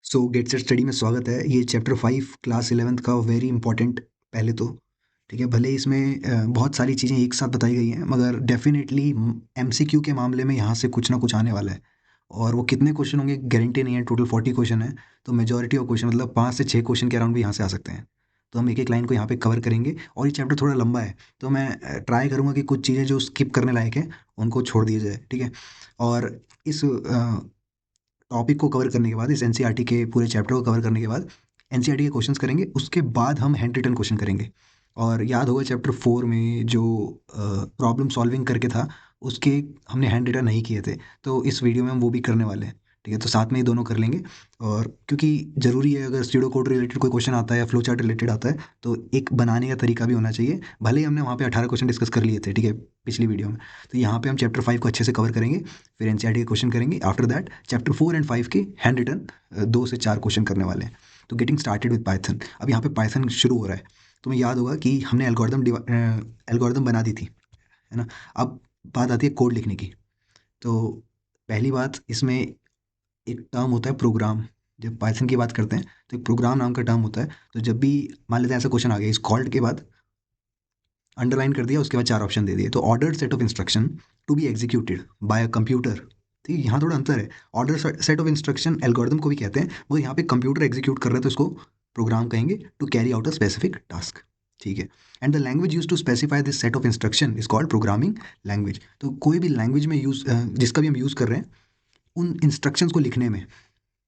सो get set study में स्वागत है। ये चैप्टर 5 क्लास 11th का वेरी इंपॉर्टेंट पहले तो ठीक है। भले ही इसमें बहुत सारी चीज़ें एक साथ बताई गई हैं, मगर डेफिनेटली एमसीक्यू के मामले में यहाँ से कुछ ना कुछ आने वाला है। और वो कितने क्वेश्चन होंगे गारंटी नहीं है। टोटल 40 क्वेश्चन है, तो मेजॉरिटी ऑफ क्वेश्चन मतलब 5 से 6 क्वेश्चन के अराउंड भी यहाँ से आ सकते हैं। तो हम एक एक लाइन को यहाँ पे कवर करेंगे, और ये चैप्टर थोड़ा लंबा है, तो मैं ट्राई करूँगा कि कुछ चीज़ें जो स्किप करने लायक हैं उनको छोड़ दिया जाए, ठीक है। और इस टॉपिक को कवर करने के बाद, इस एनसीईआरटी के पूरे चैप्टर को कवर करने के बाद एनसीईआरटी के क्वेश्चंस करेंगे। उसके बाद हम हैंड रिटन क्वेश्चन करेंगे। और याद होगा चैप्टर 4 में जो प्रॉब्लम सॉल्विंग करके था, उसके हमने हैंड रिटन नहीं किए थे, तो इस वीडियो में हम वो भी करने वाले हैं, ठीक है। तो साथ में ही दोनों कर लेंगे। और क्योंकि ज़रूरी है, अगर स्यूडो कोड रिलेटेड कोई क्वेश्चन आता है या फ्लो चार्ट रिलेटेड आता है, तो एक बनाने का तरीका भी होना चाहिए। भले ही हमने वहाँ पे 18 क्वेश्चन डिस्कस कर लिए थे, ठीक है, पिछली वीडियो में। तो यहाँ पे हम चैप्टर 5 को अच्छे से कवर करेंगे, फिर एनसीईआरटी के क्वेश्चन करेंगे। आफ्टर दैट चैप्टर 4 एंड 5 के हैंड रिटन 2 से 4 क्वेश्चन करने वाले हैं। तो गेटिंग स्टार्टेड विद पाइथन। अब यहाँ पे पाइथन शुरू हो रहा है। तुम्हें याद होगा कि हमने एल्गोरिदम बना दी थी, है ना। अब बात आती है कोड लिखने की। तो पहली बात, इसमें एक टर्म होता है प्रोग्राम। जब पाइथन की बात करते हैं तो एक प्रोग्राम नाम का टर्म होता है। तो जब भी मान लेते हैं ऐसा क्वेश्चन आ गया, इस कॉल्ड के बाद अंडरलाइन कर दिया, उसके बाद 4 ऑप्शन दे दिए, तो order set of instruction to be executed by a computer. ठीक है, यहाँ थोड़ा अंतर है। Order set of instruction algorithm को भी कहते हैं, मगर यहाँ पे कंप्यूटर एग्जीक्यूट कर रहे हैं, तो इसको प्रोग्राम कहेंगे to carry out a specific task, ठीक है। And the language use to specify this set of instruction is called programming language. तो कोई भी लैंग्वेज में जिसका भी हम यूज़ कर रहे हैं उन इंस्ट्रक्शंस को लिखने में,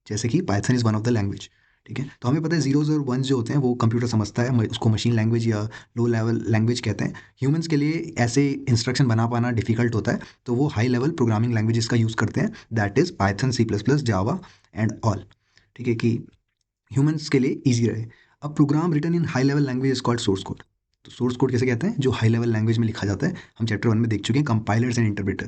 जैसे कि Python is one of the language, ठीक है। तो हमें पता है जीरोज और वंस जो होते हैं वो कंप्यूटर समझता है, उसको मशीन लैंग्वेज या लो लेवल लैंग्वेज कहते हैं। ह्यूमंस के लिए ऐसे इंस्ट्रक्शन बना पाना डिफिकल्ट होता है, तो वो हाई लेवल प्रोग्रामिंग लैंग्वेजेस का यूज़ करते हैं, that is Python, C plus plus, Java and all, ठीक है, कि ह्यूमंस के लिए ईजी रहे। अब program written in high level language is called source code. तो सोर्स कोड कैसे कहते हैं? जो हाई लेवल लैंग्वेज में लिखा जाता है। हम चैप्टर 1 में देख चुके हैं, कंपाइलर्स एंड इंटरप्रेटर,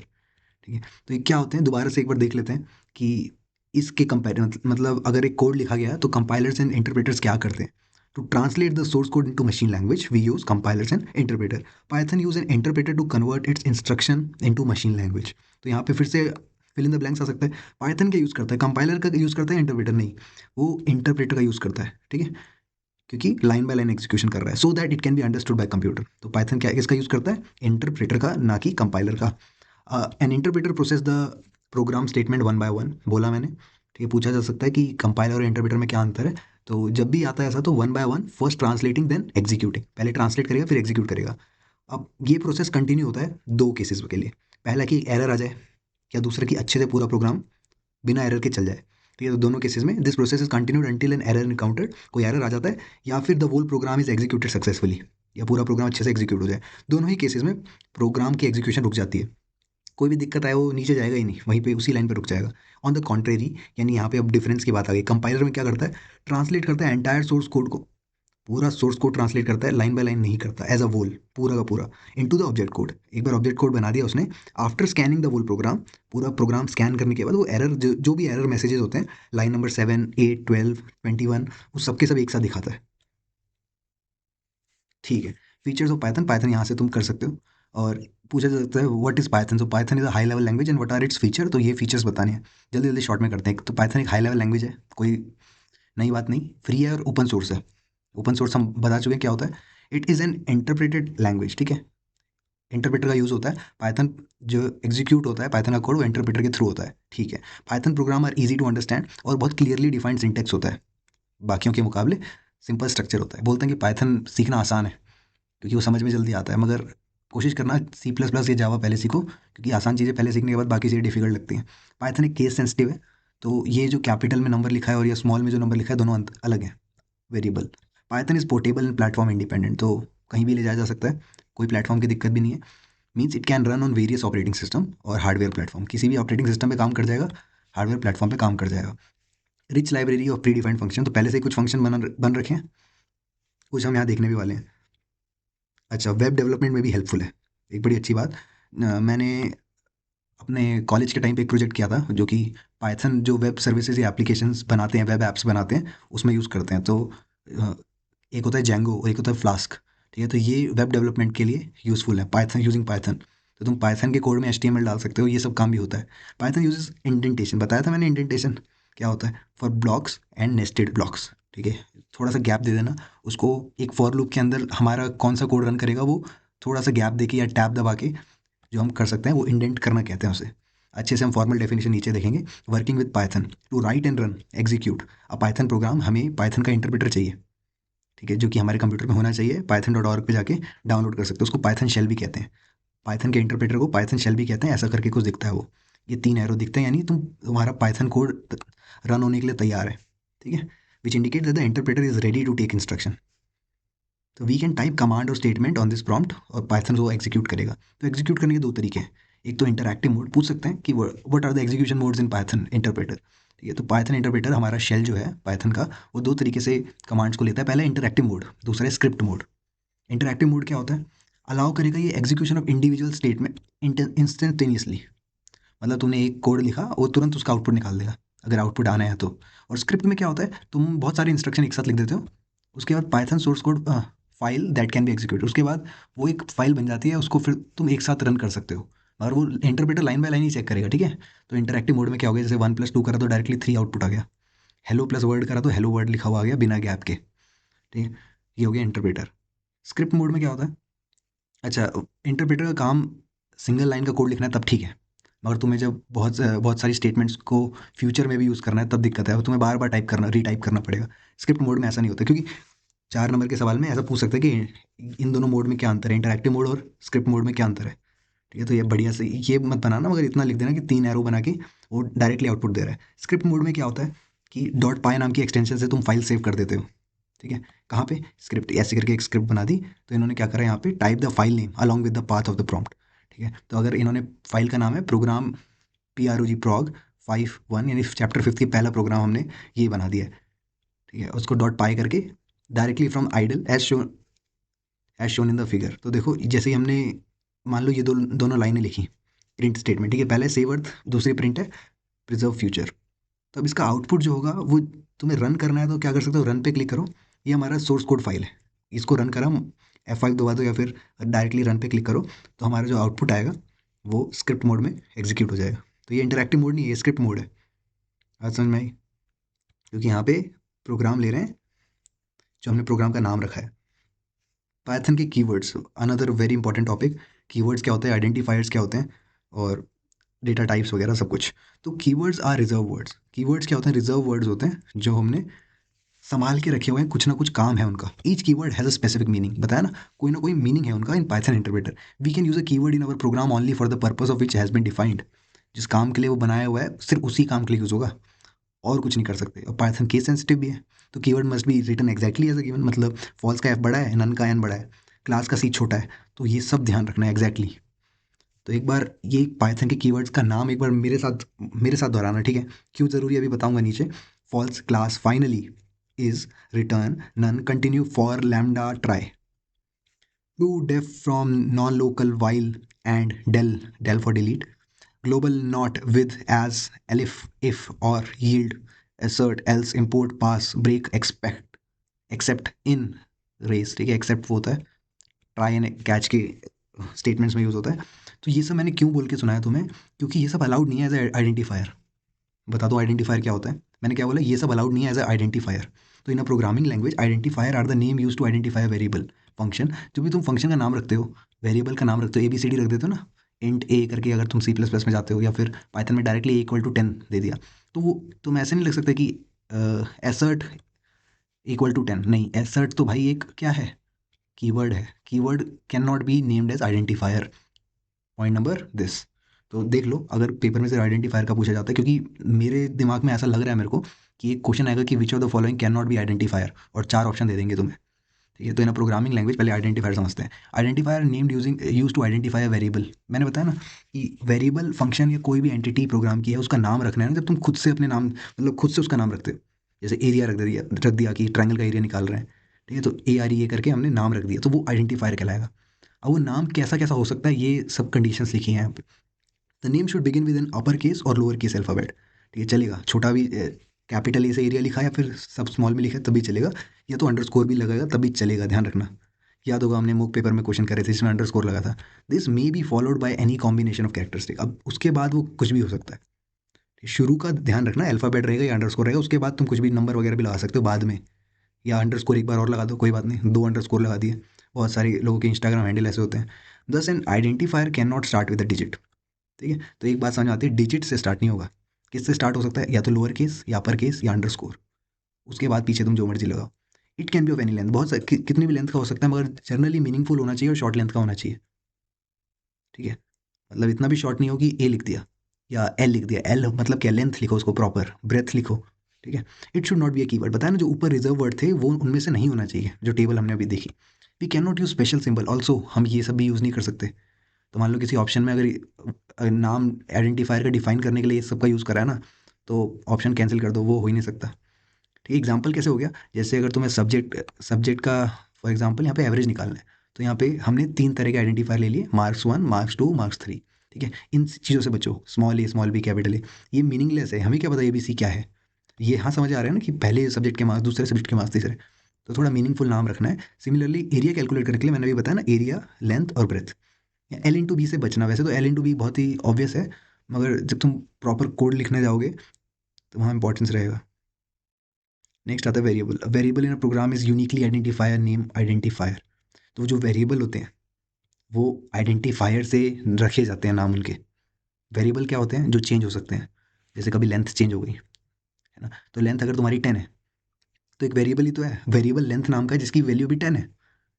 ठीक है। तो ये क्या होते हैं, दोबारा से एक बार देख लेते हैं कि इसके कंपेयर मतलब अगर एक कोड लिखा गया तो कंपाइलर्स एंड इंटरप्रेटर्स क्या करते हैं? To translate the source code into machine language we use compilers and interpreter. Python use an interpreter to convert its instruction into machine language. तो यहाँ पे फिर से फिल इन द ब्लैंक्स आ सकता है। पाइथन क्या यूज़ करता है? कंपाइलर का यूज़ करता है, इंटरप्रेटर नहीं, वो इंटरप्रेटर का यूज़ करता है, ठीक है, क्योंकि लाइन बाय लाइन एग्जीक्यूशन कर रहा है, so that it can be understood by computer. तो पाइथन क्या किसका यूज़ करता है? इंटरप्रेटर का, ना कि कंपाइलर का। N interpreter process the program statement one by one, बोला मैंने, ठीक है। पूछा जा सकता है कि कंपाइलर और इंटरप्रेटर में क्या अंतर है? तो जब भी आता है ऐसा, तो one by one, first translating then executing, पहले ट्रांसलेट करेगा फिर एग्जीक्यूट करेगा। अब ये प्रोसेस कंटिन्यू होता है दो केसेस के लिए। पहला कि एरर आ जाए, या दूसरा कि अच्छे से पूरा प्रोग्राम बिना एरर के चल जाए, ठीक है। तो दोनों केसेस में this process is continued until an error encountered, कोई एरर आ जाता है, या फिर the whole program is executed successfully, या पूरा प्रोग्राम अच्छे से एग्जीक्यूट हो जाए। दोनों ही केसेस में प्रोग्राम की एग्जीक्यूशन रुक जाती है। कोई भी दिक्कत आए वो नीचे जाएगा ही नहीं, वहीं पे उसी लाइन पे रुक जाएगा। ऑन द कॉन्ट्रेरी, यानी यहाँ पे अब डिफरेंस की बात आ गई। कंपाइलर में क्या करता है? ट्रांसलेट करता है एंटायर सोर्स कोड को, पूरा सोर्स कोड ट्रांसलेट करता है, लाइन बाय लाइन नहीं करता, एज अ वोल, पूरा का पूरा, इनटू द ऑब्जेक्ट कोड। एक बार ऑब्जेक्ट कोड बना दिया उसने, after scanning the whole program, पूरा प्रोग्राम स्कैन करने के बाद वो एरर जो भी एरर मैसेजेस होते हैं, लाइन नंबर 7, 8, 12, 21, वो सबके सब एक साथ दिखाता है, ठीक है। फीचर्स ऑफ पाइथन, पाइथन यहाँ से तुम कर सकते हो। और पूछा जा सकता है what is Python? So Python is a high level language and what are its feature. तो ये फीचर्स बताने हैं, जल्दी जल्दी शॉर्ट में करते हैं। तो पाइथन एक हाई लेवल लैंग्वेज है, कोई नई बात नहीं, फ्री है और ओपन सोर्स है। ओपन सोर्स हम बता चुके हैं क्या होता है। It is an interpreted language, ठीक है। इंटरप्रेटर का यूज़ होता है। पाइथन जो एग्जीक्यूट होता है, पाइथन का कोड, वो इंटरप्रेटर के थ्रू होता है, ठीक है। Python program are easy to understand, और बहुत क्लियरली डिफाइंड सिंटेक्स होता है, बाकियों के मुकाबले सिंपल स्ट्रक्चर होता है। बोलते हैं कि पाइथन सीखना आसान है क्योंकि वो समझ में जल्दी आता है, मगर कोशिश करना सी प्लस प्लस या जावा पहले सीखो, क्योंकि आसान चीज़ें पहले सीखने के बाद बाकी चीज़ें डिफिकल्ट लगती हैं। पाइथन एक केस सेंसिटिव है, तो ये जो कैपिटल में नंबर लिखा है और या स्मॉल में जो नंबर लिखा है, दोनों अलग हैं, variable. Python is portable and platform independent, तो कहीं भी ले जाया जा सकता है, कोई प्लेटफॉर्म की दिक्कत भी नहीं है। Means it can run on various operating system और हार्डवेयर प्लेटफॉर्म, किसी भी ऑपरेटिंग सिस्टम पे काम कर जाएगा, हार्डवेयर प्लेटफॉर्म पे काम कर जाएगा। Rich library of pre defined function, तो पहले से ही कुछ फंक्शन बन रखे हैं, कुछ हम यहाँ देखने भी वाले हैं। अच्छा, वेब डेवलपमेंट में भी हेल्पफुल है, एक बड़ी अच्छी बात। मैंने अपने कॉलेज के टाइम पे एक प्रोजेक्ट किया था, जो कि पाइथन जो वेब सर्विसेज या एप्लीकेशंस बनाते हैं, वेब ऐप्स बनाते हैं, उसमें यूज़ करते हैं। तो अ, एक होता है जेंगो और एक होता है फ्लास्क, ठीक है। तो ये वेब डेवलपमेंट के लिए यूज़फुल है, पाइथन यूजिंग पाइथन। तो तुम पाइथन के कोड में एचटीएमएल डाल सकते हो, ये सब काम भी होता है। पाइथन यूजेस इंडेंटेशन, बताया था मैंने इंडेंटेशन, क्या होता है? For blocks and nested blocks, ठीक है? थोड़ा सा गैप दे देना उसको, एक फॉर लूप के अंदर हमारा कौन सा कोड रन करेगा वो थोड़ा सा गैप दे के या टैब दबा के जो हम कर सकते हैं वो इंडेंट करना कहते हैं उसे। अच्छे से हम फॉर्मल डेफिनेशन नीचे देखेंगे। Working with Python to write and run execute a Python program, हमें पाइथन का इंटरप्रेटर चाहिए, ठीक है, जो कि हमारे कंप्यूटर में होना चाहिए। python.org पे जाके डाउनलोड कर सकते हो उसको। पाइथन शेल भी कहते हैं, पाइथन के इंटरप्रेटर को पाइथन शेल भी कहते हैं। ऐसा करके कुछ दिखता है वो, ये 3 एरो दिखते हैं, यानी तुम्हारा पाइथन कोड रन होने के लिए तैयार है, ठीक है। Which indicate that the interpreter is ready to take instruction. तो वी कैन टाइप कमांड और स्टेटमेंट ऑन दिस प्रॉम्प्ट और पाइथन वो एग्जीक्यूट करेगा। तो एग्जीक्यूट करने के 2 तरीके हैं। एक तो इंटरैक्टिव मोड, पूछ सकते हैं कि what are the execution modes in Python interpreter, ठीक है। तो पाइथन इंटरप्रेटर हमारा शेल जो है पाइथन का, वो 2 तरीके से कमांड्स को लेता है। पहला इंटरैक्टिव मोड, दूसरा है स्क्रिप्ट मोड। इंटरैक्टिव मोड क्या होता है? अलाउ करेगा ये execution of individual statement instantaneously, मतलब तुमने एक कोड लिखा वो तुरंत उसका आउटपुट निकाल देगा अगर आउटपुट आना है तो। और स्क्रिप्ट में क्या होता है, तुम बहुत सारे इंस्ट्रक्शन एक साथ लिख देते हो, उसके बाद Python source code file that can B execute, उसके बाद वो एक फाइल बन जाती है, उसको फिर तुम एक साथ रन कर सकते हो। और वो इंटरप्रेटर लाइन बाय लाइन ही चेक करेगा, ठीक है। तो इंटरैक्टिव मोड में क्या हो गया, जैसे 1+2 करा तो डायरेक्टली 3 आउटपुट आ गया। हेलो प्लस वर्ड करा तो हेलो वर्ड लिखा हुआ आ गया बिना गैप के, ठीक है। ये हो गया इंटरप्रेटर। स्क्रिप्ट मोड में क्या होता है? अच्छा, इंटरप्रेटर का काम सिंगल लाइन का कोड लिखना है तब ठीक है, मगर तुम्हें जब बहुत सारी स्टेटमेंट्स को फ्यूचर में भी यूज़ करना है तब दिक्कत है, और तुम्हें बार बार टाइप करना रीटाइप करना पड़ेगा। स्क्रिप्ट मोड में ऐसा नहीं होता, क्योंकि 4 नंबर के सवाल में ऐसा पूछ सकते हैं कि इन दोनों मोड में क्या अंतर है, इंटरैक्टिव मोड और स्क्रिप्ट मोड में क्या अंतर है, ठीक है। तो ये बढ़िया से ये मत बनाना, मगर इतना लिख देना कि 3 एरो बना के वो डायरेक्टली आउटपुट दे रहा है। स्क्रिप्ट मोड में क्या होता है कि डॉट पाई नाम की एक्सटेंशन से तुम फाइल सेव कर देते हो, ठीक है। कहाँ पे? स्क्रिप्ट, ऐसे करके एक स्क्रिप्ट बना दी। तो इन्होंने क्या करा यहाँ पे, type the file name along with the path of the prompt, ठीक है। तो अगर इन्होंने फाइल का नाम है प्रोग्राम prog 5.1, यानी चैप्टर 5 की पहला प्रोग्राम हमने ये बना दिया है, ठीक है। उसको डॉट पाई करके directly from IDLE as shown in the figure. तो देखो जैसे ही हमने मान लो ये दोनों लाइनें लिखी, प्रिंट स्टेटमेंट, ठीक है, पहले सेव अर्थ, दूसरी प्रिंट है प्रिजर्व फ्यूचर। तो अब इसका आउटपुट जो होगा वो तुम्हें रन करना है, तो क्या कर सकते हो, रन पे क्लिक करो। ये हमारा सोर्स कोड फाइल है, इसको रन करा, F5 दबा दो या फिर डायरेक्टली रन पे क्लिक करो, तो हमारा जो आउटपुट आएगा वो स्क्रिप्ट मोड में एग्जीक्यूट हो जाएगा। तो ये इंटरैक्टिव मोड नहीं है, ये स्क्रिप्ट मोड है। बात समझ में आई? क्योंकि यहाँ पे प्रोग्राम ले रहे हैं जो हमने प्रोग्राम का नाम रखा है। पाइथन के keywords, another very important topic. Keywords क्या होते हैं, आइडेंटिफायर्स क्या होते हैं, और डेटा टाइप्स वगैरह सब कुछ। तो keywords are reserved words. Keywords क्या होते हैं, रिजर्व वर्ड्स होते हैं जो हमने संभाल के रखे हुए हैं, कुछ ना कुछ काम है उनका। Each keyword has a specific meaning, बताया ना कोई मीनिंग है उनका in Python interpreter. We can use a keyword in our program only for the purpose of which has been defined. जिस काम के लिए वो बनाया हुआ है सिर्फ उसी काम के लिए यूज़ होगा, और कुछ नहीं कर सकते। और पाइथन केस सेंसिटिव भी है, तो keyword must be written exactly as a given. मतलब फॉल्स का एफ बड़ा है, नन का एन बड़ा है, क्लास का सी छोटा है, तो ये सब ध्यान रखना है एग्जैक्टली। तो एक बार ये पाइथन के कीवर्ड्स का नाम एक बार मेरे साथ दोहराना, ठीक है। क्यों ज़रूरी है अभी बताऊंगा नीचे। False class finally is return none continue for lambda try to def from non-local while and del for delete global not with as elif if or yield assert else import pass break expect except in race, ठीक है। Accept वो होता है try and catch के statements में use होता है। तो ये सब मैंने क्यों बोल के सुनाया तुम्हें, क्योंकि ये सब अलाउड नहीं है एज आइडेंटिफायर। बता दो आइडेंटिफायर क्या होता है। मैंने क्या बोला, ये सब अलाउड नहीं है एज अ आइडेंटिफायर। तो in a programming language identifier are the name use to identify variable function. जो भी तुम फंक्शन का नाम रखते हो, वेरिएबल का नाम रखते हो, ABCD रख देते हो ना, इंट ए करके, अगर तुम C++ में जाते हो, या फिर पाइथन में डायरेक्टली A = 10 दे दिया, तो वो तुम ऐसे नहीं लिख सकते कि एसर्ट =10। नहीं, एसर्ट तो भाई एक क्या है, कीवर्ड है। Keyword can not be named as identifier. Point number this. तो देख लो अगर पेपर में से आइडेंटिफायर का पूछा जाता है, क्योंकि मेरे दिमाग में ऐसा लग रहा है मेरे को कि एक क्वेश्चन आएगा कि which of the following can not be identifier, और 4 ऑप्शन दे देंगे तुम्हें, ठीक है। तो इन प्रोग्रामिंग लैंग्वेज पहले आइडेंटिफायर समझते हैं। Identifier named use to identify a variable. मैंने बताया ना कि वेरिएबल फंक्शन या कोई भी एंटिटी प्रोग्राम की है, उसका नाम रखना है ना, जब तुम खुद से अपने नाम, मतलब खुद से उसका नाम रखते हो। जैसे एरिया रख दिया कि ट्रायंगल का एरिया निकाल रहे हैं, ठीक है, तो AREA करके हमने नाम रख दिया, तो वो आइडेंटिफायर कहलाएगा। अब वो नाम कैसा कैसा हो सकता है, ये सब कंडीशंस लिखी हैं यहाँ पे। The name should begin with an upper case और लोअर केस अल्फ़ाबेट, ठीक है, चलेगा। छोटा भी कैपिटल ए से एरिया लिखा है या फिर सब स्मॉल में लिखा है तभी चलेगा, या तो अंडरस्कोर भी लगेगा तभी चलेगा, ध्यान रखना। याद होगा हमने मूक पेपर में क्वेश्चन करे थे जिसमें अंडरस्कोर लगा था। This may be followed by any combination of characteristic. अब उसके बाद वो कुछ भी हो सकता है, शुरू का ध्यान रखना, अल्फ़ाबेट रहेगा या अंडरस्कोर रहेगा, उसके बाद तुम कुछ भी नंबर वगैरह भी लगा सकते हो बाद में, या अंडरस्कोर एक बार और लगा दो, कोई बात नहीं, 2 अंडरस्कोर लगा दिए। बहुत सारे लोगों के इंस्टाग्राम हैंडल ऐसे होते हैं। दस N identifier can not start with a digit. ठीक है, तो एक बात समझ में आती है, डिजिट से स्टार्ट नहीं होगा। किससे स्टार्ट हो सकता है? या तो लोअर केस या अपर केस या अंडरस्कोर, उसके बाद पीछे तुम जो मर्जी लगाओ। It can B of any length, कितनी भी लेंथ का हो सकता है, मगर जनरली मीनिंगफुल होना चाहिए और शॉर्ट लेंथ का होना चाहिए। ठीक है, मतलब इतना भी शॉर्ट नहीं हो कि ए लिख दिया या एल लिख दिया। एल मतलब क्या, लेंथ लिखो उसको प्रॉपर, ब्रेथ लिखो। ठीक है, it should not be a keyword. बताया ना, जो ऊपर रिजर्व वर्ड थे वो उनमें से नहीं होना चाहिए, जो टेबल हमने अभी देखी। We can not use special symbol also, हम ये सब भी यूज़ नहीं कर सकते। तो मान लो किसी ऑप्शन में अगर नाम आइडेंटिफायर का डिफाइन करने के लिए ये सब का यूज़ करा है ना, तो ऑप्शन कैंसिल कर दो, वो हो ही नहीं सकता। ठीक है, एग्जाम्पल कैसे हो गया, जैसे अगर तुम्हें सब्जेक्ट सब्जेक्ट का फॉर एग्जाम्पल यहाँ पे एवरेज निकालना है, तो यहाँ पे हमने 3 तरह के आइडेंटिफायर ले लिए, मार्क्स 1, मार्क्स 2, मार्क्स 3। ठीक है, इन चीज़ों से बचो, small A, small B, capital A. ये मीनिंगलेस है, हमें क्या पता ABC क्या है। ये हाँ समझ आ रहा है ना, कि पहले सब्जेक्ट के मार्क्स, दूसरे सब्जेक्ट के मार्क्स, तीसरे। तो थोड़ा मीनिंगफुल नाम रखना है। सिमिलरली एरिया कैलकुलेट करने के लिए मैंने अभी बताया ना, एरिया, लेंथ और ब्रेथ। L/B से बचना, वैसे तो L/B बहुत ही ऑब्वियस है, मगर जब तुम प्रॉपर कोड लिखने जाओगे तो वहाँ इंपॉर्टेंस रहेगा। नेक्स्ट आता है variable. Variable in a program is uniquely identifier name identifier. तो जो वेरिएबल होते हैं वो आइडेंटिफायर से रखे जाते हैं नाम उनके। वेरिएबल क्या होते हैं? जो चेंज हो सकते हैं। जैसे कभी लेंथ चेंज हो गई, है ना, तो लेंथ अगर तुम्हारी 10 है तो एक वेरिएबल ही तो है, वेरिएबल लेंथ नाम का है, जिसकी वैल्यू भी 10 है,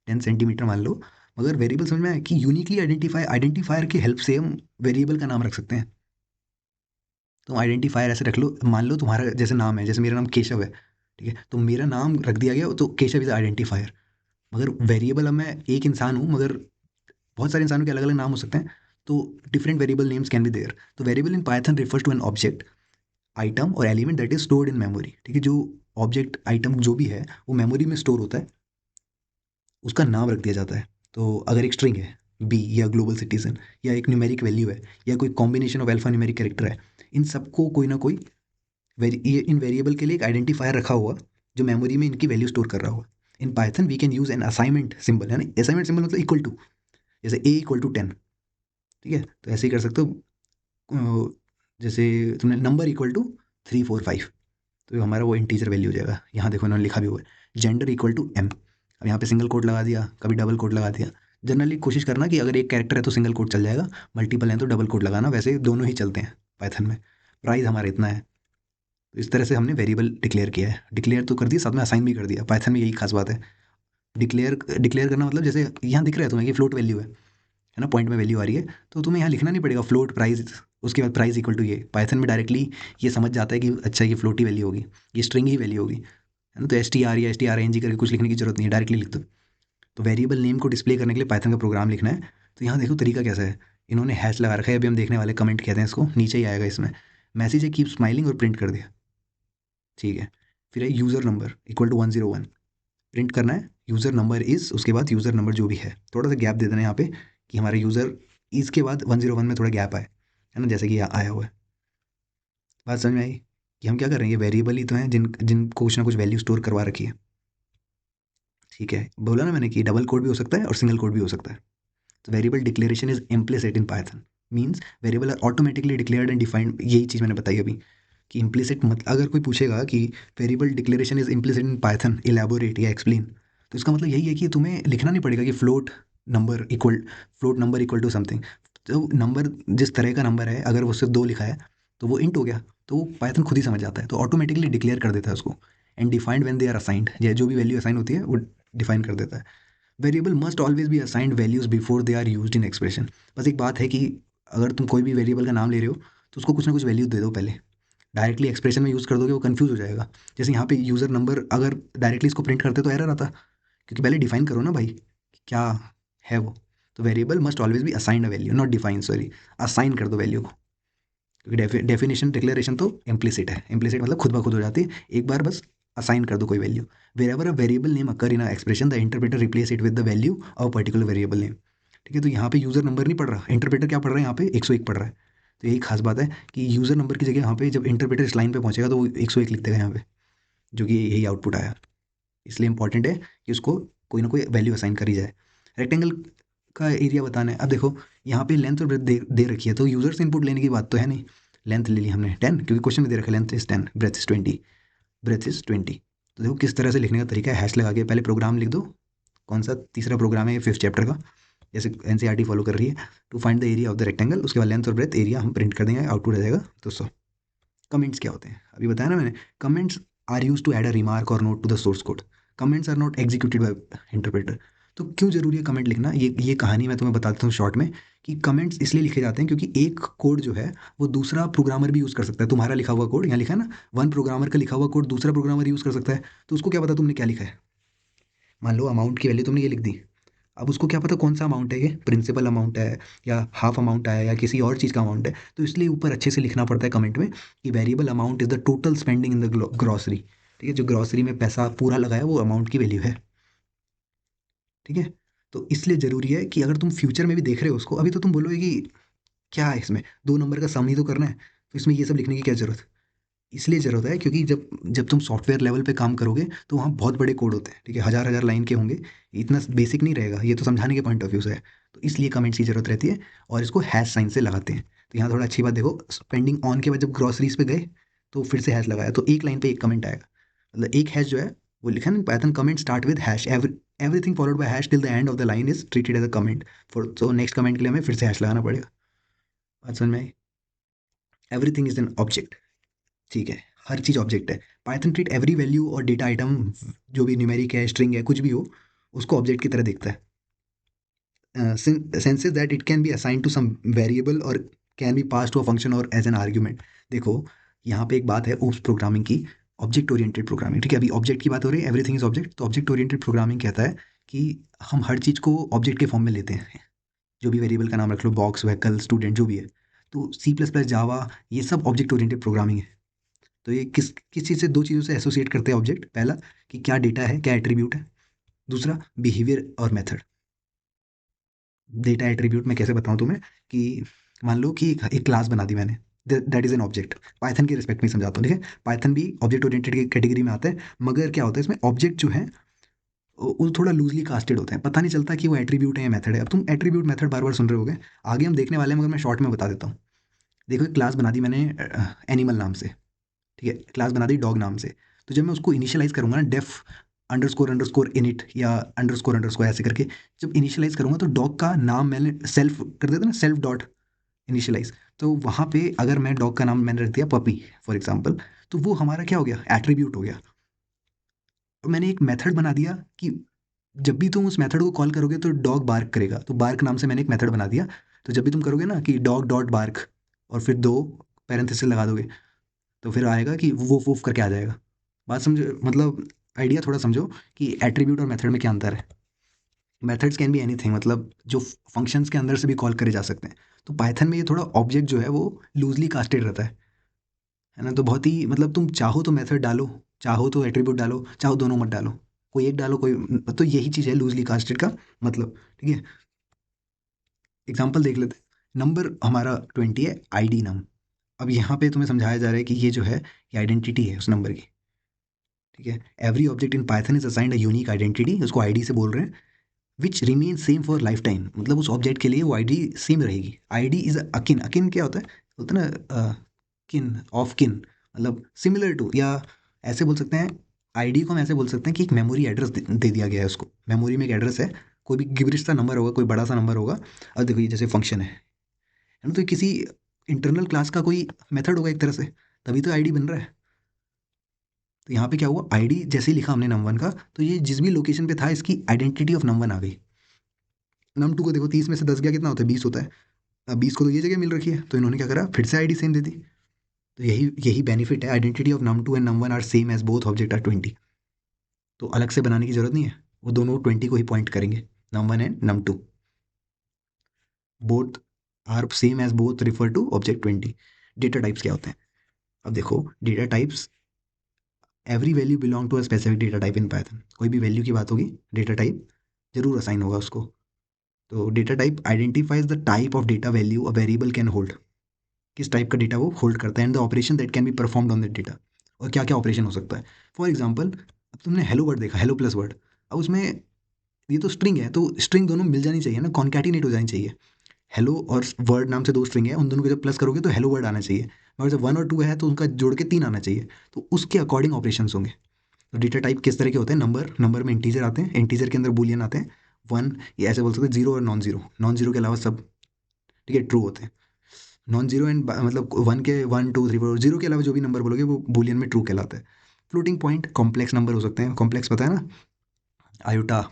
10 सेंटीमीटर मान लो। मगर वेरिएबल समझ में आया कि यूनिकली आइडेंटिफायर की हेल्प से हम वेरिएबल का नाम रख सकते हैं। तो आइडेंटिफायर ऐसे रख लो, मान लो तुम्हारा जैसे नाम है, जैसे मेरा नाम केशव है। ठीक है, तो मेरा नाम रख दिया गया, तो केशव इज आइडेंटिफायर। मगर वेरिएबल, अब मैं एक इंसान हूँ, मगर बहुत सारे इंसानों के अलग अलग नाम हो सकते हैं, तो different variable names can be there. तो variable in Python refers to an object, item और element that is stored in memory. ठीक है, जो ऑब्जेक्ट आइटम जो भी है वो मेमोरी में स्टोर होता है, उसका नाम रख दिया जाता है। तो अगर एक स्ट्रिंग है बी, या ग्लोबल सिटीजन, या एक न्यूमेरिक वैल्यू है, या कोई combination of alpha numeric character है, इन सबको कोई ना कोई ये इन वेरिएबल के लिए एक आइडेंटिफायर रखा हुआ, जो मेमोरी में इनकी वैल्यू स्टोर कर रहा हुआ। In Python we can use an assignment symbol, है ना, असाइनमेंट सिंबल मतलब इक्वल टू, जैसे A = 10। ठीक है, तो ऐसे ही कर सकते हो। जैसे तुमने नंबर =3 4 5, तो हमारा वो इंटीजर वैल्यू हो जाएगा। यहाँ देखो इन्होंने लिखा भी हुआ है, जेंडर =M। अब यहाँ पे सिंगल कोट लगा दिया, कभी डबल कोट लगा दिया। जनरली कोशिश करना कि अगर एक कैरेक्टर है तो सिंगल कोट चल जाएगा, मल्टीपल है तो डबल कोट लगाना, वैसे दोनों ही चलते हैं पाइथन में। प्राइस हमारा इतना है। तो इस तरह से हमने वेरिएबल डिक्लेयर किया है, डिक्लेयर तो कर दिया, साथ में असाइन भी कर दिया। पाइथन में यही खास बात है। डिक्लेयर डिक्लेयर करना मतलब, जैसे यहाँ दिख रहा है तुम्हें कि फ्लोट वैल्यू है ना, पॉइंट में वैल्यू आ रही है, तो तुम्हें यहाँ लिखना नहीं पड़ेगा फ्लोट प्राइस, उसके बाद प्राइस इक्वल टू ये। पाइथन में डायरेक्टली ये समझ जाता है कि अच्छा ये फ्लोट ही वैल्यू होगी, ये स्ट्रिंग ही वैल्यू होगी, है ना। तो STR या STRNG करके कुछ लिखने की जरूरत नहीं है, डायरेक्टली लिख दो। तो वेरिएबल नेम को डिस्प्ले करने के लिए पाइथन का प्रोग्राम लिखना है। तो यहाँ देखो तरीका कैसा है, इन्होंने हैश लगा रखा है, अभी हम देखने वाले, कमेंट कहते हैं इसको, नीचे ही आएगा इसमें। मैसेज है कीप स्माइलिंग, और प्रिंट कर दिया। ठीक है, फिर है यूज़र नंबर =101, प्रिंट करना है। यूज़र नंबर इज़, उसके बाद यूज़र नंबर जो भी है, थोड़ा सा गैप दे देना है यहाँ पे, कि हमारे यूज़र इज़ के बाद 101 में थोड़ा गैप आए, है ना, जैसे कि यहाँ आया हुआ है। बात समझ में आई कि हम क्या कर रहे हैं? ये वेरिएबल ही तो हैं जिनको कुछ ना कुछ वैल्यू स्टोर करवा रखी है। ठीक है, बोला ना मैंने कि डबल कोड भी हो सकता है और सिंगल कोड भी हो सकता है। तो variable declaration is implicit in Python, means variable are automatically declared and defined. यही चीज़ मैंने बताई अभी, कि इम्प्लिसिट मत, अगर कोई पूछेगा कि variable declaration is implicit in Python, elaborate या एक्सप्लेन, तो इसका मतलब यही है कि तुम्हें लिखना नहीं पड़ेगा कि float number equal to something. तो नंबर जिस तरह का नंबर है, अगर उससे 2 लिखा है तो वो इंट हो गया, तो वो पाइथन खुद ही समझ जाता है, तो ऑटोमेटिकली डिक्लेयर कर देता है उसको। And defined when they are assigned, जो भी वैल्यू असाइन होती है वो डिफाइन कर देता है। Variable must always be assigned values before they are used in expression. बस एक बात है कि अगर तुम कोई भी वेरिएबल का नाम ले रहे हो, तो उसको कुछ ना कुछ वैल्यू दे दो पहले। डायरेक्टली एक्सप्रेशन में यूज़ कर दोगे वो कंफ्यूज हो जाएगा। जैसे यहाँ पे यूज़र नंबर, अगर डायरेक्टली इसको प्रिंट करते तो एरर आता, क्योंकि पहले डिफाइन करो ना भाई कि क्या है वो। तो variable must always be assigned a value, not define, sorry, assign कर दो वैल्यू को। क्योंकि डेफिनेशन डिक्लेरेशन तो इम्प्लिसिट है, इम्प्लिसिट मतलब खुद ब खुद हो जाती है, एक बार बस असाइन कर दो कोई value. Wherever a variable name occur in a expression, the interpreter replace it with the value of particular variable name. ठीक है, तो यहाँ पे यूज़र नंबर नहीं पढ़ रहा, इंटरप्रेटर क्या पढ़ रहा है, यहाँ पे 101 पढ़ रहा है। तो यही खास बात है कि यूज़र नंबर की जगह यहाँ पे जब इंटरप्रेटर इस लाइन पे पहुँचेगा तो वो 101 लिख देगा यहाँ पे, जो कि यही आउटपुट आया। इसलिए इंपॉर्टेंट है कि उसको कोई ना कोई वैल्यू असाइन करी जाए। रेक्टेंगल का एरिया बताना है। अब देखो यहाँ पे लेंथ और ब्रेथ दे रखी है, तो यूज़र से इनपुट लेने की बात तो है नहीं। लेंथ ले ली हमने 10, क्योंकि क्वेश्चन में दे रखा है length is 10, breadth is 20, breadth is 20। तो देखो किस तरह से लिखने का तरीका है, हैश लगा के पहले प्रोग्राम लिख दो। कौन सा तीसरा प्रोग्राम है ये 5th चैप्टर का, जैसे एनसीईआरटी फॉलो कर रही है, to find the area of the rectangle, उसके बाद लेंथ और ब्रेथ एरिया हम प्रिंट कर देंगे, आउटपुट आ जाएगा 200। कमेंट्स क्या होते हैं अभी बताया ना मैंने, comments are use to add a remark और note to the source code, comments are not executed by interpreter. तो क्यों जरूरी है कमेंट लिखना, ये कहानी मैं तुम्हें बता देता हूँ शॉर्ट में, कि कमेंट्स इसलिए लिखे जाते हैं क्योंकि एक कोड जो है वो दूसरा प्रोग्रामर भी यूज़ कर सकता है। तुम्हारा लिखा हुआ कोड यहाँ लिखा है ना, वन प्रोग्रामर का लिखा हुआ कोड दूसरा प्रोग्रामर यूज़ कर सकता है, तो उसको क्या पता तुमने क्या लिखा है। मान लो अमाउंट की वैल्यू तुमने ये लिख दी, अब उसको क्या पता कौन सा अमाउंट है, ये प्रिंसिपल अमाउंट है या हाफ अमाउंट है या किसी और चीज़ का अमाउंट है, तो इसलिए ऊपर अच्छे से लिखना पड़ता है कमेंट में कि variable amount is the total spending in the grocery. ठीक है, जो ग्रॉसरी में पैसा पूरा लगाया वो अमाउंट की वैल्यू है। ठीक है, तो इसलिए ज़रूरी है कि अगर तुम फ्यूचर में भी देख रहे हो उसको, अभी तो तुम बोलोगे कि क्या है इसमें, 2 नंबर का सम ही तो करना है, तो इसमें ये सब लिखने की क्या ज़रूरत। इसलिए ज़रूरत है क्योंकि जब जब तुम सॉफ्टवेयर लेवल पे काम करोगे तो वहाँ बहुत बड़े कोड होते हैं, ठीक है, हज़ार हज़ार लाइन के होंगे, इतना बेसिक नहीं रहेगा, ये तो समझाने के पॉइंट ऑफ व्यू से है। तो इसलिए कमेंट्स की ज़रूरत रहती है और इसको हैश साइन से लगाते हैं। तो यहाँ थोड़ा अच्छी बात देखो, स्पेंडिंग ऑन के बाद जब ग्रॉसरीज पे गए तो फिर से हैश लगाया, तो एक लाइन पे एक कमेंट आएगा, मतलब एक हैश जो है वो लिखा है ना, Python comment start with hash, everything followed by hash till the end of the line is treated as a comment for, so next comment के लिए हमें फिर से हैश लगाना पड़ेगा। बात समझ में आई। एवरीथिंग इज एन ऑब्जेक्ट, ठीक है, हर चीज़ ऑब्जेक्ट है। पाइथन ट्रीट एवरी वैल्यू और डेटा आइटम, जो भी न्यूमेरिक है स्ट्रिंग है कुछ भी हो, उसको ऑब्जेक्ट की तरह देखता है। Since that it can be assign to some variable और can be pass to a function और एज एन आर्ग्यूमेंट। देखो यहाँ पे एक बात है ओप्स प्रोग्रामिंग की, ऑब्जेक्ट ओरिएंटेड प्रोग्रामिंग, ठीक है, अभी ऑब्जेक्ट की बात हो रही है, एवरीथिंग इज ऑब्जेक्ट, तो ऑब्जेक्ट ओरिएंटेड प्रोग्रामिंग कहता है कि हम हर चीज़ को ऑब्जेक्ट के फॉर्म में लेते हैं, जो भी वेरिएबल का नाम रख लो, बॉक्स, व्हीकल, स्टूडेंट, जो भी है। तो सी प्लस प्लस, जावा, ये सब ऑब्जेक्ट ओरिएंटेड प्रोग्रामिंग है। तो ये किस किस चीज़ से, दो चीज़ों से एसोसिएट करते हैं ऑब्जेक्ट, पहला कि क्या डेटा है, क्या एट्रीब्यूट है, दूसरा बिहेवियर और मेथड। डेटा एट्रीब्यूट मैं कैसे बताऊँ तुम्हें, कि मान लो कि एक क्लास बना दी मैंने, that is an object, Python की रिस्पेक्ट में समझाता हूँ, ठीक है, पाइथन भी ऑब्जेक्ट ओरिएंटेड की कैटेगरी में आता है, मगर क्या होता है इसमें ऑब्जेक्ट जो है वो थोड़ा लूजली कास्टेड होते हैं, पता नहीं चलता कि वो एट्रीब्यूट है या मेथड है। अब तुम एट्रीब्यूट मेथड बार बार सुन रहे होगे, आगे हम देखने वाले हैं, मगर मैं शॉर्ट में बता देता हूँ। देखो एक क्लास बना दी मैंने एनिमल नाम से, ठीक है, क्लास बना दी डॉग नाम से, तो जब मैं उसको इनिशियलाइज करूँगा ना, डेफ अंडरस्कोर अंडरस्कोर इनिट या अंडरस्कोर अंडरस्कोर ऐसे करके, जब इनिशियलाइज करूँगा तो डॉग का नाम मैंने सेल्फ कर देता ना, सेल्फ डॉट इनिशियलाइज, तो वहाँ पे अगर मैं डॉग का नाम मैंने रख दिया पपी फॉर एग्जाम्पल, तो वो हमारा क्या हो गया, एट्रीब्यूट हो गया। और मैंने एक मेथड बना दिया कि जब भी तुम उस मेथड को कॉल करोगे तो डॉग बार्क करेगा, तो बार्क नाम से मैंने एक मेथड बना दिया, तो जब भी तुम करोगे ना कि डॉग डॉट बार्क और फिर दो पैरेंथेसिस लगा दोगे, तो फिर आएगा कि वूफ वूफ करके आ जाएगा। बात समझो, मतलब आइडिया थोड़ा समझो कि एट्रीब्यूट और मेथड में क्या अंतर है। मेथड्स कैन बी एनीथिंग, मतलब जो फंक्शंस के अंदर से भी कॉल करे जा सकते हैं, तो पाइथन में ये थोड़ा ऑब्जेक्ट जो है वो लूजली कास्टेड रहता है ना, तो बहुत ही, मतलब तुम चाहो तो मेथड डालो, चाहो तो एट्रीब्यूट डालो, चाहो दोनों मत डालो, कोई एक डालो कोई, तो यही चीज़ है लूजली कास्टेड का मतलब, ठीक है। एग्जाम्पल देख लेते हैं, नंबर हमारा 20 है, आईडी नाम। अब यहाँ पे तुम्हें समझाया जा रहा है कि ये जो है ये आइडेंटिटी है उस नंबर की, ठीक है। Every object in Python is assigned a unique identity, उसको आईडी से बोल रहे हैं, which remain same for life time, मतलब उस ऑब्जेक्ट के लिए वो आईडी सेम रहेगी। आईडी इज अकिन, अकिन क्या होता है, बोलते हैं ना किन ऑफ किन, मतलब सिमिलर टू, या ऐसे बोल सकते हैं, आईडी को हम ऐसे बोल सकते हैं कि एक मेमोरी एड्रेस दे दिया गया है उसको, मेमोरी में एक एड्रेस है, कोई भी गिबरिश सा नंबर होगा, कोई बड़ा सा नंबर होगा। अब देखो ये जैसे फंक्शन है ना, तो किसी इंटरनल क्लास का कोई मेथड होगा एक तरह से, तभी तो आईडी बन रहा है। तो यहाँ पे क्या हुआ, आईडी जैसे ही लिखा हमने नम1 का, तो ये जिस भी लोकेशन पे था इसकी आइडेंटिटी ऑफ नम1 आ गई। नम2 को देखो, 30 में से 10 गया कितना होता है, 20 होता है। अब 20 को तो ये जगह मिल रखी है, तो इन्होंने क्या करा, फिर से आईडी सेम दे दी। तो यही यही बेनिफिट है, identity of num two and num one are same as both object are 20। तो अलग से बनाने की जरूरत नहीं है, वो दोनों 20 को ही पॉइंट करेंगे, num one and num two, both are same as both refer to object 20। Data types क्या होते हैं, अब देखो data types, every value belong to a specific data type in Python, कोई भी वैल्यू की बात होगी डेटा टाइप जरूर असाइन होगा उसको। तो data type identifies the type of data value a variable can hold, किस टाइप का डेटा वो होल्ड करता है, and the operation that can be performed on that data, और क्या क्या ऑपरेशन हो सकता है। फॉर एग्जाम्पल, अब तुमने हेलो वर्ड देखा, हेलो प्लस वर्ड, अब उसमें ये तो स्ट्रिंग है, तो स्ट्रिंग दोनों मिल जानी चाहिए ना, कॉन्कैटिनेट हो जानी चाहिए। हेलो और वर्ड नाम से दो स्ट्रिंग है, उन दोनों को जब प्लस करोगे तो हेलो वर्ड आना चाहिए, मगर जब 1 और 2 है तो उनका जोड़ के 3 आना चाहिए, तो उसके अकॉर्डिंग ऑपरेशंस होंगे। तो डेटा टाइप किस तरह के होते हैं, नंबर में इंटीजर आते हैं, इंटीजर के अंदर बूलियन आते हैं, 1 ये ऐसे बोल सकते हैं, 0 और नॉन जीरो के अलावा सब ठीक है ट्रू होते हैं। नॉन जीरो एंड मतलब 1 के 1 2 3 4 जीरो के अलावा जो भी नंबर बोलोगे वो बूलियन में ट्रू कहलाता है। फ्लोटिंग पॉइंट कॉम्प्लेक्स नंबर हो सकते हैं, कॉम्प्लेक्स पता है ना, आयोटा।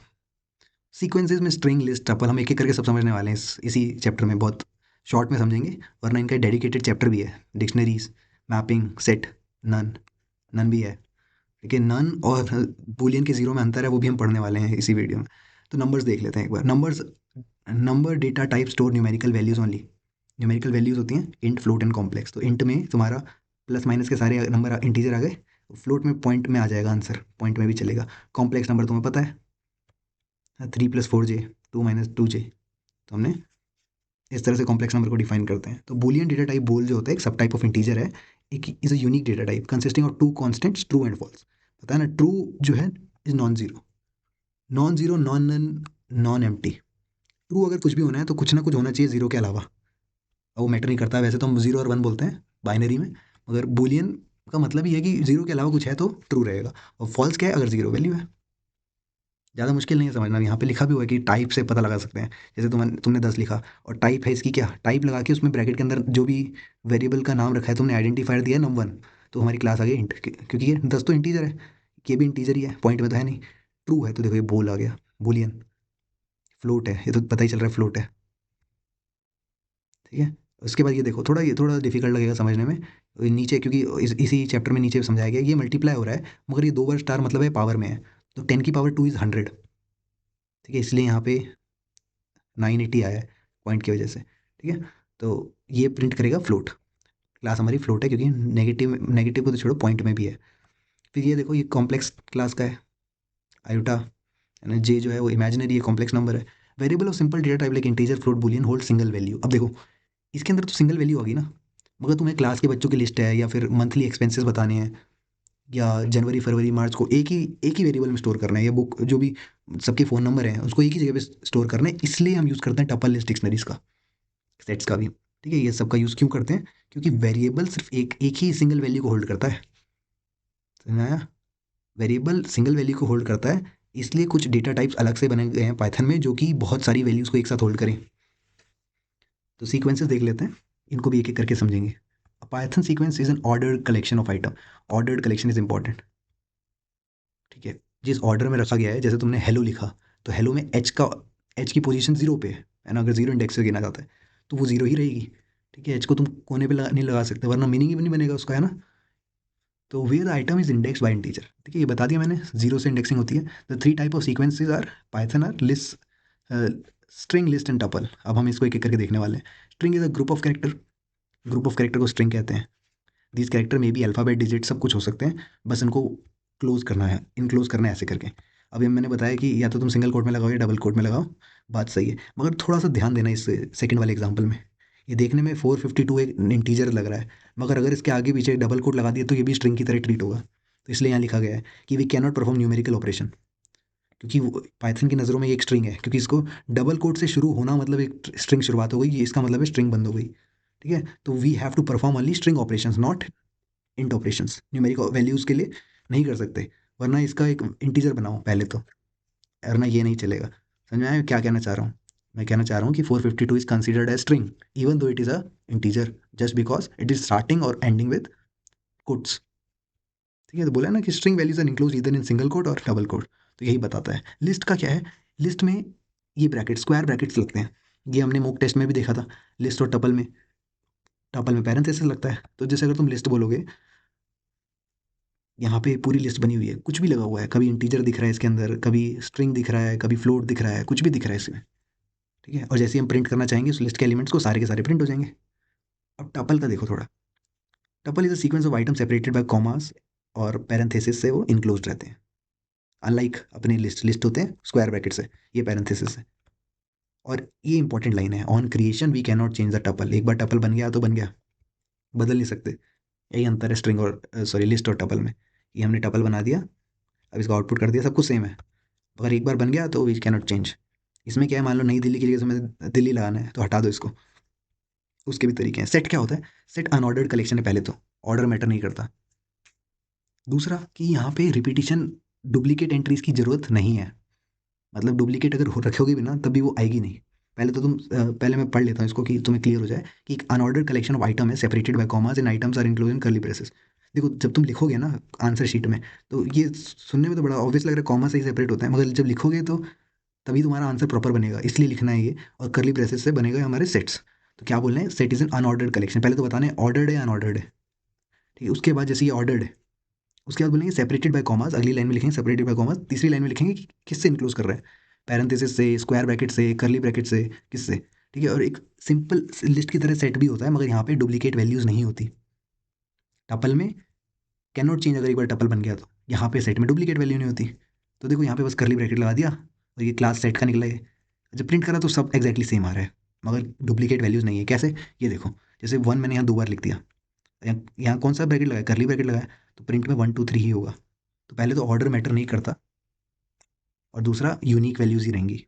सीक्वेंसेस में स्ट्रिंग लिस्ट टपल, हम एक एक करके सब समझने वाले हैं इसी चैप्टर में, बहुत शॉर्ट में समझेंगे, वरना इनका डेडिकेटेड चैप्टर भी है। Dictionaries, mapping, set, none, none भी है, ठीक है। नन और बूलियन के जीरो में अंतर है, वो भी हम पढ़ने वाले हैं इसी वीडियो में। तो नंबर्स देख लेते हैं एक बार। Numbers, number data type store numerical values only. Numerical values होती हैं इंट, फ्लोट एंड कॉम्प्लेक्स। तो इंट में तुम्हारा प्लस माइनस के सारे नंबर इंटीजर आ गए, फ्लोट में पॉइंट में आ जाएगा आंसर, पॉइंट में भी चलेगा। कॉम्प्लेक्स नंबर तुम्हें पता है 3+4j, 2 - 2j। तो हमने इस तरह से कॉम्प्लेक्स नंबर को डिफाइन करते हैं। तो बूलियन डेटा टाइप बोल जो होता है एक सब टाइप ऑफ इंटीजर है, एक is a unique data type consisting of two constants true and false. पता है ना, ट्रू जो है is non zero, non zero non none, non empty. True अगर कुछ भी होना है तो कुछ ना कुछ होना चाहिए जीरो के अलावा, अब वो मैटर नहीं करता। वैसे तो हम 0 और 1 बोलते हैं बाइनरी में, मगर बूलियन का मतलब ये है कि जीरो के अलावा कुछ है तो ट्रू रहेगा, और फॉल्स क्या है, अगर जीरो वैल्यू है। ज़्यादा मुश्किल नहीं है समझना, यहाँ पे लिखा भी हुआ है कि टाइप से पता लगा सकते हैं। जैसे तुमने 10 लिखा और टाइप है इसकी क्या, टाइप लगा के उसमें ब्रैकेट के अंदर जो भी वेरिएबल का नाम रखा है तुमने, आइडेंटिफायर दिया है नम 1, तो हमारी क्लास आ गई इंट, क्योंकि ये 10 तो इंटीजर है, ये भी इंटीजर ही है, पॉइंट में तो है नहीं। ट्रू है तो देखो ये बोल आ गया, बूलियन। फ्लोट है, ये तो पता ही चल रहा है फ्लोट है, ठीक है। उसके बाद ये देखो, ये थोड़ा डिफिकल्ट लगेगा समझने में, नीचे क्योंकि इसी चैप्टर में नीचे समझाया गया, ये मल्टीप्लाई हो रहा है, मगर ये 2 बार स्टार मतलब है पावर में है, तो 10 की पावर 2 इज़ 100, ठीक है, इसलिए यहाँ पे 980 आया है पॉइंट की वजह से, ठीक है। तो ये प्रिंट करेगा फ्लोट, क्लास हमारी फ्लोट है, क्योंकि नेगेटिव नेगेटिव को तो छोड़ो पॉइंट में भी है। फिर ये देखो, ये कॉम्प्लेक्स क्लास का है, आयोटा, यानी जे जो है वो इमेजिनरी है, कॉम्प्लेक्स नंबर है। Variable of simple data type like integer, float, Boolean hold single value. अब देखो इसके अंदर तो सिंगल वैल्यू होगी ना, मगर तुम्हें क्लास के बच्चों की लिस्ट है या फिर मंथली एक्सपेंसेस बताने हैं, या जनवरी फरवरी मार्च को एक ही वेरिएबल में स्टोर करना है, या बुक जो भी सबके फ़ोन नंबर हैं उसको एक ही जगह पे स्टोर करना है, इसलिए हम यूज़ करते हैं टपल लिस्ट डिक्शनरीज का, सेट्स का भी, ठीक है। ये सब का यूज़ क्यों करते हैं, क्योंकि वेरिएबल सिर्फ एक एक ही सिंगल वैल्यू को होल्ड करता है, समझ में आया। वेरिएबल सिंगल वैल्यू को होल्ड करता है, इसलिए कुछ डेटा टाइप्स अलग से बने गए हैं पाइथन में जो कि बहुत सारी वैल्यूज़ को एक साथ होल्ड करें। तो सीक्वेंसेस देख लेते हैं, इनको भी एक एक करके समझेंगे। Python sequence is an ordered collection of item, ordered collection is important, ठीक है। जिस ऑर्डर में रखा गया है, जैसे तुमने हेलो लिखा, तो हेलो में एच की पोजीशन जीरो पे है ना, अगर जीरो इंडेक्स से गिना जाता है तो वो जीरो ही रहेगी, ठीक है। एच को तुम कोने पे नहीं लगा सकते, वरना मीनिंग ही नहीं बनेगा उसका, है ना। तो where the item is index by integer, ठीक है, ये बता दिया मैंने, जीरो से इंडेक्सिंग होती है। The three type of sequences are Python are list, string, list and tuple. अब हम इसको एक एक करके देखने वाले हैं। String is a group of character, group of character को स्ट्रिंग कहते हैं। दिस कैरेक्टर में भी अल्फ़ाबेट, डिजिट सब कुछ हो सकते हैं, बस इनको क्लोज़ करना है, इनक्लोज़ करना है ऐसे करके। अभी मैंने बताया कि या तो तुम सिंगल कोट में लगाओ या डबल कोट में लगाओ, बात सही है, मगर थोड़ा-सा ध्यान देना इस सेकंड वाले एग्ज़ाम्पल में। ये देखने में 452 एक इंटीजर लग रहा है, मगर अगर इसके आगे पीछे डबल कोट लगा दिया तो ये भी स्ट्रिंग की तरह ट्रीट होगा। तो इसलिए यहाँ लिखा गया है कि we can not perform numerical operation, क्योंकि वो पाइथन की नज़रों में ये एक स्ट्रिंग है, क्योंकि इसको डबल कोट से शुरू होना मतलब एक स्ट्रिंग शुरुआत हो गई, ये इसका मतलब है स्ट्रिंग बंद हो गई, ठीक है। तो we have to perform only string operations, not int operations. Numeric values के लिए नहीं कर सकते, वरना इसका एक इंटीजर बनाओ पहले तो, वरना ये नहीं चलेगा। समझ में आया क्या कहना चाह रहा हूँ। मैं कहना चाह रहा हूँ कि 452 is considered as string even though it is a integer, just because it is starting और एंडिंग विद कोट्स, ठीक है। तो बोला ना कि string values are include either in single quote और डबल कोट, तो यही बताता है। लिस्ट का क्या है, लिस्ट में ये ब्रैकेट, स्क्वायर ब्रैकेट्स लगते हैं, ये हमने मॉक टेस्ट में भी देखा था। लिस्ट और टपल में, टपल में पैरेंथेसिस लगता है, तो जैसे अगर तुम लिस्ट बोलोगे, यहाँ पे पूरी लिस्ट बनी हुई है, कुछ भी लगा हुआ है, कभी इंटीजर दिख रहा है इसके अंदर, कभी स्ट्रिंग दिख रहा है, कभी फ्लोट दिख रहा है, कुछ भी दिख रहा है इसमें, ठीक है। और जैसे ही हम प्रिंट करना चाहेंगे उस लिस्ट के एलिमेंट्स को, सारे के सारे प्रिंट हो जाएंगे। अब टपल का देखो थोड़ा, tuple is a sequence of item separated by commas और पैरेंथेसिस से वो इनक्लोज रहते हैं, अनलाइक अपने लिस्ट होते हैं स्क्वायर ब्रैकेट से, ये पैरेंथेसिस है। और ये इंपॉर्टेंट लाइन है, on creation we can not change the tuple, एक बार टपल बन गया तो बन गया, बदल नहीं सकते। यही अंतर है स्ट्रिंग और सॉरी लिस्ट और टपल में, ये हमने टपल बना दिया, अब इसका आउटपुट कर दिया, सब कुछ सेम है, अगर एक बार बन गया तो वी कैन नॉट चेंज। इसमें क्या है, मान लो नई दिल्ली की जगह से मैं दिल्ली लगाना है तो हटा दो इसको। उसके भी तरीके हैं। सेट क्या होता है? सेट अनऑर्डर्ड कलेक्शन है पहले तो, ऑर्डर मैटर नहीं करता। दूसरा कि यहाँ पे रिपीटिशन, डुप्लीकेट एंट्रीज की ज़रूरत नहीं है। मतलब डुप्लीकेट अगर रखोगे भी ना तब भी वो आएगी नहीं। पहले तो पहले मैं पढ़ लेता हूँ इसको कि तुम्हें क्लियर हो जाए कि एक अनऑर्डर्ड कलेक्शन ऑफ आइटम है separated by commas and items are included in curly braces. देखो जब तुम लिखोगे ना आंसर शीट में, तो ये सुनने में तो बड़ा ऑब्वियस लग रहा है, कॉमा से ही सेपरेट होता है, मगर जब लिखोगे तो तभी तुम्हारा आंसर प्रॉपर बनेगा, इसलिए लिखना है ये। और कर्ली ब्रेसेस से बनेगा हमारे सेट्स। तो क्या बोल रहे हैं? Set is an unordered collection. पहले तो बताना है ऑर्डर्ड है अनऑर्डर्ड है। ठीक है, उसके बाद जैसे ये ऑर्डर्ड है, उसके बाद बोलेंगे सेपरेटेड बाय कॉमास, अगली लाइन में लिखेंगे सेपरेटेड बाय कॉमास, तीसरी लाइन में लिखेंगे कि किससे इंक्लूज कर रहे हैं, पैरेंथेसिस से, स्क्वायर ब्रैकेट से, कर्ली ब्रैकेट से, किससे। ठीक है, और एक सिंपल लिस्ट की तरह सेट भी होता है, मगर यहाँ पे डुप्लीकेट वैल्यूज नहीं होती। टपल में कैन नॉट चेंज, अगर एक बार टपल बन गया तो। यहाँ पे सेट में डुप्लीकेट वैल्यू नहीं होती। तो देखो यहाँ पे बस कर्ली ब्रैकेट लगा दिया और ये क्लास सेट का निकला है। जब प्रिंट करा तो सब एग्जैक्टली सेम आ रहा है, मगर डुप्लीकेट वैल्यूज नहीं है। कैसे? ये देखो, जैसे वन मैंने यहाँ 2 बार लिख दिया, यहाँ कौन सा ब्रैकेट लगाया? कर्ली ब्रैकेट लगाया, तो प्रिंट में 1 2 3 ही होगा। तो पहले तो ऑर्डर मैटर नहीं करता, और दूसरा यूनिक वैल्यूज ही रहेंगी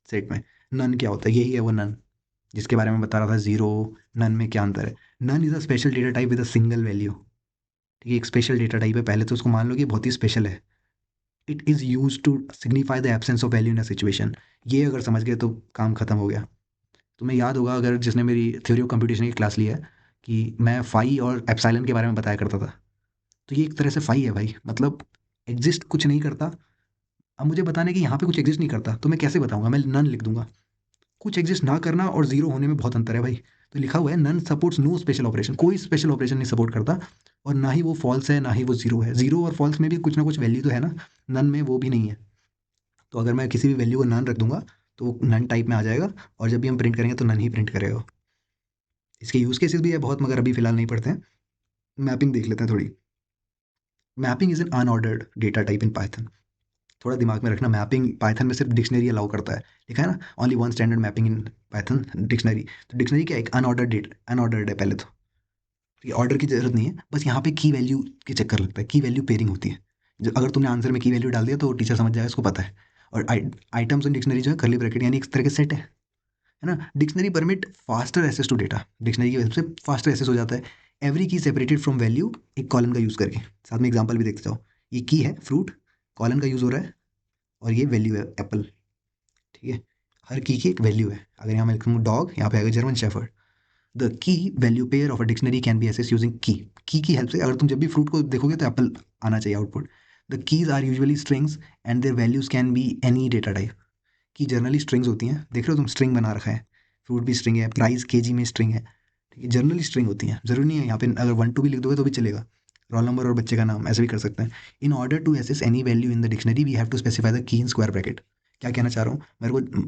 सेट में। नन क्या होता है? यही है वो नन जिसके बारे में बता रहा था, जीरो। नन में क्या अंतर है? None is a special data type with a single value. ठीक है, एक स्पेशल डेटा टाइप है, पहले तो उसको मान लो कि बहुत ही स्पेशल है। It is use to signify the absence of value in a situation. ये अगर समझ गए तो काम खत्म हो गया। तुम्हें याद होगा अगर जिसने मेरी थ्योरी ऑफ कंप्यूटेशन की क्लास ली है, कि मैं फाई और एप्सिलॉन के बारे में बताया करता था। तो ये एक तरह से फाई है भाई, मतलब एग्जिस्ट कुछ नहीं करता। अब मुझे बताना है कि यहाँ पे कुछ एग्जिस्ट नहीं करता, तो मैं कैसे बताऊंगा? मैं नन लिख दूंगा। कुछ एग्जिस्ट ना करना और ज़ीरो होने में बहुत अंतर है भाई। तो लिखा हुआ है none supports no special operation, कोई स्पेशल ऑपरेशन नहीं सपोर्ट करता। और ना ही वो फॉल्स है, ना ही वो ज़ीरो है। ज़ीरो और फॉल्स में भी कुछ ना कुछ वैल्यू तो है ना, नन में वो भी नहीं है। तो अगर मैं किसी भी वैल्यू को नन रख दूंगा तो वो नन टाइप में आ जाएगा, और जब भी हम प्रिंट करेंगे तो नन ही प्रिंट करेगा। इसके यूज़ केसेस भी है बहुत, मगर अभी फिलहाल नहीं पढ़ते हैं। मैपिंग देख लेते हैं थोड़ी। Mapping is an unordered data type in Python. थोड़ा दिमाग में रखना, मैपिंग पाइथन में सिर्फ डिक्शनरी अलाउ करता है। लिखा है ना, only one standard mapping in Python, dictionary. तो डिक्शनरी क्या है? एक अनऑर्डर्ड डेटा, अनऑर्डर्ड है पहले तो। ठीक है, ऑर्डर की जरूरत नहीं है, बस यहाँ पे की वैल्यू के चक्कर लगता है। की वैल्यू पेयरिंग होती है, जो अगर तुमने आंसर में की वैल्यू डाल दिया तो टीचर समझ जाएगा, उसको पता है। और आइटम्स इन डिक्शनरी जो है कर्ली ब्रैकेट, यानी एक तरह के सेट है ना। Dictionary permit faster access to data, dictionary की हेल्प से फास्टर एक्सेस हो जाता है। Every key separated from value, एक कॉलन का यूज़ करके। साथ में एग्जांपल भी देखते जाओ। ये की है फ्रूट, कॉलन का यूज़ हो रहा है, और ये वैल्यू है एप्पल। ठीक है, हर की एक वैल्यू है। अगर यहाँ मैं लिखूँ डॉग, यहाँ पे आएगा German shepherd. The key value pair of a dictionary can be access using key help से। अगर तुम जब भी फ्रूट को देखोगे तो एप्पल आना चाहिए output. The keys are usually strings and their values can be any data type. Key generally strings होती हैं, देख रहे हो तुम, स्ट्रिंग बना रखा है। फ्रूट भी स्ट्रिंग है, प्राइस केजी में स्ट्रिंग है। ठीक है, जनरली स्ट्रिंग होती हैं, ज़रूरी नहीं है यहाँ पे अगर 1 2 भी लिख दोगे तो भी चलेगा। रोल नंबर और बच्चे का नाम ऐसे भी कर सकते हैं। In order to access any value in the dictionary we have to specify the key in square bracket. क्या कहना चाह रहा हूँ?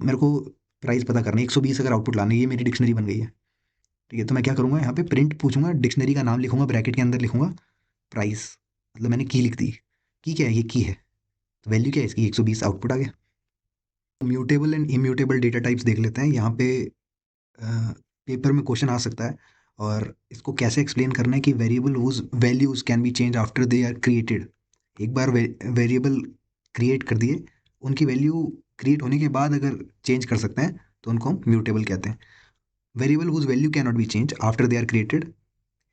मेरे को प्राइस पता करना है, 120 अगर आउटपुट लाना है, ये मेरी डिक्शनरी बन गई है। ठीक है, तो मैं क्या करूँगा, यहाँ पे प्रिंट पूछूंगा, डिक्शनरी का नाम लिखूंगा, ब्रैकेट के अंदर लिखूंगा प्राइस। मतलब मैंने की लिख दी। की क्या है? ये की है। तो वैल्यू क्या है इसकी? 120 आउटपुट आ गया। Mutable and immutable data types देख लेते हैं यहाँ पे। पेपर में क्वेश्चन आ सकता है, और इसको कैसे एक्सप्लेन करना है कि variable whose values can be change after they are created. एक बार वेरिएबल क्रिएट कर दिए, उनकी वैल्यू क्रिएट होने के बाद अगर चेंज कर सकते हैं तो उनको हम म्यूटेबल कहते हैं। Variable whose value can not be change after they are created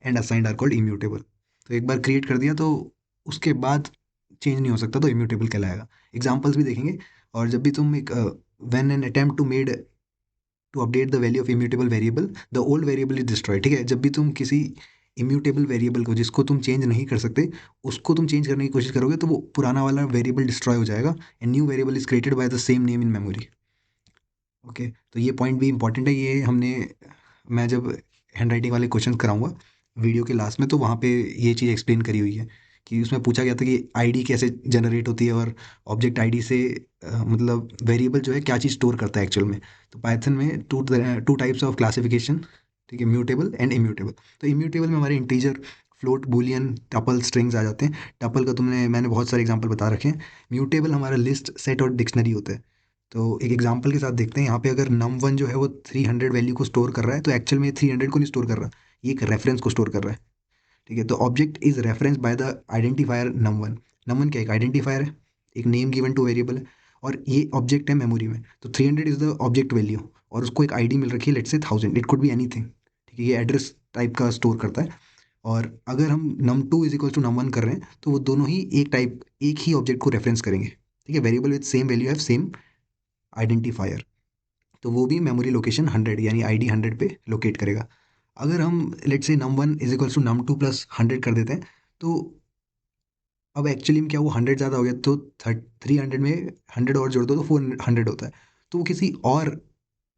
and assigned are called immutable. तो एक बार क्रिएट कर दिया तो उसके बाद चेंज नहीं हो सकता, तो इम्यूटेबल कहलाएगा। एग्जाम्पल्स भी देखेंगे। और जब भी तुम एक when an attempt to made to update the value of immutable variable the old variable is destroy. ठीक है, जब भी तुम किसी इम्यूटेबल वेरिएबल को, जिसको तुम चेंज नहीं कर सकते, उसको तुम चेंज करने की कोशिश करोगे तो वो पुराना वाला वेरिएबल डिस्ट्रॉय हो जाएगा, and new variable is created by the same name in memory. Okay, तो ये पॉइंट भी इंपॉर्टेंट है। ये हमने, मैं जब हैंड राइटिंग वाले क्वेश्चन कराऊंगा वीडियो के लास्ट में, तो वहाँ पे ये चीज़ एक्सप्लेन करी हुई है। कि उसमें पूछा गया था कि आईडी कैसे जनरेट होती है, और ऑब्जेक्ट आईडी से मतलब वेरिएबल जो है क्या चीज़ स्टोर करता है एक्चुअल में। तो पाइथन में टू टाइप्स ऑफ क्लासिफिकेशन। ठीक है, म्यूटेबल एंड इम्यूटेबल। तो इम्यूटेबल में हमारे integer, float, boolean, tuple, strings आ जाते हैं। टपल का मैंने बहुत सारे एग्जांपल बता रखे हैं। म्यूटेबल हमारा लिस्ट, सेट और डिक्शनरी होता है। तो एक एग्जांपल के साथ देखते हैं। यहाँ पे अगर num1 जो है वो 300 वैल्यू को स्टोर कर रहा है, तो एक्चुअल में 300 को नहीं स्टोर कर रहा, ये एक रेफरेंस को स्टोर कर रहा है। ठीक है, तो object is reference by the identifier num1। num1 क्या? एक आइडेंटिफायर है, एक नेम गिवन टू वेरिएबल है। और ये ऑब्जेक्ट है मेमोरी में, तो 300 इज़ द ऑब्जेक्ट वैल्यू और उसको एक आईडी मिल रखी है, let's say 1000, it could be anything, ठीक है, ये एड्रेस टाइप का स्टोर करता है। और अगर हम num2 is equal to num1 कर रहे हैं तो वो दोनों ही एक ही ऑब्जेक्ट को रेफरेंस करेंगे, ठीक है, variable with same value have same identifier, तो वो भी मेमोरी लोकेशन 100 यानी आईडी 100 पे लोकेट करेगा। अगर हम let's say num1 is equal to num2 plus 100 कर देते हैं, तो अब एक्चुअली में क्या, वो 100 ज़्यादा हो गया, तो 300 में 100 और जोड़ दो तो 400 होता है, तो वो किसी और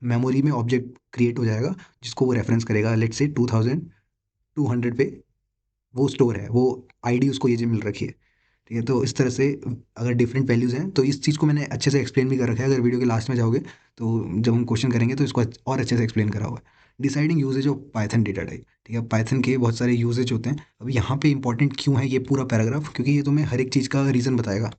मेमोरी में ऑब्जेक्ट क्रिएट हो जाएगा जिसको वो रेफरेंस करेगा, लेट्स से 2200 पे वो स्टोर है, वो आईडी उसको ये जो मिल रखी है, ठीक है। तो इस तरह से अगर डिफरेंट वैल्यूज़ हैं तो इस चीज़ को मैंने अच्छे से एक्सप्लेन भी कर रखा है, अगर वीडियो के लास्ट में जाओगे तो जब हम क्वेश्चन करेंगे तो इसको और अच्छे से एक्सप्लेन करा हुआ है। Deciding usages of Python data type, ठीक है, पाइथन के बहुत सारे यूजेज होते हैं। अब यहाँ पे इंपॉर्टेंट क्यों है ये पूरा पैराग्राफ, क्योंकि ये तुम्हें हर एक चीज़ का रीज़न बताएगा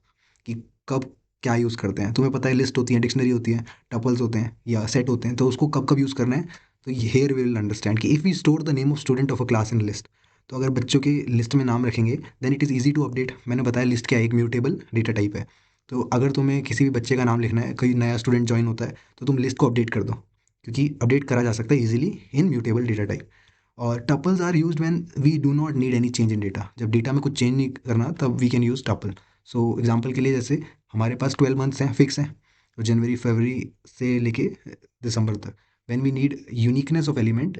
कि कब क्या यूज़ करते हैं। तुम्हें पता है लिस्ट होती है, डिक्शनरी होती है, टपल्स होते हैं या सेट होते हैं, तो उसको कब कब यूज़ करना है। तो हेयर वी विल अंडरस्टैंड कि if we store the name of student of a class in list, तो अगर बच्चों की लिस्ट में नाम रखेंगे then it is easy to update. मैंने बताया लिस्ट क्या है, एक म्यूटेबल डेटा टाइप है। तो अगर तुम्हें किसी भी बच्चे का नाम लिखना है, कोई नया स्टूडेंट ज्वाइन होता है, तो तुम लिस्ट को अपडेट कर दो, क्योंकि अपडेट करा जा सकता है easily in mutable data type. और tuples are used when we do not need any change in data, जब डेटा में कुछ चेंज नहीं करना तब we can use tuple. So example के लिए जैसे हमारे पास 12 मंथ्स हैं, फिक्स हैं, तो जनवरी फरवरी से लेके दिसंबर तक, when we need uniqueness of element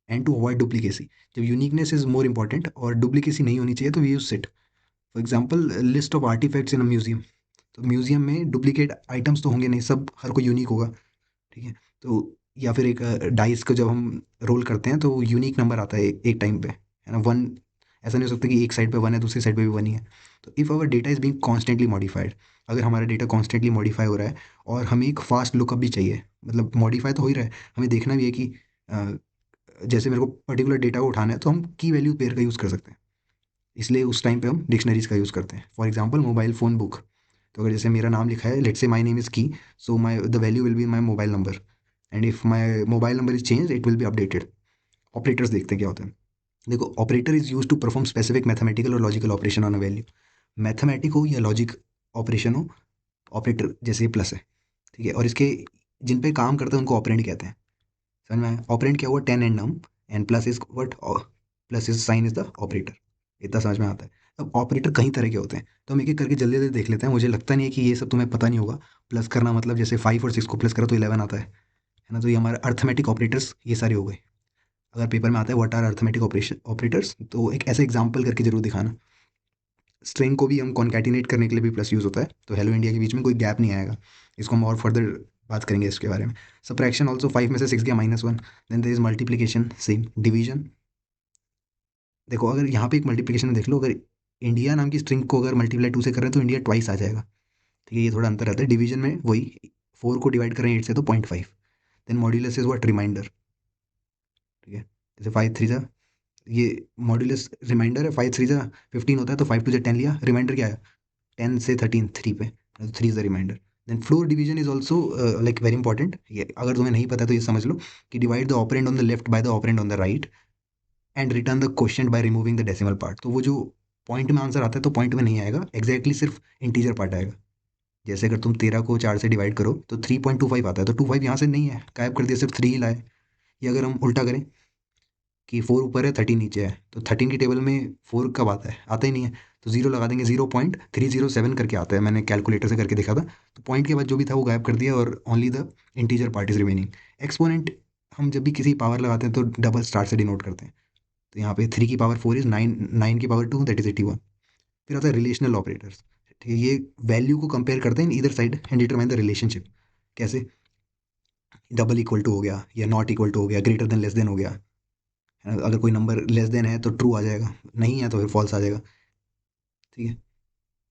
and to avoid duplicacy, जब यूनिकनेस इज मोर इंपॉर्टेंट और डुप्लीकेसी नहीं होनी चाहिए, तो we use set. For example list of artifacts in a museum, तो म्यूजियम में डुप्लीकेट आइटम्स तो होंगे नहीं, सब हर कोई यूनिक होगा, ठीक है। तो या फिर एक डाइस को जब हम रोल करते हैं तो यूनिक नंबर आता है एक टाइम पे, है ना, वन। ऐसा नहीं हो सकता कि एक साइड पे वन है दूसरी साइड पे भी वन ही है। तो if our data is being constantly modified, अगर हमारा डेटा कॉन्स्टेंटली मॉडिफाई हो रहा है और हमें एक फास्ट लुकअप भी चाहिए, मतलब मॉडिफाई तो हो ही रहा है, हमें देखना भी है कि जैसे मेरे को पर्टिकुलर डेटा को उठाना है तो हम की वैल्यू पेयर का यूज़ कर सकते हैं, इसलिए उस टाइम पे हम डिक्शनरीज का यूज़ करते हैं। For example mobile phone book, तो अगर जैसे मेरा नाम लिखा है, let's say my name is key, so my the value will be my mobile number, and if my mobile number is change it will be updated. Operators देखते हैं क्या होता है। देखो, operator is use to perform specific mathematical और logical operation on a value, mathematic हो या logic operation हो, ऑपरेटर जैसे प्लस है, ठीक है, और इसके जिन पे काम करते हैं उनको ऑपरेंड कहते हैं। समझ में आया? ऑपरेंड क्या हुआ, ten and num, and plus is what, plus is sign is the operator, इतना समझ में आता है। अब ऑपरेटर कई तरह के होते हैं, तो हम एक एक करके जल्दी जल्दी देख लेते हैं, मुझे लगता नहीं है कि ये सब तुम्हें पता नहीं होगा। प्लस करना मतलब जैसे 5 और 6 को प्लस करो तो 11 आता है ना, तो ये हमारे अर्थमेटिक ऑपरेटर्स ये सारे हो गए। अगर पेपर में आता है what are arithmetic operation operators, तो एक ऐसे एग्जाम्पल करके जरूर दिखाना। स्ट्रिंग को भी हम कॉन्कैटिनेट करने के लिए भी प्लस यूज़ होता है, तो हेलो इंडिया के बीच में कोई गैप नहीं आएगा। इसको हम और फर्दर बात करेंगे इसके बारे में। सब्ट्रैक्शन ऑल्सो, 5 में से 6 गया -1, then there is multiplication, same division. देखो अगर यहाँ पे एक मल्टीप्लिकेशन में देख लो, अगर इंडिया नाम की स्ट्रिंग को अगर मल्टीप्लाई 2 से कर रहे हैं तो इंडिया ट्वाइस आ जाएगा, ठीक है, ये थोड़ा अंतर रहता है। डिवीजन में वही 4 को डिवाइड करें 8 से तो 0.5। Then modulus is what, reminder, ठीक है, जैसे 5 3 जा, ये मॉड्यूलस रिमाइंडर है, 5 3 जा 15 होता है, तो 5 2 जा 10 लिया, रिमाइंडर क्या है 10 से 13 3 पे, तो 3 is the reminder. Then floor division is also like very important, ये अगर तुम्हें नहीं पता तो ये समझ लो कि divide the operand on the left by the operand on the right and return the question by removing the decimal part. तो वो जो पॉइंट में आंसर आता है तो पॉइंट में नहीं आएगा, एग्जैक्टली सिर्फ इंटीजर पार्ट आएगा। जैसे अगर तुम 13 को 4 से डिवाइड करो तो 3.25 आता है, तो 25 यहाँ से नहीं है, गायब कर दिया, सिर्फ 3 ही लाए। या अगर हम उल्टा करें कि 4 ऊपर है 13 नीचे है, तो 13 की टेबल में 4 कब आता है, आता ही नहीं है, तो जीरो लगा देंगे, 0.307 करके आता है, मैंने कैलकुलेटर से करके देखा था। तो पॉइंट के बाद जो भी था वो गायब कर दिया और only the integer part is remaining. Exponent हम जब भी किसी पावर लगाते हैं तो डबल स्टार से डिनोट करते हैं, तो यहाँ पे 3 की पावर 4 इज 9, 9 की पावर 2 दैट इज 81। फिर आता है रिलेशनल ऑपरेटर्स, ठीक है, ये वैल्यू को कंपेयर करते हैं in either side and determine the relationship. कैसे, डबल इक्वल टू हो गया या नॉट इक्वल टू हो गया, ग्रेटर देन लेस देन हो गया, है ना? अगर कोई नंबर लेस देन है तो ट्रू आ जाएगा, नहीं है तो फिर फॉल्स आ जाएगा, ठीक है,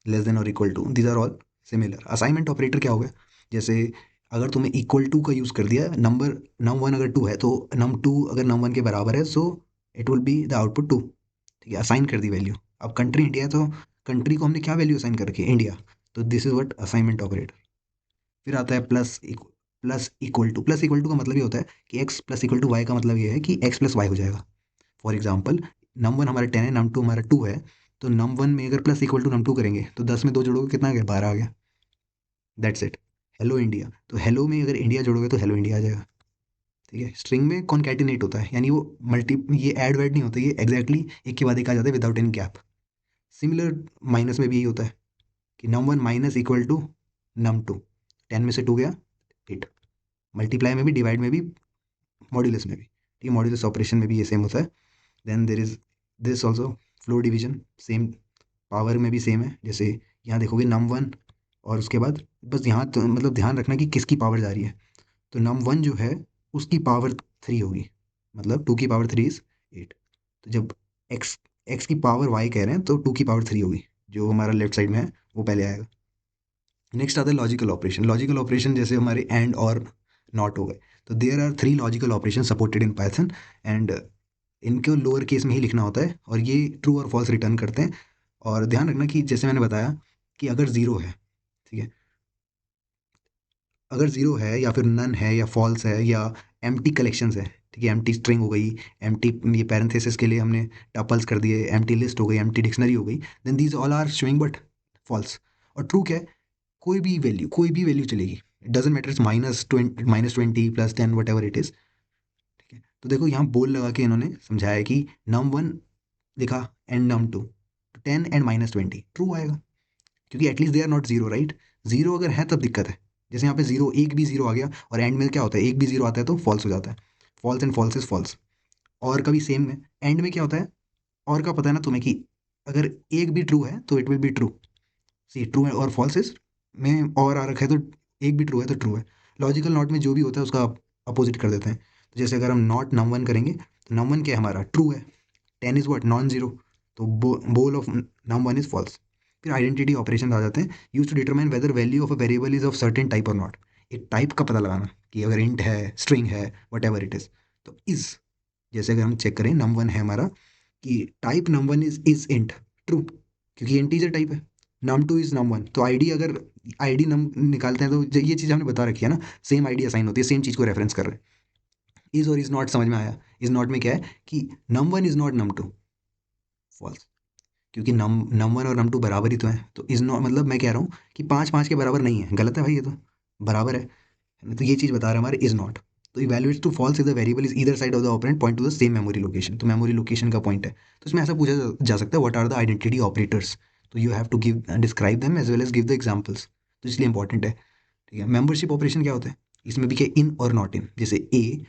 लेस देन और equal to, these are all similar. Assignment operator क्या हो गया, जैसे अगर तुमने इक्वल टू का यूज़ कर दिया, नंबर num1 अगर 2 है तो num2 अगर num1 के बराबर है, so it will be the output 2, ठीक है, असाइन कर दी वैल्यू। अब कंट्री इंडिया है तो कंट्री को हमने क्या वैल्यू असाइन कर रखी है, इंडिया, तो this is what assignment operator. फिर आता है प्लस इक्वल टू का मतलब ये होता है कि X plus equal to Y का मतलब ये है कि एक्स प्लस वाई हो जाएगा। फॉर एग्जाम्पल नम वन हमारा 10 है, नम टू हमारा 2 है, तो नम वन में अगर plus equal to num two करेंगे तो 10 में 2 जोड़ोगे कितना आ गया, 12 आ गया, दैट्स इट। हेलो इंडिया, तो हेलो में अगर इंडिया जोड़ोगे तो हेलो इंडिया आ जाएगा। ठीक है, स्ट्रिंग में कॉन्कैटिनेट होता है, यानी वो मल्टी, ये ऐड वैड नहीं होता, ये एग्जैक्टली एक के बाद एक आ जाता है without any gap. Similar minus में भी यही होता है कि num one minus equal to num two, 10 में से 2 गया 8। मल्टीप्लाई में भी, डिवाइड में भी, मॉड्यूलस में भी। ठीक है, मॉड्यूलस ऑपरेशन में भी ये सेम होता है। Then there is this also, floor division same, power में भी सेम है। जैसे यहाँ देखोगे नम वन, और उसके बाद बस यहाँ तो मतलब ध्यान रखना कि किसकी पावर जा रही है। तो नम वन जो है उसकी पावर 3 होगी, मतलब 2 की पावर 3 इज 8। तो जब एक्स एक्स की पावर वाई कह रहे हैं तो 2 की पावर 3 होगी, जो हमारा लेफ्ट साइड में है वो पहले आएगा। नेक्स्ट आता है लॉजिकल ऑपरेशन। लॉजिकल ऑपरेशन जैसे हमारे एंड और नॉट हो गए, तो there are 3 logical operation supported in Python, and इनको लोअर केस में ही लिखना होता है, और ये ट्रू और फॉल्स रिटर्न करते हैं। और ध्यान रखना कि जैसे मैंने बताया कि अगर ज़ीरो है, ठीक है, अगर ज़ीरो है या फिर नन है या फॉल्स है या एम्प्टी कलेक्शंस है, ठीक है, एम्प्टी स्ट्रिंग हो गई, एम्प्टी ये पैरेंथेसिस के लिए हमने टपल्स कर दिए, एम्प्टी लिस्ट हो गई, एम्प्टी डिक्शनरी हो गई, then these all are showing but false. और ट्रू क्या है, कोई भी वैल्यू चलेगी, doesn't matter, -20 +10 whatever it is. ठीक है, तो देखो यहाँ बोल लगा के इन्होंने समझाया कि नम वन लिखा and num two, 10 and -20 true आएगा, क्योंकि at least they are not zero, right. Zero अगर है तब दिक्कत है। जैसे यहाँ पे जीरो, एक भी जीरो आ गया, और एंड में क्या होता है, एक भी जीरो आता है तो फॉल्स हो जाता है। False and false is false. और कभी सेम में एंड में क्या होता है, और का पता है ना तुम्हें कि अगर एक भी ट्रू है तो it will be true. See true और फॉल्स इज में और आ रखा है, तो एक भी ट्रू है तो ट्रू है। लॉजिकल नॉट में जो भी होता है उसका अपोजिट कर देते हैं। तो जैसे अगर हम नॉट नम वन करेंगे, तो नम वन क्या है हमारा, ट्रू है। 10 इज व्हाट, नॉन जीरो, तो bool of num one is false. फिर आइडेंटिटी ऑपरेशन आ जाते हैं, use to determine whether value of a variable is of certain type और नॉट। एक टाइप का पता लगाना कि अगर इंट है, स्ट्रिंग है, वट एवर इट इज, तो इज, जैसे अगर हम चेक करें नम वन है हमारा, कि type num one is int, true, क्योंकि इंटीजर टाइप है। Num two is num one, तो आईडी अगर आईडी नम निकालते हैं तो ये चीज़ हमने बता रखी है ना, सेम आईडी असाइन होती है, सेम चीज़ को रेफरेंस कर रहे हैं। इज और इज नॉट समझ में आया। इज नॉट में क्या है कि num one is not num two, false, क्योंकि नम नम वन और नम टू बराबर ही तो हैं। तो इज नॉट मतलब मैं कह रहा हूँ कि पाँच पाँच के बराबर नहीं है, गलत है भाई, ये तो बराबर है। तो ये चीज़ बता रहा है हमारे इज नॉट। तो evaluates to false if the variable is either side of the operand point to the same memory location. तो मेमोरी लोकेशन का पॉइंट है, तो इसमें ऐसा पूछा जा सकता है what are the identity operators. तो you have to give describe them as well as give the examples, तो इसलिए इंपॉर्टेंट है। ठीक है, मेंबरशिप ऑपरेशन क्या होता है, इसमें भी क्या, इन और नॉट इन। जैसे ए,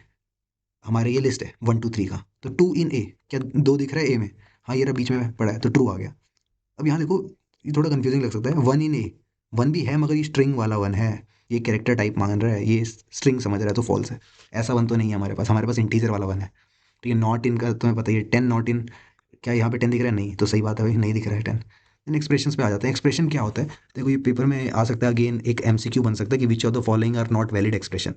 हमारे ये लिस्ट है 1 2 3 का, तो 2 इन ए, क्या 2 दिख रहा है ए में, हाँ ये रहा बीच में पड़ा है, तो ट्रू आ गया। अब यहाँ देखो, ये थोड़ा कंफ्यूजिंग लग सकता है, 1 इन ए, वन भी है मगर ये स्ट्रिंग वाला वन है, ये कैरेक्टर टाइप मान रहा है, ये स्ट्रिंग समझ रहा है, तो फॉल्स है। ऐसा वन तो नहीं है हमारे पास इंटीजर वाला वन है। ठीक है, नॉट इन का तुम्हें पता ही है, 10 नॉट इन, क्या यहाँ पे 10 दिख रहा है, नहीं, तो सही बात है भाई, नहीं दिख रहा है 10। इन एक्सप्रेशन पे आ जाते हैं। एक्सप्रेशन क्या होता है, देखो ये पेपर में आ सकता है, अगेन एक एमसीक्यू बन सकता है कि which of the following are not valid expression.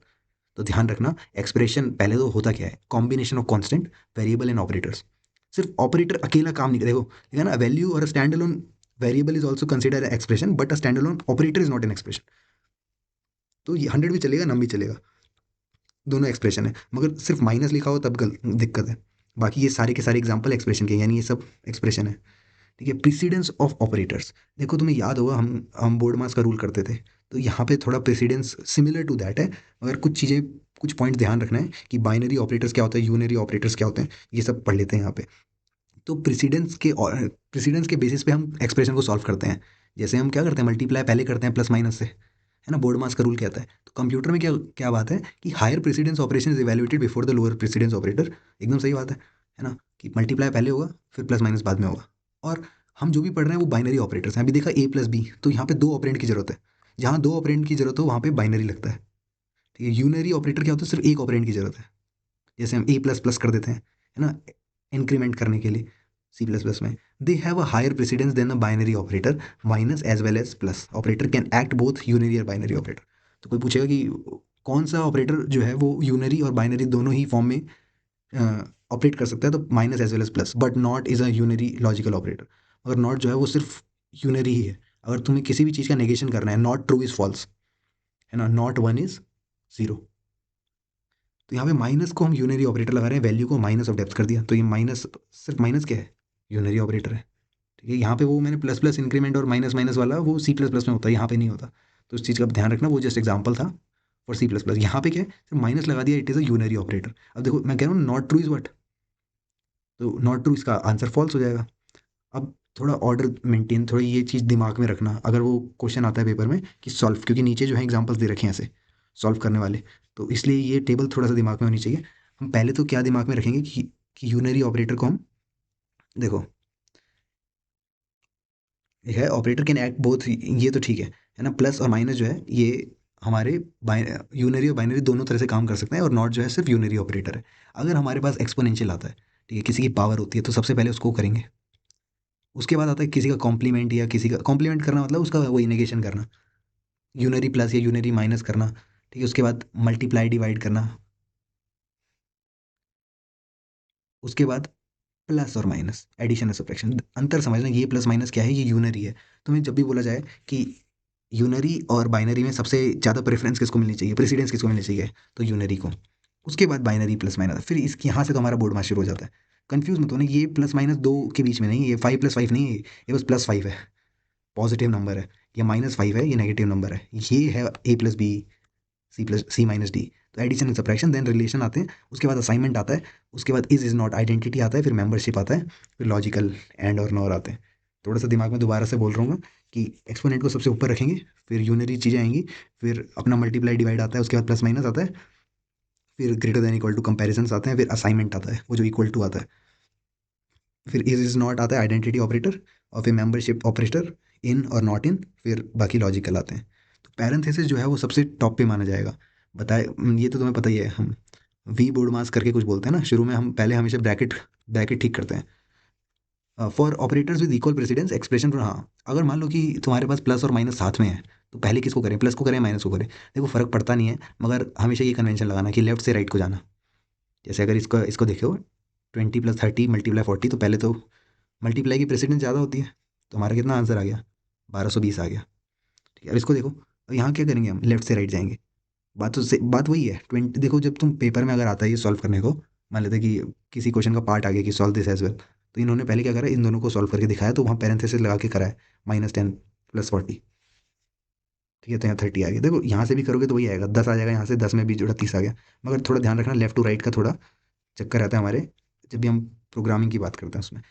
तो ध्यान रखना, एक्सप्रेशन पहले तो होता क्या है, combination of constant, variable and operators. सिर्फ ऑपरेटर अकेला काम नहीं, देखो ठीक है ना, वैल्यू और stand alone variable is also consider expression, but a stand alone operator is not an expression. तो ये 100 भी चलेगा, नम भी चलेगा, दोनों एक्सप्रेशन है, मगर सिर्फ माइनस लिखा हो तब दिक्कत है। बाकी ये सारे के सारे एग्जाम्पल एक्सप्रेशन के, यानी ये सब एक्सप्रेशन है। ठीक है, प्रेसिडेंस ऑफ ऑपरेटर्स, देखो तुम्हें याद होगा हम बोर्ड मास का रूल करते थे, तो यहाँ पे थोड़ा प्रेसिडेंस सिमिलर टू दैट है, मगर कुछ चीज़ें, कुछ पॉइंट ध्यान रखना है कि बाइनरी ऑपरेटर्स क्या होता है, यूनरी ऑपरेटर्स क्या होते हैं, ये सब पढ़ लेते हैं यहाँ पे। तो प्रेसिडेंस के बेसिस पे हम एक्सप्रेशन को सॉल्व करते हैं। जैसे हम क्या करते हैं, मल्टीप्लाई पहले करते हैं प्लस माइनस से, है ना, बोर्ड मास का रूल कहता है। तो कंप्यूटर में क्या क्या बात है कि higher precedence operation is evaluated before the lower precedence operator. एकदम सही बात है ना, कि मल्टीप्लाई पहले होगा फिर प्लस माइनस बाद में होगा। और हम जो भी पढ़ रहे हैं वो बाइनरी ऑपरेटर्स हैं। अभी देखा A+B, तो यहाँ पे 2 ऑपरेंड की जरूरत है, जहाँ 2 ऑपरेंड की जरूरत हो वहाँ पे बाइनरी लगता है। ठीक है, यूनरी ऑपरेटर क्या होता है, सिर्फ एक ऑपरेंड की जरूरत है, जैसे हम A++ कर देते हैं, है ना, इंक्रीमेंट करने के लिए C++ में। They have a higher precedence than a binary operator, minus as well as plus operator can act both unary और बाइनरी ऑपरेटर। तो कोई पूछेगा कि कौन सा ऑपरेटर जो है वो यूनरी और बाइनरी दोनों ही फॉर्म में ऑपरेट कर सकता है, तो minus as well as plus, but not is a unary logical operator. अगर नॉट जो है वो सिर्फ यूनरी ही है। अगर तुम्हें किसी भी चीज़ का नेगेशन करना है, नॉट ट्रू इज फॉल्स, है ना, नॉट वन इज जीरो। तो यहाँ पे माइनस को हम यूनरी ऑपरेटर लगा रहे हैं, वैल्यू को माइनस ऑफ डेप्थ कर दिया, तो ये माइनस, सिर्फ माइनस क्या है, यूनरी ऑपरेटर है। ठीक है, यहाँ पे वो मैंने प्लस प्लस इंक्रीमेंट और माइनस माइनस वाला वो C++ में होता है, यहाँ पे नहीं होता। तो उस चीज़ का ध्यान रखना, वो जस्ट एग्जाम्पल था फॉर सी प्लस प्लस। यहाँ पे क्या है, सिर्फ माइनस लगा दिया, it is a unary operator. अब देखो मैं कह रहा हूँ नॉट ट्रू इज़ व्हाट, तो नॉट ट्रू इसका आंसर फॉल्स हो जाएगा। अब थोड़ा ऑर्डर मेंटेन, थोड़ी ये चीज़ दिमाग में रखना अगर वो क्वेश्चन आता है पेपर में कि सॉल्व, क्योंकि नीचे जो है एग्जांपल्स दे रखे हैं ऐसे सॉल्व करने वाले, तो इसलिए ये टेबल थोड़ा सा दिमाग में होनी चाहिए। हम पहले तो क्या दिमाग में रखेंगे कि यूनरी ऑपरेटर को हम, देखो ये है ऑपरेटर कैन एक्ट बोथ, ये तो ठीक है ना। प्लस और माइनस जो है ये हमारे यूनरी और बाइनरी दोनों तरह से काम कर सकते हैं, और नॉट जो है सिर्फ यूनरी ऑपरेटर है। अगर हमारे पास एक्सपोनेंशियल आता है, ठीक है, किसी की पावर होती है, तो सबसे पहले उसको करेंगे। उसके बाद आता है किसी का कॉम्प्लीमेंट, या किसी का कॉम्प्लीमेंट करना मतलब उसका वही नेगेशन करना, यूनरी प्लस या यूनरी माइनस करना, ठीक है। उसके बाद मल्टीप्लाई डिवाइड करना, उसके बाद प्लस और माइनस, एडिशन और सब्ट्रैक्शन। अंतर समझना, ये प्लस माइनस क्या है, ये यूनरी है। तुम्हें जब भी बोला जाए कि यूनरी और बाइनरी में सबसे ज़्यादा प्रेफरेंस किसको मिलनी चाहिए, प्रेसिडेंस किसको मिलनी चाहिए, तो यूनरी को। उसके बाद बाइनरी प्लस माइनस, फिर इस यहाँ से तो हमारा बोर्ड मार्क शुरू हो जाता है। कंफ्यूज मत होना, ये प्लस माइनस दो के बीच में नहीं है, ये 5+5 नहीं है, ये बस +5 है, पॉजिटिव नंबर है। ये -5 है, ये नेगेटिव नंबर है। ये है A+B, C+C-D। तो addition and subtraction, then relation आते हैं, उसके बाद असाइनमेंट आता है, उसके बाद इज नॉट, आइडेंटिटी आता है, फिर मेंबरशिप आता है, फिर लॉजिकल एंड और नॉर आते हैं। थोड़ा सा दिमाग में दोबारा से बोल रहा हूँ मैं कि एक्सपोनेंट को सबसे ऊपर रखेंगे, फिर यूनरी चीज़ें आएंगी, फिर अपना मल्टीप्लाई डिवाइड आता है, उसके बाद प्लस माइनस आता है, फिर greater than equal to comparison आते हैं, फिर असाइनमेंट आता है, वो जो इक्वल टू आता है, फिर इज नॉट आता है, आइडेंटिटी ऑपरेटर, और फिर मेंबरशिप ऑपरेटर, इन और नॉट इन, फिर बाकी लॉजिकल आते हैं। तो पैरेंथेसिस जो है वो सबसे टॉप पे माना जाएगा। बताए, ये तो तुम्हें पता ही है, हम वी बोर्ड मास करके कुछ बोलते हैं ना शुरू में, हम पहले हमेशा ब्रैकेट ब्रैकेट ठीक करते हैं। For operators with equal precedence expression for, हाँ, अगर मान लो कि तुम्हारे पास प्लस और माइनस साथ में है, तो पहले किसको करें, प्लस को करें माइनस को करें, देखो फर्क पड़ता नहीं है, मगर हमेशा ये कन्वेंशन लगाना कि लेफ्ट से राइट को जाना। जैसे अगर इसको इसको देखो, 20+30 मल्टीप्लाई 40, तो पहले तो मल्टीप्लाई की प्रेसिडेंस ज़्यादा होती है, तो हमारा कितना आंसर आ गया, 1220 आ गया। ठीक है, अब इसको देखो, अब यहाँ क्या करेंगे, हम लेफ्ट से राइट जाएंगे। बात वही है, 20, देखो जब तुम पेपर में अगर आता है ये सॉल्व करने को, मान लेते हैं कि किसी क्वेश्चन का पार्ट आ गया कि सॉल्व दिस एज वेल, तो इन्होंने पहले क्या करा, इन दोनों को सॉल्व करके दिखाया, तो वहाँ पैरेंथेसिस लगा के करा है, -10 +40, ठीक है, तो यहाँ 30 आ गया। देखो यहाँ से भी करोगे तो वही आएगा, 10 आ जाएगा, यहाँ से 10 में भी जोड़ा 30 आ गया। मगर थोड़ा ध्यान रखना, लेफ्ट टू राइट का थोड़ा चक्कर रहता है हमारे, जब भी हम प्रोग्रामिंग की बात करते हैं उसमें।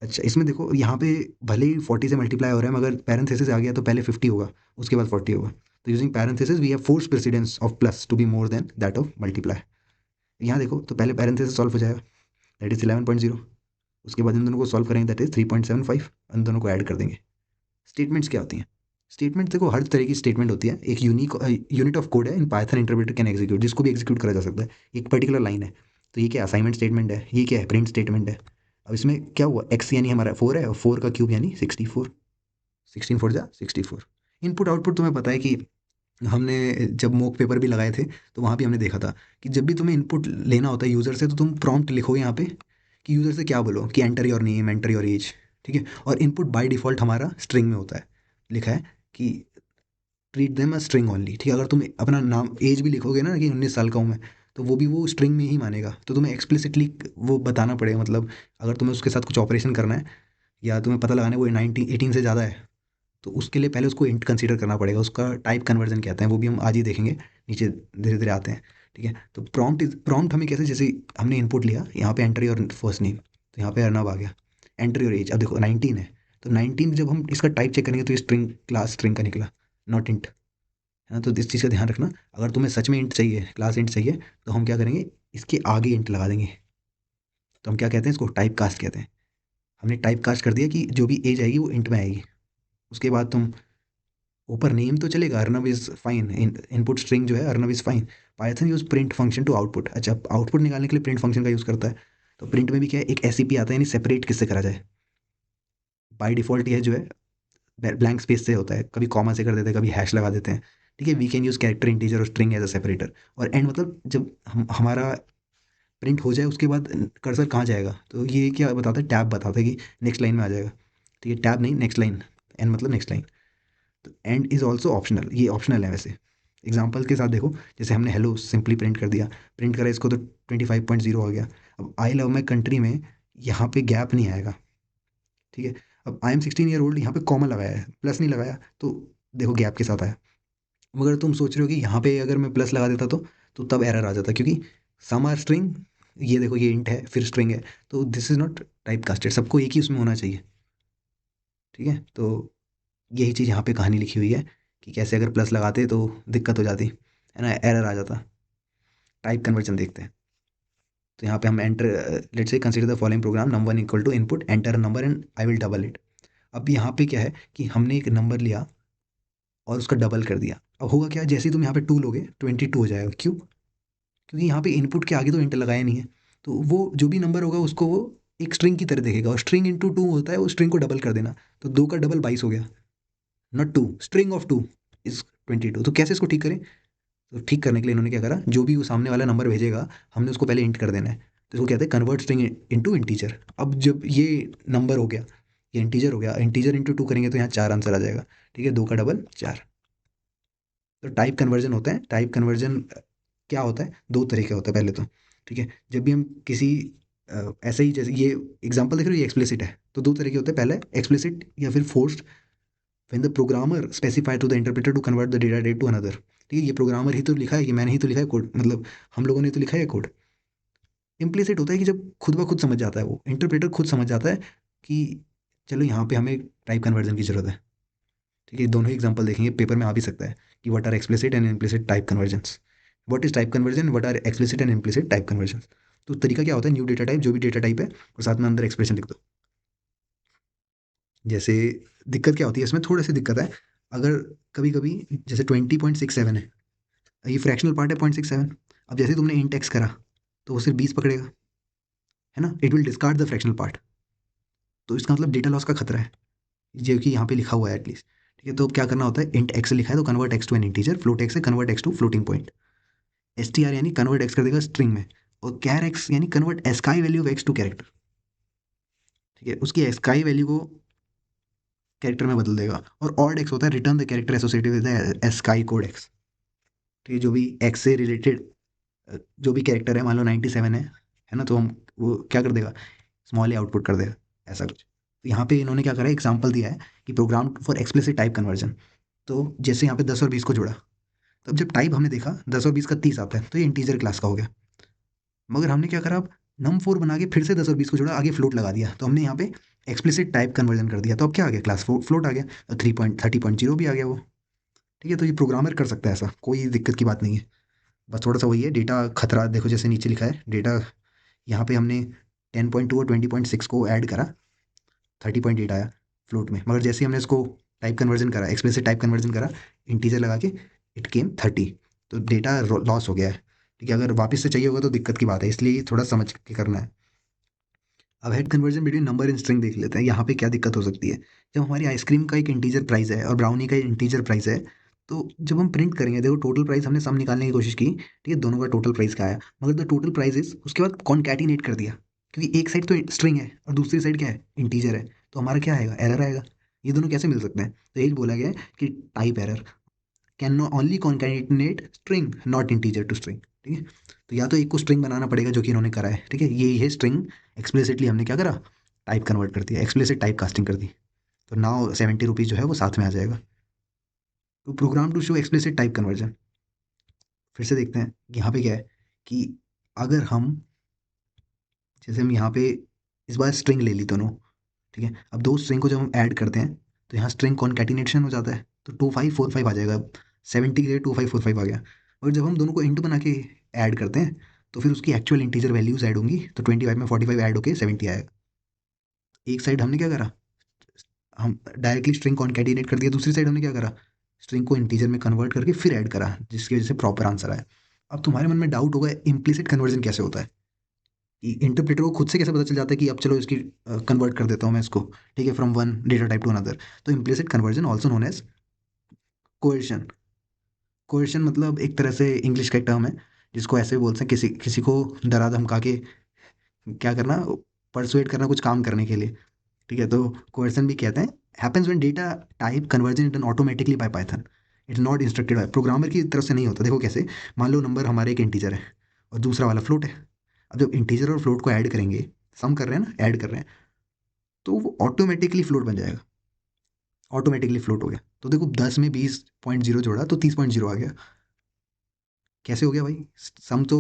अच्छा, इसमें देखो यहाँ पे भले ही 40 से मल्टीप्लाई हो रहा है, मगर पैरेंथेसिस आ गया तो पहले 50 होगा, उसके बाद 40 होगा। तो using parenthesis we have force precedence of plus to be more than that of multiply. यहाँ देखो तो पहले पैरेंथेसिस सॉल्व हो जाएगा, दैट इज 11.0। उसके बाद इन दोनों को सॉल्व करेंगे, दैट इज 3.75। इन दोनों को ऐड कर देंगे। स्टेटमेंट्स क्या होती हैं, स्टेटमेंट देखो हर तरह की स्टेटमेंट होती है, एक यूनिक यूनिट ऑफ कोड है इन पाइथन इंटरप्रेटर कैन एग्जीक्यूट, जिसको भी एग्जीक्यूट करा जा सकता है, एक पर्टिकुलर लाइन है। तो ये क्या असाइनमेंट स्टेटमेंट है, ये क्या है प्रिंट स्टेटमेंट है। अब इसमें क्या हुआ, एक्स यानी हमारा 4 है, और 4 का क्यूब यानी 64, 16 4 जा 64। इनपुट आउटपुट तुम्हें पता है कि हमने जब मॉक पेपर भी लगाए थे, तो वहाँ भी हमने देखा था कि जब भी तुम्हें इनपुट लेना होता है यूज़र से, तो तुम प्रॉम्प्ट लिखोगे यहाँ पे कि यूज़र से क्या बोलो कि enter your name, enter your age, ठीक है। और इनपुट बाय डिफ़ॉल्ट हमारा स्ट्रिंग में होता है, लिखा है कि treat them a string only, ठीक है। अगर तुम अपना नाम एज भी लिखोगे ना कि 19 साल का हूँ मैं, तो वो भी वो स्ट्रिंग में ही मानेगा। तो तुम्हें एक्सप्लिसिटली वो बताना पड़ेगा, मतलब अगर तुम्हें उसके साथ कुछ ऑपरेशन करना है, या तुम्हें पता लगाना है वो 18 से ज़्यादा है, तो उसके लिए पहले उसको इंट कंसीडर करना पड़ेगा। उसका टाइप कन्वर्जन कहते हैं, वो भी हम आज ही देखेंगे, नीचे धीरे धीरे आते हैं, ठीक है। तो प्रॉम्प्ट हमें कैसे, जैसे हमने इनपुट लिया यहाँ पे एंटर योर फर्स्ट नेम, तो यहाँ पे अर्नब आ गया। एंटर योर एज, अब देखो 19 है, तो 19 जब हम इसका टाइप चेक करेंगे तो ये स्ट्रिंग, क्लास स्ट्रिंग का निकला, नॉट इंट, है ना। तो इस चीज़ का ध्यान रखना, अगर तुम्हें सच में इंट चाहिए, क्लास इंट चाहिए, तो हम क्या करेंगे, इसके आगे इंट लगा देंगे। तो हम क्या कहते हैं, इसको टाइप कास्ट कहते हैं। हमने टाइप कास्ट कर दिया कि जो भी एज आएगी वो इंट में आएगी। उसके बाद तुम ऊपर नेम तो चलेगा, Arnab is fine, input string जो है Arnab is fine. Python use print function to output, अच्छा आउटपुट निकालने के लिए प्रिंट फंक्शन का यूज़ करता है। तो प्रिंट में भी क्या है, एक एससीपी आता है, यानी सेपरेट किससे करा जाए। बाय डिफ़ॉल्ट ये जो है ब्लैंक स्पेस से होता है, कभी कॉमा से कर देते हैं, कभी हैश लगा देते हैं, ठीक है। We can use character, integer और स्ट्रिंग एज अ सेपरेटर। और एंड मतलब जब हमारा प्रिंट हो जाए उसके बाद कर्सर कहाँ जाएगा, तो ये क्या बताता है, टैब बताता है कि नेक्स्ट लाइन में आ जाएगा, ठीक है। टैब नहीं, नेक्स्ट लाइन, एन मतलब नेक्स्ट लाइन। तो एंड इज़ ऑल्सो ऑप्शनल, ये ऑप्शनल है वैसे। एग्जाम्पल के साथ देखो, जैसे हमने हेलो सिंपली प्रिंट कर दिया, प्रिंट करा इसको, तो 25.0 आ गया। अब आई लव माई कंट्री में यहाँ पे गैप नहीं आएगा, ठीक है। अब आई एम 16 ईयर ओल्ड, यहाँ पे कॉमा लगाया है, प्लस नहीं लगाया, तो देखो गैप के साथ आया। मगर तुम सोच रहे हो कि यहाँ पे अगर मैं प्लस लगा देता तो तब एरर आ जाता, क्योंकि सम आर स्ट्रिंग, ये देखो ये इंट है फिर स्ट्रिंग है, तो this is not type casted, सबको एक ही उसमें होना चाहिए। ठीक है, तो यही चीज़ यहाँ पे कहानी लिखी हुई है कि कैसे अगर प्लस लगाते तो दिक्कत हो जाती है ना, एरर आ जाता। टाइप कन्वर्जन देखते हैं। तो यहाँ पे हम enter, let's say consider the following program, number equal to input enter number and I will double it. अब यहाँ पे क्या है कि हमने एक नंबर लिया और उसका डबल कर दिया। अब होगा क्या, जैसे ही तुम यहाँ पे 2 लोगे 22 हो जाएगा। क्यों? क्योंकि यहाँ पे इनपुट के आगे तो इंटर लगाया नहीं है, तो वो जो भी नंबर होगा उसको वो एक स्ट्रिंग की तरह देखेगा, और स्ट्रिंग इंटू 2 होता है, वो स्ट्रिंग को डबल कर देना। तो 2 का डबल 22 हो गया, नॉट 2, स्ट्रिंग ऑफ 2 इज़ 22। तो कैसे इसको ठीक करें? तो ठीक करने के लिए इन्होंने क्या करा, जो भी वो सामने वाला नंबर भेजेगा हमने उसको पहले इंट कर देना है। तो इसको कहते हैं कन्वर्ट स्ट्रिंग इनटू इंटीजर। अब जब ये नंबर हो गया, ये इंटीजर हो गया, इंटीजर इंटू 2 करेंगे तो यहाँ 4 आंसर आ जाएगा। ठीक है, 2 का डबल 4। तो टाइप कन्वर्जन होता है। टाइप कन्वर्जन क्या होता है, 2 तरह का होता है पहले तो। ठीक है, जब भी हम किसी ऐसे ही, जैसे ये एग्जांपल देख रहे हो, ये एक्सप्लिसिट है, तो 2 तरह के होते हैं। पहले एक्सप्लिसिट या फिर forced, when the programmer specify to the interpreter to convert the data type to another. ठीक है, ये प्रोग्रामर ही तो लिखा है, ये मैंने ही तो लिखा है कोड, मतलब हम लोगों ने तो लिखा है कोड। इम्प्लिसिट होता है कि जब खुद ब खुद समझ जाता है, वो इंटरप्रेटर खुद समझ जाता है कि चलो यहाँ पे हमें टाइप कन्वर्जन की ज़रूरत है। ठीक है, दोनों ही एग्जांपल देखेंगे, पेपर में आ भी सकता है कि what are explicit and implicit type conversions, what is type conversion, what are explicit and implicit type conversions. तो तरीका क्या होता है, न्यू डेटा टाइप, जो भी डेटा टाइप है और साथ में अंदर एक्सप्रेशन लिख दो। जैसे दिक्कत क्या होती है इसमें, थोड़ी सी दिक्कत है, अगर कभी कभी जैसे 20.67 है, ये फ्रैक्शनल पार्ट है 0.67। अब जैसे तुमने इंट एक्स करा तो वो सिर्फ 20 पकड़ेगा, है ना, it will discard the fractional part. तो इसका मतलब डेटा लॉस का खतरा है, जो कि यहाँ पे लिखा हुआ है एटलीस्ट। ठीक है, तो क्या करना होता है, इंट एक्स लिखा है तो convert x to an integer, float x है convert x to floating point, S T R यानी कन्वर्ट एक्स कर देगा स्ट्रिंग में, और कैर एक्स यानी convert ASCII value of x to character. ठीक है, उसकी एस्काई वैल्यू को कैरेक्टर में बदल देगा। और ऑड एक्स होता है return the character associated with the ASCII code x. ठीक है, जो भी एक्स से रिलेटेड जो भी कैरेक्टर है, मान लो 97 है ना, तो हम वो क्या कर देगा, स्मॉल ए आउटपुट कर देगा, ऐसा कुछ। तो यहाँ पे इन्होंने क्या करा, एग्जाम्पल दिया है कि program for explicit type conversion. तो जैसे यहाँ पे 10 और 20 को जोड़ा, तब जब टाइप हमने देखा 10 और 20 का 30 आता है, तो ये इंटीजर क्लास का हो गया। मगर हमने क्या करा, अब नम 4 बना के फिर से 10 और 20 को जोड़ा, आगे फ्लोट लगा दिया, तो हमने यहाँ पे एक्सप्लिसिट टाइप कन्वर्जन कर दिया। तो अब क्या आ गया, क्लास फ्लोट आ गया, 30.0 भी आ गया वो। ठीक है, तो ये प्रोग्रामर कर सकता है, ऐसा कोई दिक्कत की बात नहीं है। बस थोड़ा सा वही है, डेटा खतरा देखो, जैसे नीचे लिखा है डेटा, यहाँ पे हमने 10.2 और 20.6 को ऐड करा, 30.8 आया फ्लोट में। मगर जैसे ही हमने इसको टाइप कन्वर्जन करा, एक्सप्लिसिट टाइप कन्वर्जन करा, इंटीजर लगा के, इट केम 30। तो डेटा लॉस हो गया है। ठीक है, अगर वापस से चाहिए होगा तो दिक्कत की बात है, इसलिए थोड़ा समझ के करना है। अब head conversion between number and string देख लेते हैं, यहाँ पे क्या दिक्कत हो सकती है। जब हमारी आइसक्रीम का एक इंटीजर प्राइस है और ब्राउनी का इंटीजर प्राइस है, तो जब हम प्रिंट करेंगे, देखो टोटल प्राइस हमने सम निकालने की कोशिश की, ठीक है, दोनों का टोटल प्राइस क्या आया, मगर द टोटल प्राइस इज, उसके बाद कॉन्कैटिनेट कर दिया, क्योंकि एक साइड तो स्ट्रिंग है और दूसरी साइड क्या है, इंटीजर है, तो हमारा क्या आएगा, एरर आएगा। ये दोनों कैसे मिल सकते हैं, तो यही बोला गया है कि type error can only concatenate string not integer to string. ठीक है, तो या तो एक को स्ट्रिंग बनाना पड़ेगा, जो कि इन्होंने करा है। ठीक है, ये स्ट्रिंग एक्सप्लिसिटली हमने क्या करा, टाइप कन्वर्ट कर दिया, एक्सप्लिसिट टाइप कास्टिंग कर दी। तो नाउ 70 रुपीज़ जो है वो साथ में आ जाएगा। तो program to show explicit type conversion, फिर से देखते हैं यहाँ पे क्या है कि अगर हम, जैसे हम यहाँ पे इस बार स्ट्रिंग ले ली दोनों। ठीक है, अब दो स्ट्रिंग को जब हम ऐड करते हैं, तो यहाँ स्ट्रिंग कॉन्कैटिनेशन हो जाता है, तो 2545 आ जाएगा। 70 के 2545 आ गया। और जब हम दोनों को इंट बना के ऐड करते हैं, तो फिर उसकी एक्चुअल इंटीजर वैल्यूज ऐड होंगी, तो 25 में 45 ऐड होके 70 आएगा। एक साइड हमने क्या करा, हम डायरेक्टली स्ट्रिंग कॉन्कैटिनेट कर दिया, दूसरी साइड हमने क्या करा, स्ट्रिंग को इंटीजर में कन्वर्ट करके फिर ऐड करा, जिसकी वजह से प्रॉपर आंसर आया। अब तुम्हारे मन में डाउट होगा, इम्प्लिसिट कन्वर्जन कैसे होता है, कि इंटरप्रेटर को खुद से कैसे पता चल जाता है कि अब चलो इसकी कन्वर्ट कर देता हूँ मैं इसको। ठीक है, from one data type to another. तो implicit conversion also known as coercion. Coercion मतलब एक तरह से इंग्लिश का एक टर्म है, जिसको ऐसे भी बोलते हैं, किसी किसी को डरा धमका के क्या करना, परसुएट करना कुछ काम करने के लिए। ठीक है, तो कोएर्सन भी कहते हैं, happens when data type conversion is done automatically by Python, it's not instructed by programmer की तरफ से नहीं होता। देखो कैसे, मान लो नंबर हमारे एक इंटीजर है और दूसरा वाला फ्लोट है। अब जब इंटीजर और फ्लोट को ऐड करेंगे, सम कर रहे हैं ना, ऐड कर रहे हैं, तो वो ऑटोमेटिकली फ्लोट बन जाएगा। ऑटोमेटिकली फ्लोट हो गया। तो देखो 10 में 20.0 जोड़ा तो 30.0 आ गया। कैसे हो गया भाई? सम तो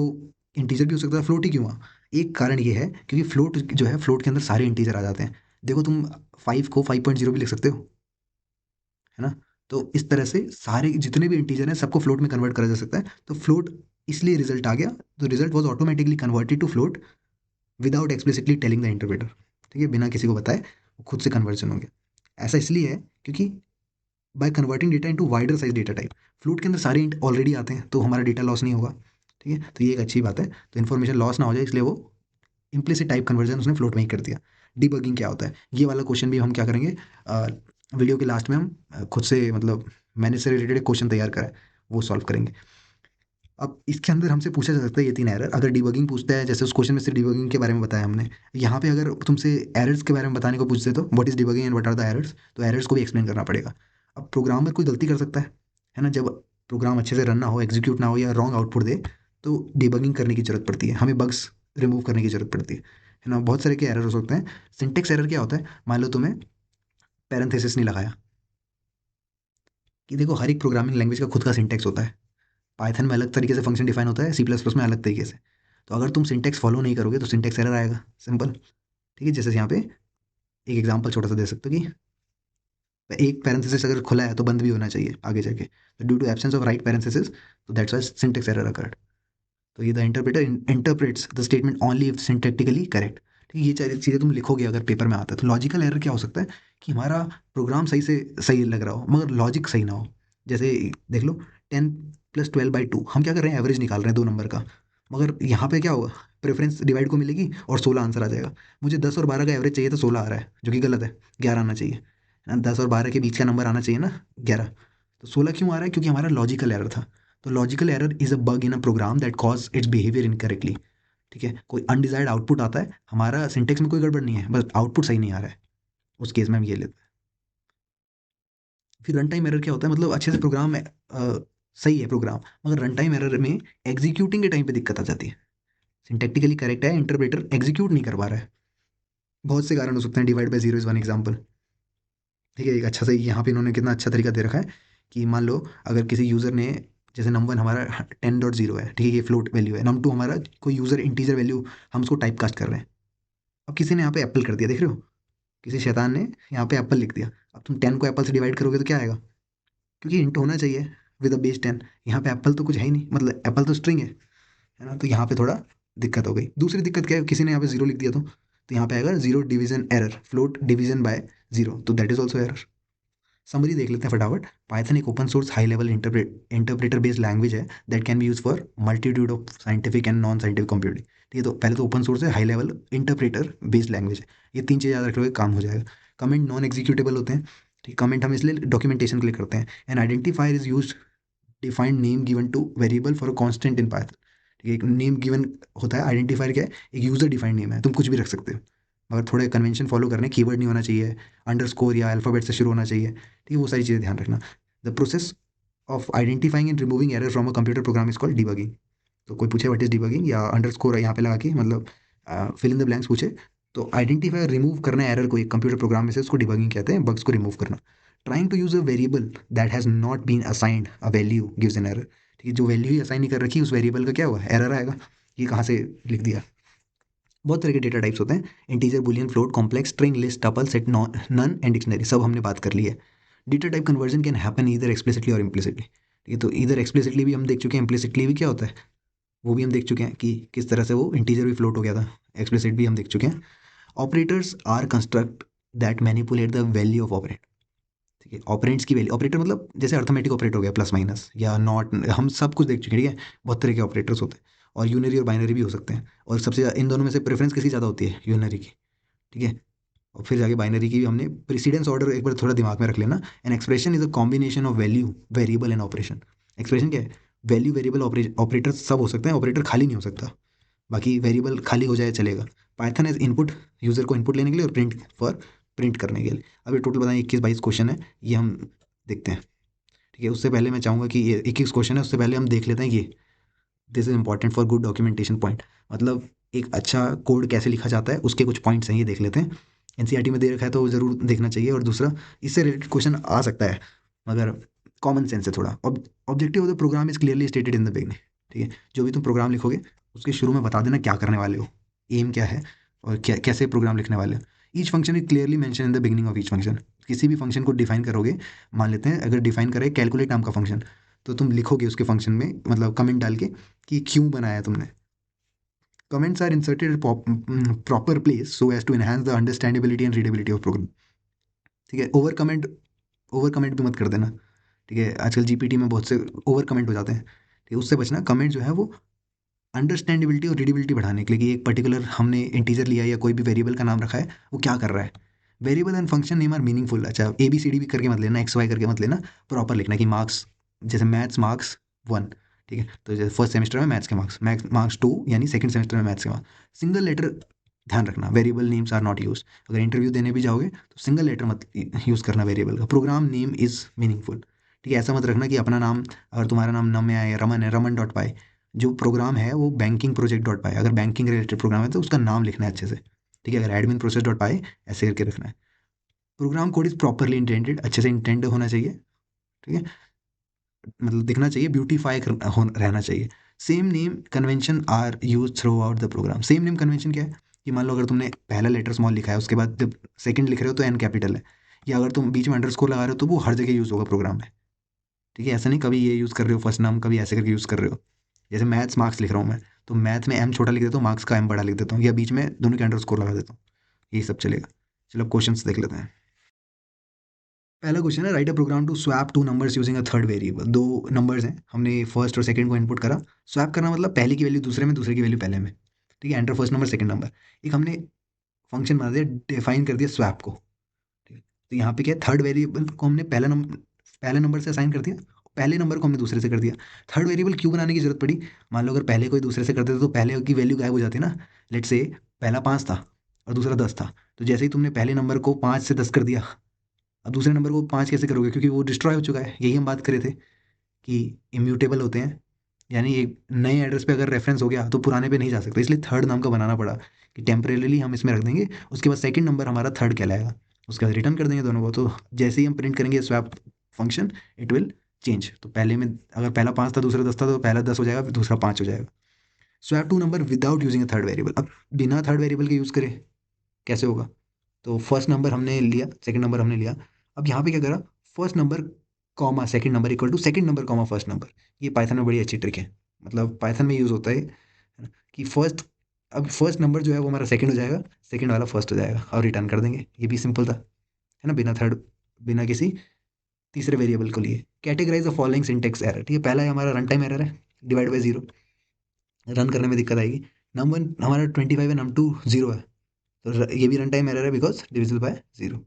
इंटीजर भी हो सकता है, फ्लोट ही क्यों हुआ? एक कारण ये है क्योंकि फ्लोट जो है, फ्लोट के अंदर सारे इंटीजर आ जाते हैं। देखो तुम 5 को 5.0 भी लिख सकते हो, है ना? तो इस तरह से सारे जितने भी इंटीजर हैं सबको फ्लोट में कन्वर्ट करा जा सकता है। तो फ्लोट इसलिए रिजल्ट आ गया। तो result was automatically converted to float without explicitly telling the interpreter. ठीक है, बिना किसी को बताए वो खुद से कन्वर्जन हो गया। ऐसा इसलिए है क्योंकि by converting data into wider size data type, float के अंदर सारे इंट ऑलरेडी आते हैं तो हमारा डेटा लॉस नहीं होगा। ठीक है, तो ये एक अच्छी बात है। तो इन्फॉर्मेशन लॉस ना हो जाए इसलिए वो इम्प्लिसिट टाइप कन्वर्जन उसने फ्लोट में ही कर दिया। डिबगिंग क्या होता है, ये वाला क्वेश्चन भी हम क्या करेंगे, वीडियो के लास्ट में हम खुद से मतलब मैंने से रिलेटेड एक क्वेश्चन तैयार करा है, वो सॉल्व करेंगे। अब इसके अंदर हमसे पूछा जा सकता है ये 3 एरर। अगर डिबगिंग पूछता है, जैसे उस क्वेश्चन में सिर्फ डिबगिंग के बारे में बताया हमने, यहाँ पे अगर तुमसे एरर्स के बारे में बताने को पूछते तो what is debugging and what are the errors, तो एरर्स को भी एक्सप्लेन करना पड़ेगा। अब प्रोग्रामर कोई गलती कर सकता है ना? जब प्रोग्राम अच्छे से रन ना हो, एग्जीक्यूट ना हो या रॉन्ग आउटपुट दे, तो डिबगिंग करने की ज़रूरत पड़ती है, हमें बग्स रिमूव करने की ज़रूरत पड़ती है ना? बहुत सारे के एरर हो सकते हैं। सिंटेक्स एरर क्या होता है, मान लो तुम्हें पैरेंथेसिस नहीं लगाया, कि देखो हर एक प्रोग्रामिंग लैंग्वेज का खुद का सिंटेक्स होता है। पाइथन में अलग तरीके से फंक्शन डिफाइन होता है, सी प्लस प्लस में अलग तरीके से। तो अगर तुम सिंटेक्स फॉलो नहीं करोगे तो सिंटेक्स एरर आएगा, सिंपल। ठीक है, जैसे यहाँ पे एक एग्जांपल छोटा सा दे सकते हो कि एक पैरेंथेसिस अगर खुला है तो बंद भी होना चाहिए आगे जाके, तो due to absence of right parenthesis, तो that's why syntax error occurred. तो ये the interpreter interprets the statement only if syntactically correct. ठीक है, ये सारी चीज़ें तुम लिखोगे अगर पेपर में आता है। तो लॉजिकल एरर क्या हो सकता है कि हमारा प्रोग्राम सही से सही लग रहा हो मगर लॉजिक सही ना हो। जैसे देख लो, 10 + 12/2 हम क्या कर रहे हैं, एवरेज निकाल रहे हैं 2 नंबर का, मगर यहाँ पे क्या होगा, प्रेफरेंस डिवाइड को मिलेगी और 16 आंसर आ जाएगा। मुझे 10 और 12 का एवरेज चाहिए तो 16 आ रहा है, जो कि गलत है, 11 आना चाहिए। 10 और 12 के बीच का नंबर आना चाहिए ना, 11। तो 16 क्यों आ रहा है, क्योंकि हमारा लॉजिकल एरर था। तो logical error is a bug in a program that cause its behaviour incorrectly. ठीक है, कोई अनडिजायर्ड आउटपुट आता है, हमारा सिंटेक्स में कोई गड़बड़ नहीं है, बस आउटपुट सही नहीं आ रहा है, उस केस में हम ये लेते हैं। फिर रन टाइम एरर क्या होता है, मतलब अच्छे से प्रोग्राम सही है प्रोग्राम, मगर रन टाइम एरर में एग्जीक्यूटिंग के टाइम पे दिक्कत आ जाती है। सिंटेक्टिकली करेक्ट है, इंटरप्रेटर एग्जीक्यूट नहीं कर पा रहा है। बहुत से कारण हो सकते हैं, divide by zero is one example. ठीक है, एक अच्छा से यहाँ पे इन्होंने कितना अच्छा तरीका दे रखा है कि मान लो अगर किसी यूज़र ने, जैसे नम 1 हमारा 10.0 है, ठीक है, ये फ्लोट वैल्यू है, नम 2 हमारा कोई यूज़र इंटीजर वैल्यू, हम उसको टाइप कास्ट कर रहे हैं। अब किसी ने यहाँ पे एप्पल कर दिया, देख रहे हो, किसी शैतान ने यहाँ पे एप्पल लिख दिया। अब तुम 10 को एप्पल से डिवाइड करोगे तो क्या आएगा, क्योंकि इंट होना चाहिए विद अ बेस 10। यहाँ पे एप्पल तो कुछ है ही नहीं, मतलब एप्पल तो स्ट्रिंग है ना? तो यहाँ पे थोड़ा दिक्कत हो गई। दूसरी दिक्कत क्या है, किसी ने यहाँ पे जीरो लिख दिया तो यहाँ पे आएगा zero division error, float division by zero, तो that is also error. Summary देख लेते हैं फटाफट। पाइथन एक open source high level interpreter based language है that can be use for multitude of scientific and non scientific computing. ठीक है, तो पहले तो ओपन सोर्स है, high level interpreter based language है। ये 3 चीज़ याद रख लोगे, काम हो जाएगा। कमेंट नॉन एग्जीक्यूटेबल होते हैं। ठीक, कमेंट हम इसलिए डॉक्यूमेंटेशन के लिए करते हैं। N identifier is use defined name given two variable for a constant in Python. ठीक है, एक नेम गिवन होता है, आइडेंटिफायर क्या है, एक यूजर डिफाइंड नेम है, तुम कुछ भी रख सकते हो, मगर थोड़े कन्वेंशन फॉलो करने, कीवर्ड नहीं होना चाहिए, अंडरस्कोर या अल्फाबेट से शुरू होना चाहिए। ठीक है, वो सारी चीज़ें ध्यान रखना। The process of identifying and removing error from a computer program is called debugging. तो कोई पूछे व्हाट इज डिबगिंग या अंडरस्कोर यहाँ पे लगा के, मतलब फिल इन द ब्लैंक्स पूछे, तो आइडेंटिफाई और रिमूव करना एरर को एक कंप्यूटर प्रोग्राम में से, उसको डिबगिंग कहते हैं, बग्स को रिमूव करना। Trying to use a variable that has not been assigned a value gives an error. ठीक है, जो वैल्यू ही असाइन नहीं कर रखी उस वेरिएबल का क्या हुआ, एरर आएगा। ये कहाँ से लिख दिया। बहुत तरह के डेटा टाइप्स होते हैं, integer, boolean, float, complex, string, list, tuple, set, none and dictionary, सब हमने बात कर ली है। Data type conversion can happen either explicitly और इम्प्लिसिटली। ठीक है, तो इधर एक्सप्लिसिटली भी हम देख चुके हैं, इम्प्लिसिटली भी क्या होता है वो भी हम देख चुके हैं कि किस तरह से वो इंटीजर भी फ्लोट हो गया था। एक्सप्लिसिट भी हम देख चुके हैं। Operators are construct that manipulate the value of operand. ठीक है, ऑपरेंड्स की वैल्यू, ऑपरेटर मतलब जैसे अर्थमेटिक ऑपरेटर हो गया, प्लस माइनस या नॉट, हम सब कुछ देख चुके हैं। ठीक है, बहुत तरह के ऑपरेटर्स होते हैं, और यूनरी और बाइनरी भी हो सकते हैं। और सबसे इन दोनों में से प्रेफरेंस किसकी ज़्यादा होती है, यूनरी की। ठीक है, और फिर जाके बाइनरी की भी हमने प्रेसिडेंस ऑर्डर एक बार थोड़ा दिमाग में रख लेना। An expression is a combination of value, variable and operation. Expression क्या है, वैल्यू, वेरिएबल, ऑपरेटर सब हो सकते हैं, ऑपरेटर खाली नहीं हो सकता, बाकी वेरिएबल खाली हो जाए चलेगा। पाइथन एज इनपुट, यूज़र को इनपुट लेने के लिए, और प्रिंट फॉर प्रिंट करने के लिए। अब ये टोटल बताएं 21-22 क्वेश्चन है, ये हम देखते हैं। ठीक है, उससे पहले मैं चाहूँगा कि ये 21 क्वेश्चन है, उससे पहले हम देख लेते हैं ये, this is important for good documentation point, मतलब एक अच्छा कोड कैसे लिखा जाता है उसके कुछ पॉइंट्स हैं, ये देख लेते हैं। एनसीईआरटी में दे रखा है तो ज़रूर देखना चाहिए। और दूसरा, इससे रिलेटेड क्वेश्चन आ सकता है मगर कॉमन सेंस है थोड़ा। Objective of the program is clearly stated in the beginning. ठीक है, जो भी तुम प्रोग्राम लिखोगे उसके शुरू में बता देना क्या करने वाले हो, एम क्या है और क्या कैसे प्रोग्राम लिखने वाले हो। Each function is clearly mention in the beginning of each function. किसी भी फंक्शन को डिफाइन करोगे, मान लेते हैं अगर डिफाइन करें कैलकुलेट नाम का फंक्शन, तो तुम लिखोगे उसके फंक्शन में मतलब कमेंट डाल के कि क्यों बनाया है तुमने। Comments are inserted at proper place so as to enhance the understandability and readability of program। ठीक है, ओवर कमेंट भी मत कर देना। ठीक है, आजकल जीपीटी में बहुत से ओवर कमेंट हो जाते हैं। ठीक है, उससे बचना। कमेंट जो है वो अंडरस्टैंडेबिलिटी और रीडेबिलिटी बढ़ाने के लिए कि एक पर्टिकुलर हमने इंटीजर लिया या कोई भी वेरिएबल का नाम रखा है, वो क्या कर रहा है। Variable and function name are meaningful. अच्छा, ए बी सी डी भी करके मत लेना, एक्स वाई करके मत लेना, प्रॉपर लिखना कि मार्क्स, जैसे मैथ्स मार्क्स 1। ठीक है, तो जैसे फर्स्ट सेमेस्टर में मैथ्स के मार्क्स, मैथ्स मार्क्स 2 यानी सेकंड सेमेस्टर में मैथ्स के मार्क्स। सिंगल लेटर ध्यान रखना, variable names are not use. अगर इंटरव्यू देने भी जाओगे तो सिंगल लेटर मत यूज़ करना वेरिएबल का। Program name is meaningful. ठीक है, ऐसा मत रखना कि अपना नाम, अगर तुम्हारा नाम नम है या रमन है, रमन डॉट पाई। जो प्रोग्राम है वो बैंकिंग प्रोजेक्ट डॉट पाई, अगर बैंकिंग रिलेटेड प्रोग्राम है तो उसका नाम लिखना है अच्छे से। ठीक है, अगर एडमिन प्रोसेस डॉट पाई ऐसे करके रखना है। Program code is properly intended, अच्छे से इंटेंड होना चाहिए। ठीक है, मतलब दिखना चाहिए, ब्यूटीफाई रहना चाहिए। Same name convention are use throughout the program. Same name convention क्या है कि मान लो अगर तुमने पहला लेटर स्मॉल लिखा है, उसके बाद जब सेकंड लिख रहे हो तो एन कैपिटल है, या अगर तुम बीच में अंडरस्कोर लगा रहे हो तो वो हर जगह यूज़ होगा प्रोग्राम में। ठीक है, ऐसा नहीं कभी ये यूज़ कर रहे हो फर्स्ट नाम, कभी ऐसे करके यूज़ कर रहे हो। जैसे मैथ्स मार्क्स लिख रहा हूँ मैं, तो मैथ में एम छोटा लिख देता हूँ, मार्क्स का एम बड़ा लिख देता हूँ, या बीच में दोनों के अंडरस्कोर लगा देता हूँ। यही सब चलेगा। चलो क्वेश्चंस देख लेते हैं। पहला क्वेश्चन है, write a program to swap two numbers using a third variable. दो नंबर्स हैं, हमने फर्स्ट और सेकंड को इनपुट करा। स्वैप करना मतलब पहले की वैल्यू दूसरे में, दूसरे की वैल्यू पहले में। ठीक है, enter first number second number. एक हमने फंक्शन बना दिया, डिफाइन कर दिया स्वैप को। ठीक है, तो यहाँ पे क्या है, थर्ड वेरिएबल को हमने पहले नंबर से असाइन कर दिया, पहले नंबर को हमने दूसरे से कर दिया। थर्ड वेरिएबल क्यों बनाने की जरूरत पड़ी? मान लो अगर पहले कोई दूसरे से करते थे तो पहले की वैल्यू गायब हो जाती ना। लेट से पहला 5 था और दूसरा 10 था, तो जैसे ही तुमने पहले नंबर को 5 से 10 कर दिया, अब दूसरे नंबर को 5 कैसे करोगे, क्योंकि वो डिस्ट्रॉय हो चुका है। यही हम बात करे थे कि इम्यूटेबल होते हैं, यानी एक नए एड्रेस पे अगर रेफरेंस हो गया तो पुराने पे नहीं जा सकता, इसलिए थर्ड नाम का बनाना पड़ा कि टेम्परेली हम इसमें रख देंगे, उसके बाद सेकंड नंबर हमारा थर्ड कहलाएगा, उसके बाद रिटर्न कर देंगे दोनों को। तो जैसे ही हम प्रिंट करेंगे swap function, it will change. तो पहले में अगर पहला 5 था दूसरा 10 था तो पहला 10 हो जाएगा, फिर दूसरा 5 हो जाएगा। Swap two number without using a third variable. अब बिना थर्ड वेरिएबल के यूज़ करें कैसे होगा? तो फर्स्ट नंबर हमने लिया, सेकंड नंबर हमने लिया। अब यहाँ पे क्या करा, first number comma second number equal to second number comma first number. ये पाइथन में बड़ी अच्छी ट्रिक है, मतलब पाइथन में यूज़ होता है ना, कि फर्स्ट, अब फर्स्ट नंबर जो है वो हमारा सेकंड हो जाएगा, सेकंड वाला फर्स्ट हो जाएगा और रिटर्न कर देंगे। ये भी सिंपल था, है ना, बिना थर्ड, बिना किसी तीसरे वेरिएबल को लिए। Categorise the following syntax error. ठीक है, पहला है हमारा रन टाइम एरर है, डिवाइड बाई जीरो, रन करने में दिक्कत आएगी। नम वन हमारा 25 है, नम टू जीरो है, तो ये भी रन टाइम एरर है because divisible by zero.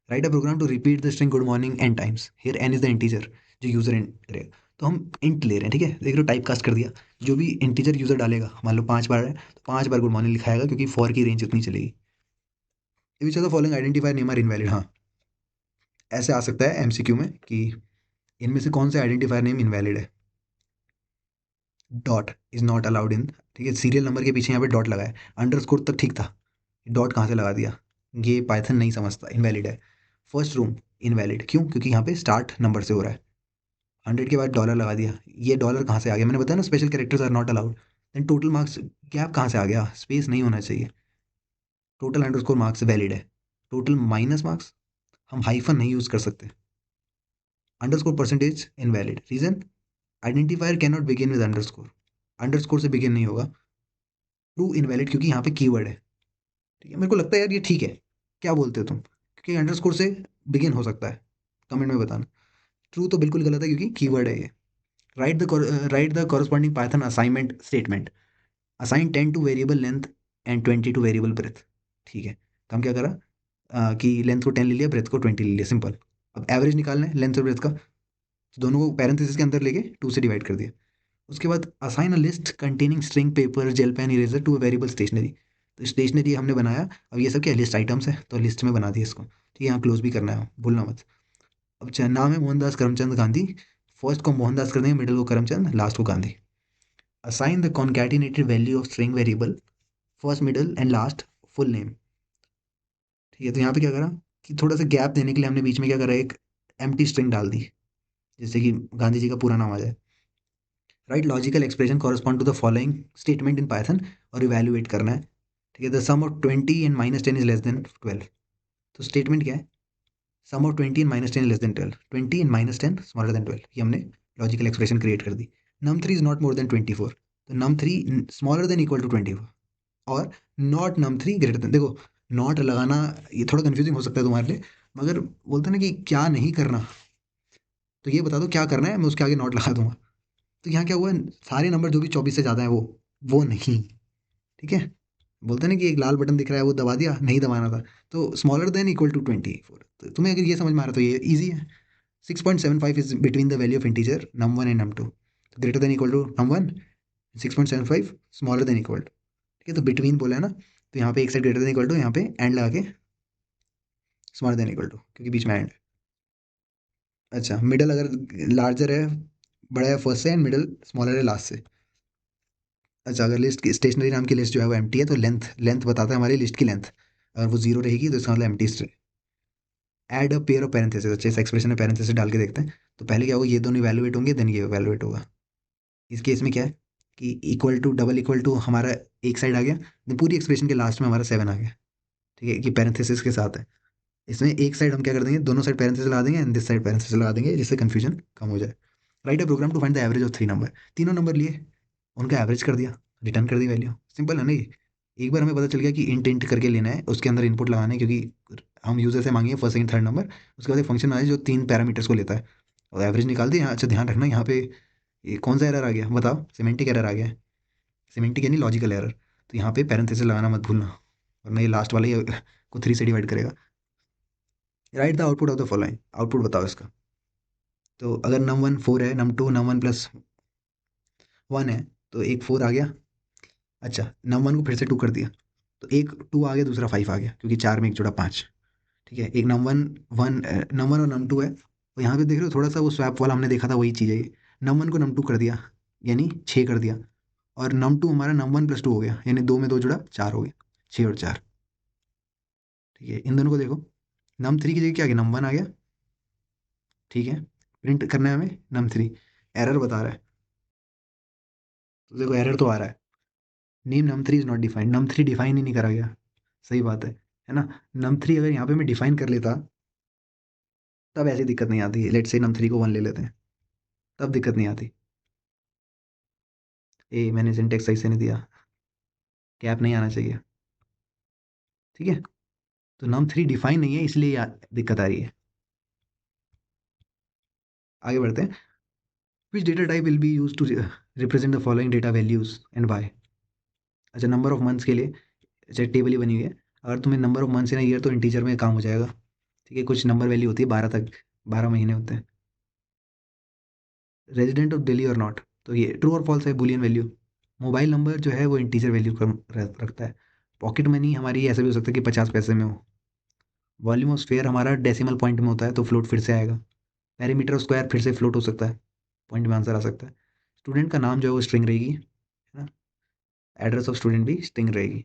Write a program to repeat the string good morning N times. Here N is the integer जो यूजर इंट करेगा, तो हम इंट ले रहे हैं। ठीक है, देख लो टाइप कास्ट कर दिया, जो भी इंटीजर यूजर डालेगा, मान लो 5 बार है तो 5 बार गुड मॉर्निंग लिखाएगा, क्योंकि फॉर की रेंज उतनी चलेगी। Which are the following identifier name are invalid. हाँ, ऐसे आ सकता है एमसीक्यू में कि इनमें से कौन से आइडेंटिफायर नेम इनवैलिड है। Dot is not allowed in. ठीक है, सीरियल नंबर के पीछे यहाँ पे डॉट लगा है, अंडरस्कोर तक ठीक था, डॉट कहाँ से लगा दिया, ये पाइथन नहीं समझता, इनवैलिड है। फर्स्ट रूम इनवैलिड, क्यों? क्योंकि यहाँ पे स्टार्ट नंबर से हो रहा है। 100 के बाद डॉलर लगा दिया, ये डॉलर कहाँ से आ गया? मैंने बताया ना, special characters are not allowed. Then total marks gap कहाँ से आ गया? स्पेस नहीं होना चाहिए। टोटल अंडरस्कोर मार्क्स वैलिड है, टोटल माइनस मार्क्स हम हाइफन नहीं यूज कर सकते। Underscore percentage invalid, reason identifier can not begin with underscore, underscore से बिगिन नहीं होगा। ट्रू इनवैलिड, क्योंकि यहाँ पे कीवर्ड है। ठीक है, मेरे को लगता है यार ये ठीक है, क्या बोलते हो तुम? क्योंकि अंडरस्कोर से बिगिन हो सकता है, कमेंट में बताना। ट्रू तो बिल्कुल गलत है क्योंकि कीवर्ड है ये। Write the corresponding Python assignment statement. Assign 10 to variable length and 20 to variable breadth. ठीक है, तो हम क्या करा, कि लेंथ को 10 ले लिया, ब्रेथ को 20 ले लिया, सिंपल। अब एवरेज निकालना है लेंथ और ब्रेथ का, तो दोनों को पैरेंथेसिस के अंदर लेके 2 से डिवाइड कर दिया। उसके बाद assign a list containing string paper gel pen eraser to a variable stationery. तो स्टेशनरी हमने बनाया, अब ये सब क्या लिस्ट आइटम्स है तो लिस्ट में बना दिया इसको। ठीक है, यहाँ क्लोज भी करना है, भूलना मत। अब नाम है मोहनदास करमचंद गांधी, फर्स्ट को मोहनदास कर देंगे, मिडिल को करमचंद, लास्ट को Gandhi. Assign the concatenated value of string variable first middle and last full name. ठीक है, तो यहाँ पे क्या करा कि थोड़ा सा गैप देने के लिए हमने बीच में क्या करा, एक एम्प्टी स्ट्रिंग डाल दी, जिससे कि गांधी जी का पूरा नाम आ जाए। Write logical expression correspond to the following statement in Python, और इवैल्यूएट करना है। ठीक है, the sum of 20 and -10 is less than 12। तो स्टेटमेंट क्या है, sum of 20 and -10 less than 12, 20 and -10 smaller than 12, ये हमने लॉजिकल एक्सप्रेशन क्रिएट कर दी। Num 3 is not more than 24, तो num 3 smaller than equal to 24, और नॉट नम 3 ग्रेटर देन। देखो, नॉट लगाना ये थोड़ा कंफ्यूजिंग हो सकता है तुम्हारे लिए, मगर बोलते हैं ना कि क्या नहीं करना, तो ये बता दो क्या करना है, मैं उसके आगे नॉट लगा दूंगा। तो यहाँ क्या हुआ, सारे नंबर जो भी 24 से ज़्यादा है वो नहीं। ठीक है, बोलते हैं ना कि एक लाल बटन दिख रहा है वो दबा दिया, नहीं दबाना था। तो स्मॉलर देन इक्वल टू 24, तो तुम्हें अगर ये समझ में आ रहा है तो ये ईजी है। 6.75 is between the value of integer num one and num two, greater than equal to num one, 6.75 smaller than equal. ठीक है, तो बिटवीन बोला है ना, तो यहाँ पे एक side greater than equal to, यहाँ पे एंड लगा के स्मॉलर देन इक्वल टू, क्योंकि बीच में एंड। अच्छा, मिडल अगर लार्जर है, बड़ा है फर्स्ट से, एंड मिडल स्मॉलर है लास्ट से। अच्छा, अगर लिस्ट की स्टेशनरी नाम की लिस्ट जो है वो एम्प्टी है, तो लेंथ लेंथ बताता है हमारी लिस्ट की लेंथ। अगर वो जीरो रहेगी तो इसका मतलब empty. Add a pair of parenthesis, अच्छे से एक्सप्रेशन में पैरेंथेसिस डाल के देखते हैं। तो पहले क्या होगा, ये दोनों इवैल्यूएट होंगे, देन ये इवैल्यूएट होगा। इस केस में क्या है कि equal to double equal to हमारा एक साइड आ गया, देन पूरी एक्सप्रेशन के लास्ट में हमारा 7 आ गया। ठीक है, कि पैरेंथेसिस के साथ है। इसमें एक साइड हम क्या कर देंगे, दोनों साइड पैरेंथेसिस लगा देंगे, एंड दिस साइड पैरेंथेसिस लगा देंगे, जिससे कंफ्यूजन कम हो जाए। Write a program to find the average of 3 number, तीनों नंबर लिए, उनका एवरेज कर दिया, रिटर्न कर दी वैल्यू। सिंपल है ना ये। एक बार हमें पता चल गया कि इंट इंट करके लेना है, उसके अंदर इनपुट लगाना है, क्योंकि हम यूजर से मांगेंगे फर्स्ट सेकंड थर्ड नंबर। उसके बाद एक फंक्शन आया जो 3 पैरामीटर्स को लेता है, और एवरेज निकाल दिया। अच्छा, ध्यान रखना यहाँ पे ये कौन सा एरर आ गया बताओ, सिमेंटिक एरर आ गया है। सिमेंटिक यानी लॉजिकल एरर। तो यहाँ पे पैरेंथेसिस लगाना मत भूलना, वरना ये लास्ट वाला ये को 3 से डिवाइड करेगा। Write the output of the following, output बताओ इसका। तो अगर नम वन 4 है, num two num one plus 1 है, तो एक 4 आ गया। अच्छा, नम वन को फिर से 2 कर दिया, तो एक 2 आ गया, दूसरा 5 आ गया, क्योंकि 4 में एक जोड़ा 5। ठीक है, एक नम वन नम वन और नम टू है, और यहाँ पे देख रहे हो थोड़ा सा वो स्वैप वाला हमने देखा था, वही चीज़ है ये। नम वन को नम टू कर दिया, यानी 6 कर दिया, और नम टू हमारा नम वन प्लस 2 हो गया, यानी 2 में 2 जुड़ा 4 हो गया, 6 और 4। ठीक है, इन दोनों को देखो, नम थ्री की जगह क्या आ गया, नम वन आ गया। ठीक है, प्रिंट करना है हमें नम थ्री, एरर बता रहा है, तो देखो एरर तो आ रहा है, name num three is not defined, num three define ही नहीं करा गया। सही बात है ना। नम थ्री अगर यहाँ पे मैं डिफाइन कर लेता, तब ऐसी दिक्कत नहीं आती। लेट्स से नम थ्री को 1 ले लेते हैं, तब दिक्कत नहीं आती। ए, मैंने सिंटेक्स सही से नहीं दिया, कैप नहीं आना चाहिए। ठीक है, तो नम थ्री डिफाइन नहीं है, इसलिए दिक्कत आ रही है। आगे बढ़ते हैं। Which data type will be use to represent the following data values and Y. अच्छा, नंबर ऑफ मंथ्स के लिए अच्छा टेबल ही बनी हुई है। अगर तुम्हें number of months in year, तो इंटीजर में काम हो जाएगा। ठीक है, कुछ नंबर वैल्यू होती है 12 तक, 12 महीने होते हैं। रेजिडेंट ऑफ दिल्ली और नॉट, तो ये ट्रू और फॉल्स है, बुलियन वैल्यू। मोबाइल नंबर जो है वो इंटीजर वैल्यू रखता है। पॉकेट मनी हमारी ऐसा भी हो सकता है कि 50 पैसे में हो। वॉल्यूम ऑफ स्फेयर हमारा डेसिमल पॉइंट में होता है, तो फ्लोट फिर से आएगा। पेरीमीटर ऑफ स्क्वायर फिर से फ्लोट हो सकता है, पॉइंट में आंसर आ सकता है। स्टूडेंट का नाम जो है वो स्ट्रिंग रहेगी, है ना। एड्रेस ऑफ स्टूडेंट भी स्ट्रिंग रहेगी।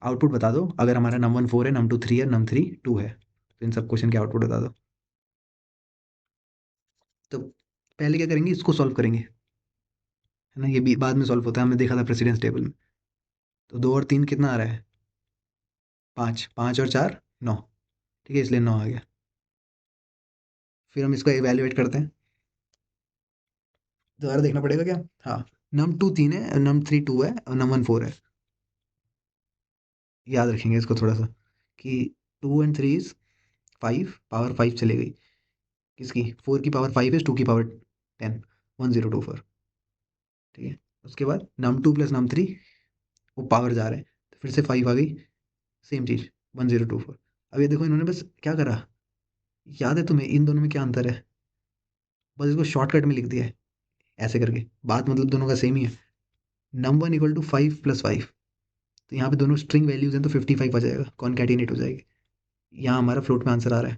आउटपुट बता दो, अगर हमारा नम वन 4 है, नम टू 3 है, नम थ्री 2 है, तो इन सब क्वेश्चन के आउटपुट बता दो। तो पहले क्या करेंगे, इसको सॉल्व करेंगे, है ना। ये भी बाद में सॉल्व होता है, हमने देखा था प्रेसिडेंस टेबल में। तो 2 और 3 कितना आ रहा है, 5, 5 और 4 9। ठीक है, इसलिए 9 आ गया। फिर हम इसको एवेल्युएट करते हैं, दोबारा देखना पड़ेगा क्या। हाँ, नम टू 3 है, नम थ्री 2 है, और नम वन 4 है। याद रखेंगे इसको थोड़ा सा, कि 2 एंड 3 इज 5, पावर 5 चले गई, किसकी, 4 की पावर 5 इज 2 की पावर 10, 1024। ठीक है, उसके बाद num two plus num three, वो पावर जा रहे हैं, तो फिर से 5 आ गई, सेम चीज़, 1024। अब ये देखो, इन्होंने बस क्या करा, याद है तुम्हें इन दोनों में क्या अंतर है, बस इसको शॉर्टकट में लिख दिया है, ऐसे करके। बात मतलब दोनों का सेम ही है। Num one equal to 5 plus 5, तो यहाँ पे दोनों स्ट्रिंग वैल्यूज हैं, तो 55 आ जाएगा, कॉनकैटिनेट हो जाएगी। यहाँ हमारा फ्लोट में आंसर आ रहा है।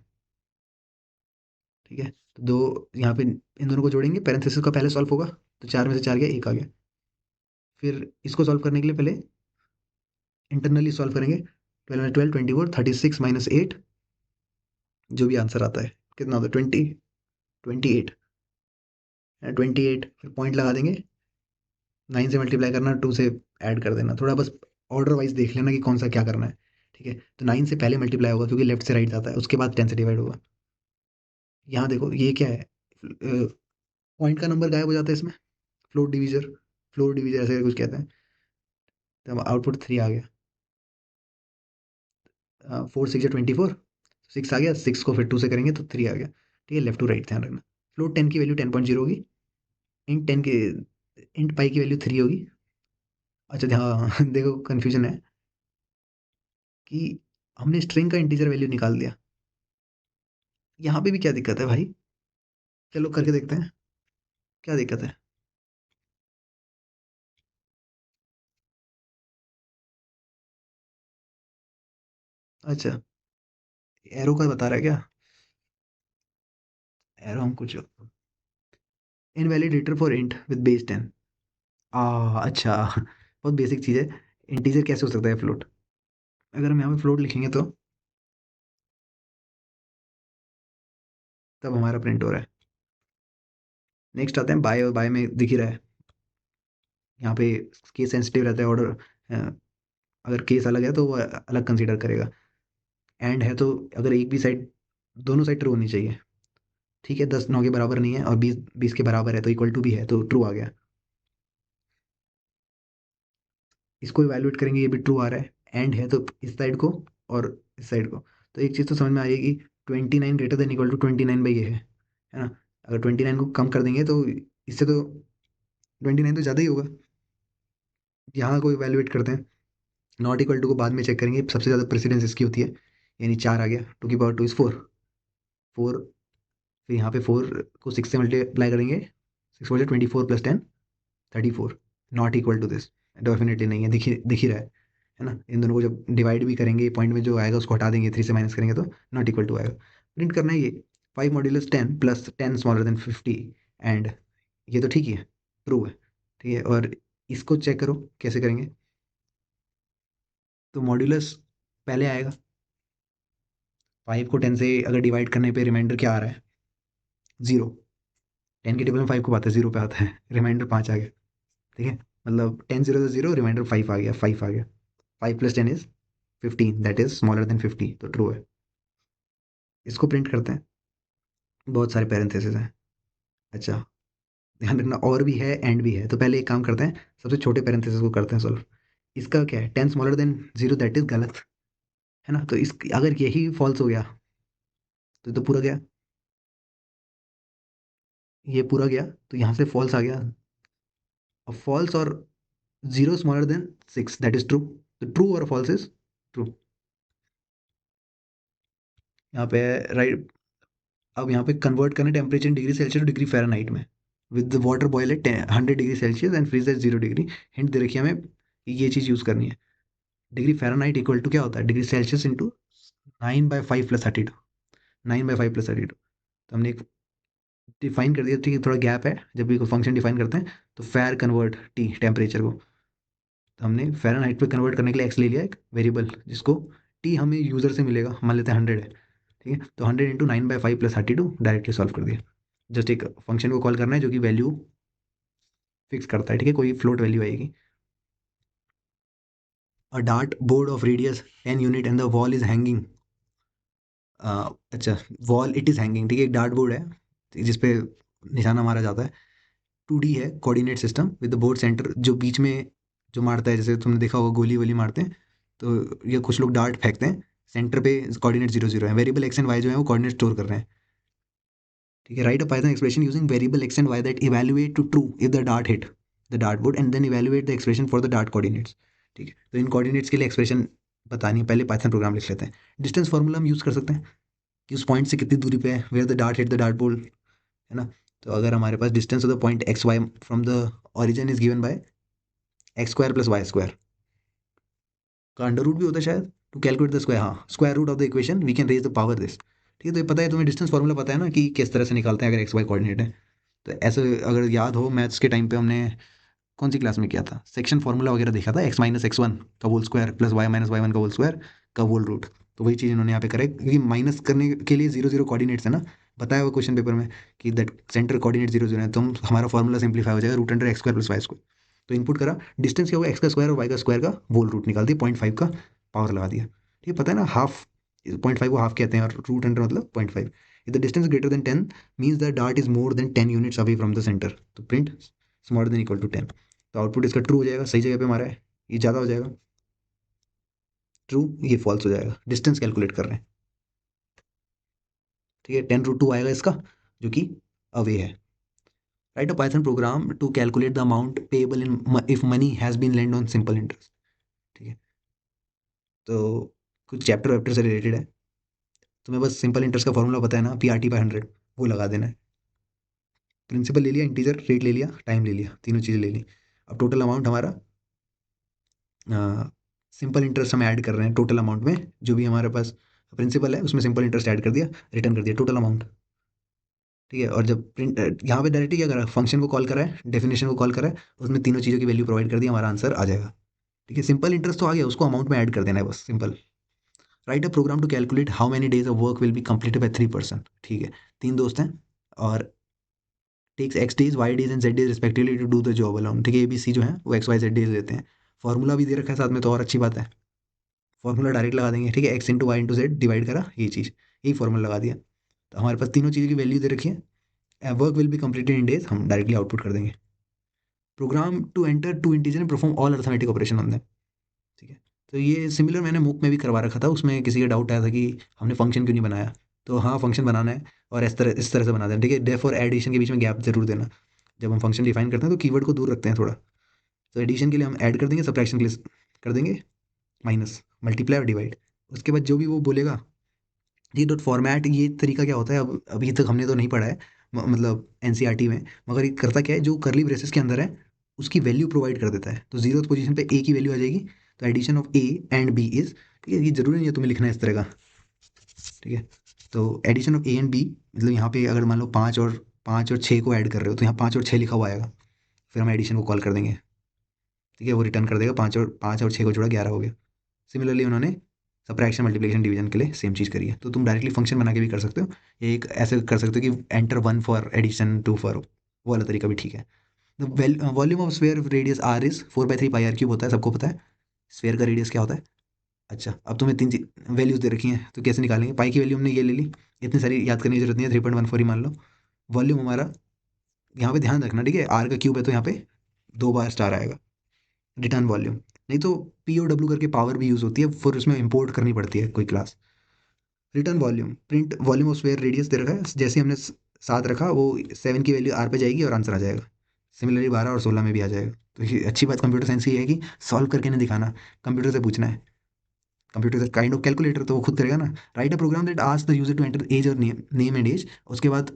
ठीक है, तो दो यहाँ पे इन दोनों को जोड़ेंगे, पैरेंथेसिस का पहले सॉल्व होगा, तो 4 में से 4 गया, 1 आ गया। फिर इसको सॉल्व करने के लिए पहले इंटरनली सॉल्व करेंगे, 12 में 12 24 36 माइनस 8, जो भी आंसर आता है कितना होता है 20 28 28, फिर पॉइंट लगा देंगे, 9 से मल्टीप्लाई करना, 2 से ऐड कर देना, थोड़ा बस ऑर्डर वाइज देख लेना कि कौन सा क्या करना है। ठीक है, तो 9 से पहले मल्टीप्लाई होगा क्योंकि लेफ्ट से राइट जाता है, उसके बाद 10 से डिवाइड होगा। यहाँ देखो ये क्या है, पॉइंट का नंबर गायब हो जाता है इसमें, फ्लोट डिवीजर ऐसे कुछ कहते हैं। तो आउटपुट 3 आ गया। 4 6 24, 6 आ गया, 6 को फिर 2 से करेंगे तो 3 आ गया। ठीक है, लेफ्ट टू राइट ध्यान रखना। फ्लोट 10 की वैल्यू 10.0 होगी, इंट 10 की इंट पाई की वैल्यू 3 होगी। अच्छा हाँ देखो कन्फ्यूजन है कि हमने स्ट्रिंग का इंटीजर वैल्यू निकाल दिया, यहाँ पे भी क्या दिक्कत है भाई? चलो करके देखते हैं क्या दिक्कत है। अच्छा, एरो का बता रहा है क्या? एरो हम कुछ इनवैलिडेटर फॉर इंट विद बेस 10। अच्छा बहुत बेसिक चीज़ है। इंटीजर कैसे हो सकता है फ्लोट? अगर हम यहाँ पे फ्लोट लिखेंगे तो तब हमारा प्रिंट हो रहा है। नेक्स्ट आते हैं बाय, और बाय में दिख ही रहा है यहाँ पे केस सेंसिटिव रहता है ऑर्डर। अगर केस अलग है तो वो अलग कंसीडर करेगा। एंड है तो अगर एक भी साइड, दोनों साइड ट्रू होनी चाहिए। ठीक है, 10 9 के बराबर नहीं है और 20 20 के बराबर है तो इक्वल टू भी है तो ट्रू आ गया। इसको इवैल्यूएट करेंगे, ये भी ट्रू आ रहा है। एंड है तो इस साइड को और इस साइड को, तो एक चीज़ तो समझ में आएगी, 29 greater than equal to 29 by ये है ना? अगर 29 को कम कर देंगे तो इससे तो 29 तो ज़्यादा ही होगा। यहाँ को इवैल्यूएट करते हैं, नॉट इक्वल टू को बाद में चेक करेंगे, सबसे ज़्यादा प्रेसिडेंस इसकी होती है, यानी 4 आ गया, 2 की पावर 2 इज़ 4। 4, फिर यहाँ पे 4 को 6 से मल्टीप्लाई करेंगे, 6 × 24 + 10 34, not equal to this, definitely नहीं है, दिख ही रहा है ना? इन दोनों को जब डिवाइड भी करेंगे, पॉइंट में जो आएगा उसको हटा देंगे, 3 से माइनस करेंगे तो नॉट इक्वल टू आएगा। प्रिंट करना है ये 5 modulus 10 plus 10 smaller then 50, and ये तो ठीक ही है, ट्रू है। ठीक है, और इसको चेक करो कैसे करेंगे। तो मॉड्यूलस पहले आएगा, 5 को 10 से अगर डिवाइड करने पे रिमाइंडर क्या आ रहा है? 0। 10 के टेबल में 5 को आता है, 0 पे आता है, रिमाइंडर 5 आ गया। ठीक है, मतलब 10 0 से 0, रिमाइंडर 5 आ गया, 5 आ गया। 5 + 10 is 15, that is smaller than 50, तो ट्रू है। इसको प्रिंट करते हैं, बहुत सारे पैरेंथेसिस हैं। अच्छा, ध्यान रखना और भी है एंड भी है, तो पहले एक काम करते हैं, सबसे छोटे पैरेंथेसिस को करते हैं सॉल्व। इसका क्या है, 10 स्मॉलर देन 0, दैट इज गलत, है ना? तो इस अगर यही फॉल्स हो गया तो पूरा गया, ये पूरा गया, तो यहाँ से फॉल्स आ गया। अब फॉल्स और 0 smaller than 6, that is true, तो ट्रू और फॉल्स इज ट्रू। यहाँ पे राइट, अब यहाँ पे कन्वर्ट करना temperature in degree Celsius to degree Fahrenheit में, with the water boil at 100 degree Celsius and freeze at 0 degree. Hint दे रखी है हमें कि ये चीज़ यूज़ करनी है। डिग्री फ़ारेनहाइट इक्वल टू क्या होता है, डिग्री सेल्सियस इंटू 9/5 + 32, 9/5 + 32। तो हमने एक डिफाइन कर दिया, ठीक है, थोड़ा गैप है, जब भी कोई फंक्शन डिफाइन करते हैं तो फेयर कन्वर्ट टी टेम्परेचर को, तो हमने फ़ारेनहाइट पे कन्वर्ट करने के लिए एक्स ले लिया एक वेरिएबल, जिसको टी हमें यूज़र से मिलेगा, मान लेते हैं 100 है। ठीक है, तो 100 इंटू 9/5 + 32 डायरेक्टली सॉल्व कर दिया। जस्ट एक फंक्शन को कॉल करना है जो कि वैल्यू फिक्स करता है। ठीक है, कोई फ्लोट वैल्यू आएगी। A dartboard of radius 10 unit and the wall is hanging. अच्छा, वॉल इट इज़ हैंगिंग, ठीक है, एक डार्ट बोर्ड है जिस पे निशाना मारा जाता है। 2D है coordinate system with the board centre, जो बीच में जो मारता है, जैसे तुमने देखा होगा गोली वोली मारते हैं, तो ये कुछ लोग डार्ट फेंकते हैं, सेंटर पे कोऑर्डिनेट 0 0 है, वेरिएबल एक्स एंड वाई जो है वो कोऑर्डिनेट स्टोर कर रहे हैं। ठीक है, write a Python expression using variable X and Y that evaluate to true if the dart hit the dart board and then evaluate the expression for the dart coordinates. ठीक है, तो इन coordinates के लिए एक्सप्रेशन बतानी है, पहले Python programme लिख लेते हैं। डिस्टेंस फार्मूला हम यूज़ कर सकते हैं कि उस पॉइंट से कितनी दूरी पे है, where the dart hit the dart board, है ना? तो अगर हमारे पास distance of the point x y from the origin is given by x square plus y square, का अंडर रूट भी होता है शायद, टू कैलकुलेट द स्क्वायर, हाँ, square root of the equation we can raise the power this. ठीक है, तो ये पता है तुम्हें, डिस्टेंस फार्मूला पता है ना कि किस तरह से निकालते हैं अगर एक्स वाई कोऑर्डिनेट है। तो ऐसे अगर याद हो, मैथ्स के टाइम पे हमने कौन सी क्लास में किया था, सेक्शन फार्मूला वगैरह देखा था, x - x1 का whole square plus y - y1 का होल स्क्वायर, का वोल रूट। तो वही चीज़ इन्होंने यहाँ पे करा है, क्योंकि माइनस करने के लिए 0 0 कोऑर्डिनेट्स है ना, बताया हुआ क्वेश्चन पेपर में कि दैट सेंटर कोऑर्डिनेट 0 0 है, तो हमारा फॉर्मूला सिंप्लीफाई हो जाएगा √x² + y²। तो इनपुट करा, डिस्टेंस क्या होगा, x का स्क्वायर और y का स्क्वायर का वोल रूट निकाल दिया, 0.5 का पावर लगा दिया। ठीक है, पता है ना, हाफ 0.5 को हाफ कहते हैं और √100 मतलब 0.5। If the distance greater than 10 means the dart is more than 10 units away from the centre, तो print smaller than equal to 10। तो आउटपुट इसका ट्रू हो जाएगा, सही जगह पे हमारा है, ये ज़्यादा हो जाएगा ट्रू, ये फॉल्स हो जाएगा, डिस्टेंस कैलकुलेट कर रहे हैं। ठीक है, 10√2 आएगा इसका, जो कि अवे है। Write a Python program to calculate the amount payable in if money has been lend on simple interest. ठीक है, तो कुछ चैप्टर वैप्टर से रिलेटेड है, तुम्हें बस सिंपल इंटरेस्ट का फॉर्मूला पता है ना, PRT/100, वो लगा देना है। प्रिंसिपल ले लिया, इंटीजर रेट ले लिया, टाइम ले लिया, तीनों चीज़ें ले ली। अब टोटल अमाउंट हमारा, सिंपल इंटरेस्ट हम ऐड कर रहे हैं टोटल अमाउंट में, जो भी हमारे पास प्रिंसिपल है उसमें सिंपल इंटरेस्ट ऐड कर दिया, रिटर्न कर दिया टोटल अमाउंट। ठीक है, और जब प्रिंट यहाँ पे डायरेक्टली क्या करा, फंक्शन को कॉल करा है, डेफिनेशन को कॉल करा है, उसमें तीनों चीज़ों की वैल्यू प्रोवाइड कर दी, हमारा आंसर आ जाएगा। ठीक है, सिंपल इंटरेस्ट तो आ गया, उसको अमाउंट में ऐड कर देना है बस, simple. Write a program to calculate how many days of work will be completed by 3 person. ठीक है, 3 दोस्त हैं और takes x days, y days and z days respectively to do the job alone. ठीक है, ABC जो है वो XYZ डेज लेते हैं। फॉर्मूला भी दे रखा है साथ में, तो और अच्छी बात है, फॉर्मूला डायरेक्ट लगा देंगे। ठीक है, x × y × z डिवाइड करा, ये चीज़, यही फॉर्मूला लगा दिया, तो हमारे पास तीनों चीज़ों की वैल्यू दे रखी है। Work will be completed in days, हम डायरेक्टली आउटपुट कर देंगे। Program to enter two integer and perform all arithmetic operation on them. ठीक है, तो ये सिमिलर मैंने मूक में भी करवा रखा था, उसमें किसी का डाउट आया था कि हमने फंक्शन क्यों नहीं बनाया, तो हाँ, फंक्शन बनाना है और इस तरह से बना देना। ठीक है, डेफ और एडिशन के बीच में गैप जरूर देना, जब हम फंक्शन डिफाइन करते हैं तो कीवर्ड को दूर रखते हैं थोड़ा। तो एडिशन के लिए हम ऐड कर देंगे, सब्ट्रैक्शन के लिए कर देंगे माइनस, मल्टीप्लाई और डिवाइड। उसके बाद जो भी वो बोलेगा, ये डॉट फॉर्मेट, ये तरीका क्या होता है, अब अभी तक हमने तो नहीं पढ़ा है, मतलब एनसीईआरटी में, मगर ये करता क्या है, जो करली ब्रेसेस के अंदर है उसकी वैल्यू प्रोवाइड कर देता है। तो 0th पोजीशन पे ए की वैल्यू आ जाएगी, तो addition of A and B is, ठीक है, ये जरूरी नहीं है तुम्हें लिखना है इस तरह का। ठीक है, तो addition of A and B, मतलब यहाँ पे अगर मान लो 5 और 6 को ऐड कर रहे हो, तो यहाँ 5 और 6 लिखा हुआ आएगा, फिर हम एडिशन को कॉल कर देंगे। ठीक है, वो रिटर्न कर देगा, 5 और 6 को जोड़ा 11 हो गया। सिमिलरली उन्होंने सब्ट्रैक्शन, मल्टीप्लिकेशन, डिवीजन के लिए सेम चीज़ करी है। तो तुम डायरेक्टली फंक्शन बना के भी कर सकते हो, ये एक ऐसे कर सकते हो कि एंटर 1 फॉर एडिशन, 2 फॉर, वो वाला तरीका भी ठीक है। Volume of sphere radius r is 4/3 πr³ होता है, सबको पता है स्फीयर का रेडियस क्या होता है। अच्छा, अब तुम्हें तीन वैल्यूज दे रखी हैं, तो कैसे निकालेंगे, पाई की वैल्यू हमने ये ले ली, इतनी सारी याद करने की जरूरत नहीं है, 3.14 ही मान लो। वॉल्यूम हमारा, यहाँ पे ध्यान रखना, ठीक है, आर का क्यूब है तो यहाँ पे 2 बार स्टार आएगा। रिटर्न वॉल्यूम, नहीं तो POW करके पावर भी यूज़ होती है, फिर उसमें इंपोर्ट करनी पड़ती है कोई class. Return volume, print volume of sphere radius दे रखा है, जैसे हमने 7 रखा, वो 7 की वैल्यू आर पे जाएगी और आंसर आ जाएगा। सिमिलरली 12 और 16 में भी आ जाएगा। तो ये अच्छी बात कंप्यूटर साइंस की है कि सॉल्व करके नहीं दिखाना, कंप्यूटर से पूछना है, computer is kind of calculator, तो वो खुद करेगा ना। Write a program that ask the user to enter age or name and age, उसके बाद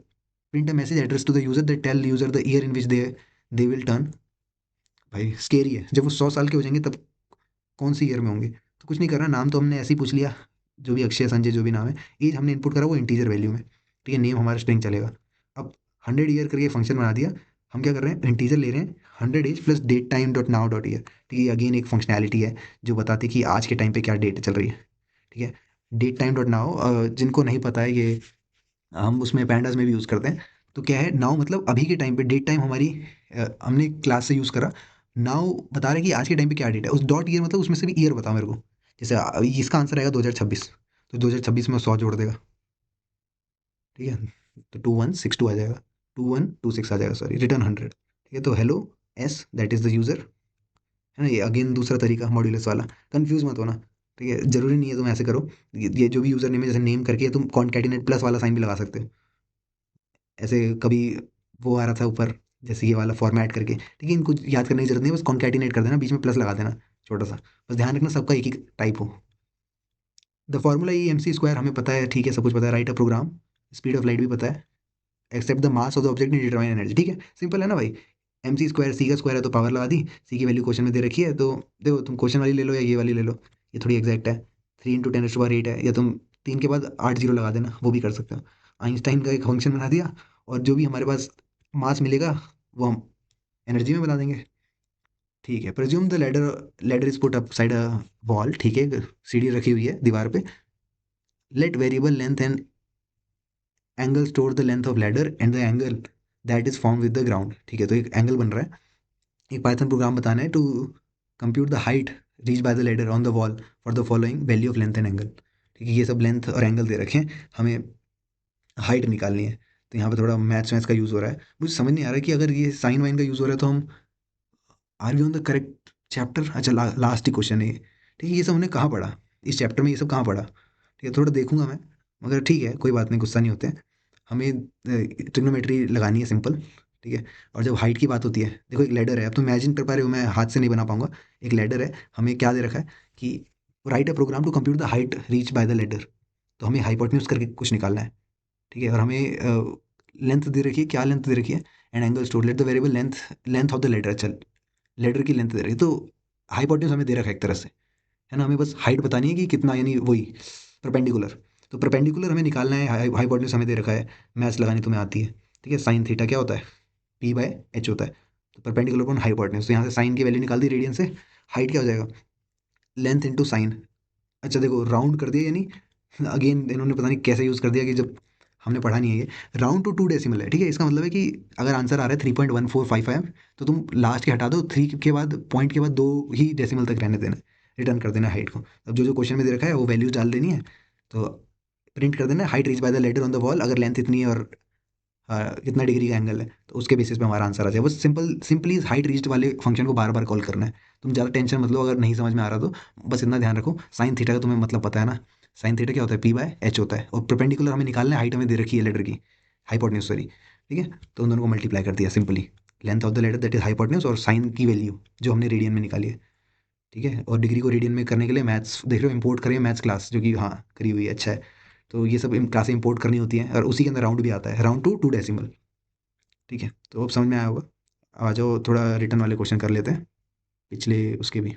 print a message address to the user that tell user the year in which they will turn. भाई scary है, जब वो 100 साल के हो जाएंगे तब कौन सी ईयर में होंगे। तो कुछ नहीं करना, नाम तो हमने ऐसे ही पूछ लिया, जो भी अक्षय, संजय, जो भी नाम है। एज हमने इनपुट करा वो इंटीजर वैल्यू में, ठीक है, नेम हमारा स्ट्रिंग चलेगा। अब 100 ईयर करके फंक्शन बना दिया, हम क्या कर रहे हैं, इंटीजर ले रहे हैं, 100 age plus date time dot now dot year. ठीक है, अगेन एक फंक्शनैलिटी है जो बताती है कि आज के टाइम पे क्या डेट चल रही है। ठीक है, डेट टाइम डॉट नाउ, जिनको नहीं पता है ये, हम उसमें पैंडास में भी यूज़ करते हैं। तो क्या है, नाउ मतलब अभी के टाइम पे, डेट टाइम हमारी हमने क्लास से यूज़ करा। नाउ बता रहे हैं कि आज के टाइम पे क्या डेट है, उस डॉट ईयर मतलब उसमें से भी ईयर बताओ मेरे को। जैसे इसका आंसर आएगा 2026, तो 2026 में 100 जोड़ देगा। ठीक है, तो 2162 आ जाएगा, 2126 आ जाएगा, सॉरी, रिटर्न 100। ठीक है, तो hello S that is the user, है ना, ये अगेन दूसरा तरीका मॉड्यूलस वाला, कंफ्यूज मत होना। ठीक है, जरूरी नहीं है तुम ऐसे करो, ये जो भी यूज़र नेम है, जैसे नेम करके तुम कॉन्कैटिनेट प्लस वाला साइन भी लगा सकते हो। ऐसे कभी वो आ रहा था ऊपर, जैसे ये वाला फॉर्मेट करके, ठीक है, इनको याद करने की जरूरत नहीं है, बस कॉन्कैटिनेट कर देना, बीच में प्लस लगा देना छोटा सा, बस ध्यान रखना सबका एक ही टाइप हो। द फार्मूला E mc² हमें पता है, ठीक है, सब कुछ पता है। Write a program, speed of light भी पता है, accept the mass of the object in determine energy. ठीक है, सिंपल है ना भाई, MC² सी का स्क्वायर है तो पावर लगा दी, सी की वैल्यू क्वेश्चन में दे रखी है, तो देखो तुम क्वेश्चन वाली ले लो या ये वाली ले लो, ये थोड़ी एग्जैक्ट है, 3 × 10⁸ है, या तुम 3 के बाद 8 जीरो लगा देना, वो भी कर सकते हो। आइंस्टाइन का एक फंक्शन बना दिया, और जो भी हमारे पास मास मिलेगा वो हम एनर्जी में बता देंगे। ठीक है, presume the ladder is put up side a wall, ठीक है, सीढ़ी रखी हुई है दीवार पे। Let variable length and angle store the length of ladder and the angle that is form with the ground, ठीक है। तो एक एंगल बन रहा है, एक पाइथन प्रोग्राम बताना है to compute the height reach by the ladder on the wall for the following value of length and angle, ठीक है। ये सब लेंथ और एंगल दे रखे हैं, हमें हाइट निकालनी है। तो यहाँ पे थोड़ा मैथ्स मैथ्स का यूज़ हो रहा है, मुझे समझ नहीं आ रहा है कि अगर ये साइन वाइन का यूज़ हो रहा है तो हम are we on the correct chapter. अच्छा, लास्ट ही क्वेश्चन है ये, ठीक है। ये सब हमने कहाँ पढ़ा इस चैप्टर में, ये सब कहाँ पढ़ा, ठीक है। थोड़ा देखूंगा मैं, मगर ठीक है, कोई बात नहीं, गुस्सा नहीं होते हैं। हमें ट्रिग्नोमेट्री लगानी है सिंपल, ठीक है। और जब हाइट की बात होती है, देखो एक लैडर है, अब तो इमेजिन कर पा रहे हो, मैं हाथ से नहीं बना पाऊंगा। एक लैडर है, हमें क्या दे रखा है कि write a program to compute the height reach by the ladder. तो हमें हाइपोटेन्यूज करके कुछ निकालना है, ठीक है। और हमें लेंथ दे रखी है, क्या लेंथ दे रखी है, and angle store, let the variable length, length of the ladder, चल लेडर की लेंथ दे रखी है। तो हाइपोटेन्यूज हमें दे रखा है एक तरह से, है ना। हमें बस हाइट बतानी है कि कितना, यानी वही परपेंडिकुलर। तो परपेंडिकुलर हमें निकालना है, हाइपोटेन्यूज हमें दे रखा है, मैथ्स लगानी तुम्हें आती है, ठीक है। साइन थीटा क्या होता है, पी बाय एच होता है। तो परपेंडिकुलर अपॉन हाइपोटेन्यूज, तो यहाँ से साइन की वैल्यू निकाल दी रेडियन से, हाइट क्या हो जाएगा, लेंथ इंटू साइन। अच्छा देखो, राउंड कर दिया, यानी अगेन इन्होंने पता नहीं कैसे यूज़ कर दिया कि जब हमने पढ़ा नहीं है ये। राउंड टू 2 डेसिमल है, ठीक है। इसका मतलब है कि अगर आंसर आ रहा है 3.1455, तो तुम लास्ट के हटा दो, 3 के बाद पॉइंट के बाद 2 ही डेसिमल तक रहने देना, रिटर्न कर देना हाइट को। अब जो जो क्वेश्चन में दे रखा है वो वैल्यूज डाल देनी है, तो प्रिंट कर देना, height reach by the ladder on the wall, अगर लेंथ इतनी है और कितना डिग्री का एंगल है, तो उसके बेसिस पे हमारा आंसर आ जाए। बस सिंपली हाइट रीच्ड वाले फंक्शन को बार बार कॉल करना है। तुम ज़्यादा टेंशन मत लो, अगर नहीं समझ में आ रहा तो बस इतना ध्यान रखो, साइन थीटा का तुम्हें मतलब पता है ना। साइन थीटा क्या होता है, पी बाय एच होता है, और परपेंडिकुलर हमें निकालना है, हाइट हमें दे रखी है लेटर की, हाइपोटेन्यूज सॉरी, ठीक है। तो उन दोनों को मल्टीप्लाई कर दिया simply, length of the letter that is hypotenuse और साइन की वैल्यू जो हमने रेडियन में निकाली है, ठीक है। और डिग्री को रेडियन में करने के लिए मैथ्स देख रहे हो, इंपोर्ट करिए मैथ्स क्लास, जो कि हाँ करी हुई है, अच्छा है। तो ये सब क्लासें इंपोर्ट करनी होती हैं, और उसी के अंदर राउंड भी आता है, राउंड टू 2 डेसिमल, ठीक है। तो अब समझ में आया होगा। आ जाओ थोड़ा रिटर्न वाले क्वेश्चन कर लेते हैं, पिछले उसके भी।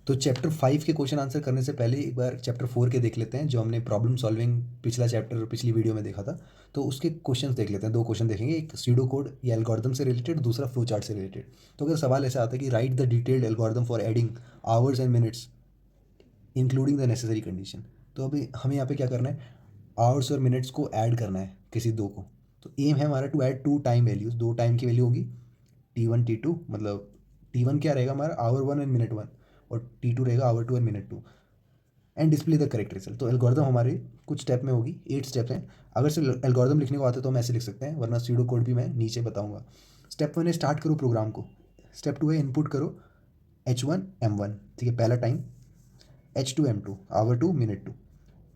तो चैप्टर 5 के क्वेश्चन आंसर करने से पहले एक बार चैप्टर 4 के देख लेते हैं, जो हमने प्रॉब्लम सॉल्विंग पिछला चैप्टर पिछली वीडियो में देखा था। तो उसके क्वेश्चंस देख लेते हैं, 2 क्वेश्चन देखेंगे, एक स्यूडो कोड या एल्गोरिथम से रिलेटेड, दूसरा फ्लो चार्ट से रिलेटेड। तो अगर सवाल ऐसा आता है कि right the detailed algorithm for adding hours and minutes including the necessary condition, तो अभी हमें यहाँ पे क्या करना है, आवर्स और मिनट्स को ऐड करना है किसी दो को। तो एम है हमारा to add 2 time values, 2 time की वैल्यू होगी T1 T2, मतलब T1 क्या रहेगा हमारा, आवर 1 एंड मिनट 1, और T2 रहेगा hour 2 and minute 2, and display the correct result. तो एल्गोरिथम हमारे कुछ स्टेप में होगी, 8 स्टेप्स हैं। अगर से एल्गोरिथम लिखने को आता है तो हम ऐसे लिख सकते हैं, वरना सीडो कोड भी मैं नीचे बताऊंगा। स्टेप 1 है स्टार्ट करो प्रोग्राम को। स्टेप 2 है इनपुट करो H1 M1, ठीक है, पहला time, H2 M2, our 2 minute 2।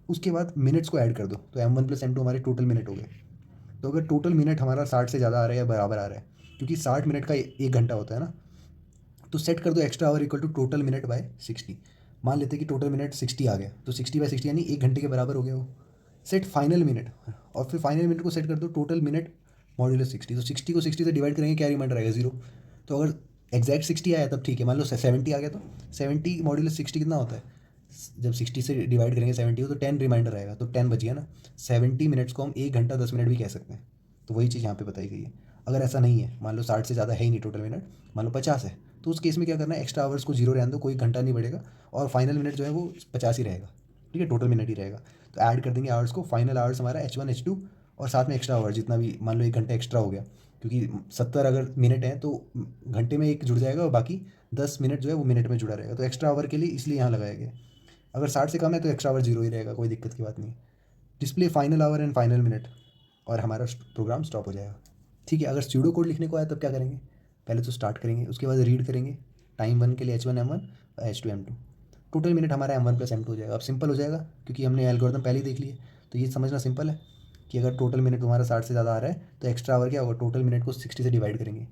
उसके बाद मिनट्स को ऐड कर दो, तो M1 प्लस M2 हमारे टोटल मिनट हो गए। तो अगर टोटल मिनट हमारा 60 से ज़्यादा आ रहा है या बराबर आ रहा है, क्योंकि 60 मिनट का 1 घंटा होता है ना, तो सेट कर दो extra hour equal to total minute by 60। मान लेते हैं कि टोटल मिनट 60 आ गया, तो 60/60 यानी 1 घंटे के बराबर हो गया वो। सेट फाइनल मिनट, और फिर फाइनल मिनट को सेट कर दो टोटल मिनट मॉड्यूलस 60। तो 60 को 60 से डिवाइड करेंगे, क्या रिमाइंडर आएगा, 0। तो अगर एग्जैक्ट 60 आया तब ठीक है, मान लो 70 आ गया, तो 70 मॉड्यूलस 60 कितना होता है, जब 60 से डिवाइड करेंगे 70 को, तो 10 रिमाइंडर आएगा, तो 10 बच गया ना। 70 मिनट्स को हम 1 घंटा 10 मिनट भी कह सकते हैं। तो वही चीज़ यहाँ पे बताई गई है। अगर ऐसा नहीं है, मान लो 60 से ज़्यादा है ही नहीं टोटल मिनट, मान लो 50 है, तो उस केस में क्या करना है, एक्स्ट्रा आवर्स को 0 रहने दो, कोई घंटा नहीं बढ़ेगा, और फाइनल मिनट जो है वो 50 ही रहेगा, ठीक है, टोटल मिनट ही रहेगा। तो ऐड कर देंगे आवर्स को, फाइनल आवर्स हमारा H1 H2, और साथ में एक्स्ट्रा आवर्स जितना भी, मान लो 1 घंटा एक्स्ट्रा हो गया, क्योंकि 70 अगर मिनट है तो घंटे में एक जुड़ जाएगा, और बाकी 10 मिनट जो है वो मिनट में जुड़ा रहेगा, तो एक्स्ट्रा आवर के लिए इसलिए यहाँ लगाया गया। अगर 60 से कम है तो एक्स्ट्रा आवर 0 ही रहेगा, कोई दिक्कत की बात नहीं। Display final our and final minute, और हमारा प्रोग्राम स्टॉप हो जाएगा, ठीक है। अगर स्यूडो कोड लिखने को आया तब क्या करेंगे, पहले तो स्टार्ट करेंगे, उसके बाद रीड करेंगे टाइम 1 के लिए H1 M1 और H2 M2, टोटल मिनट हमारा M1 प्लस M2 हो जाएगा। अब सिंपल हो जाएगा, क्योंकि हमने एल्गोरिथम पहले ही देख लिए, तो ये समझना सिंपल है कि अगर टोटल मिनट हमारा 60 से ज़्यादा आ रहा है, तो एक्स्ट्रा आवर क्या होगा, टोटल मिनट को 60 से डिवाइड करेंगे,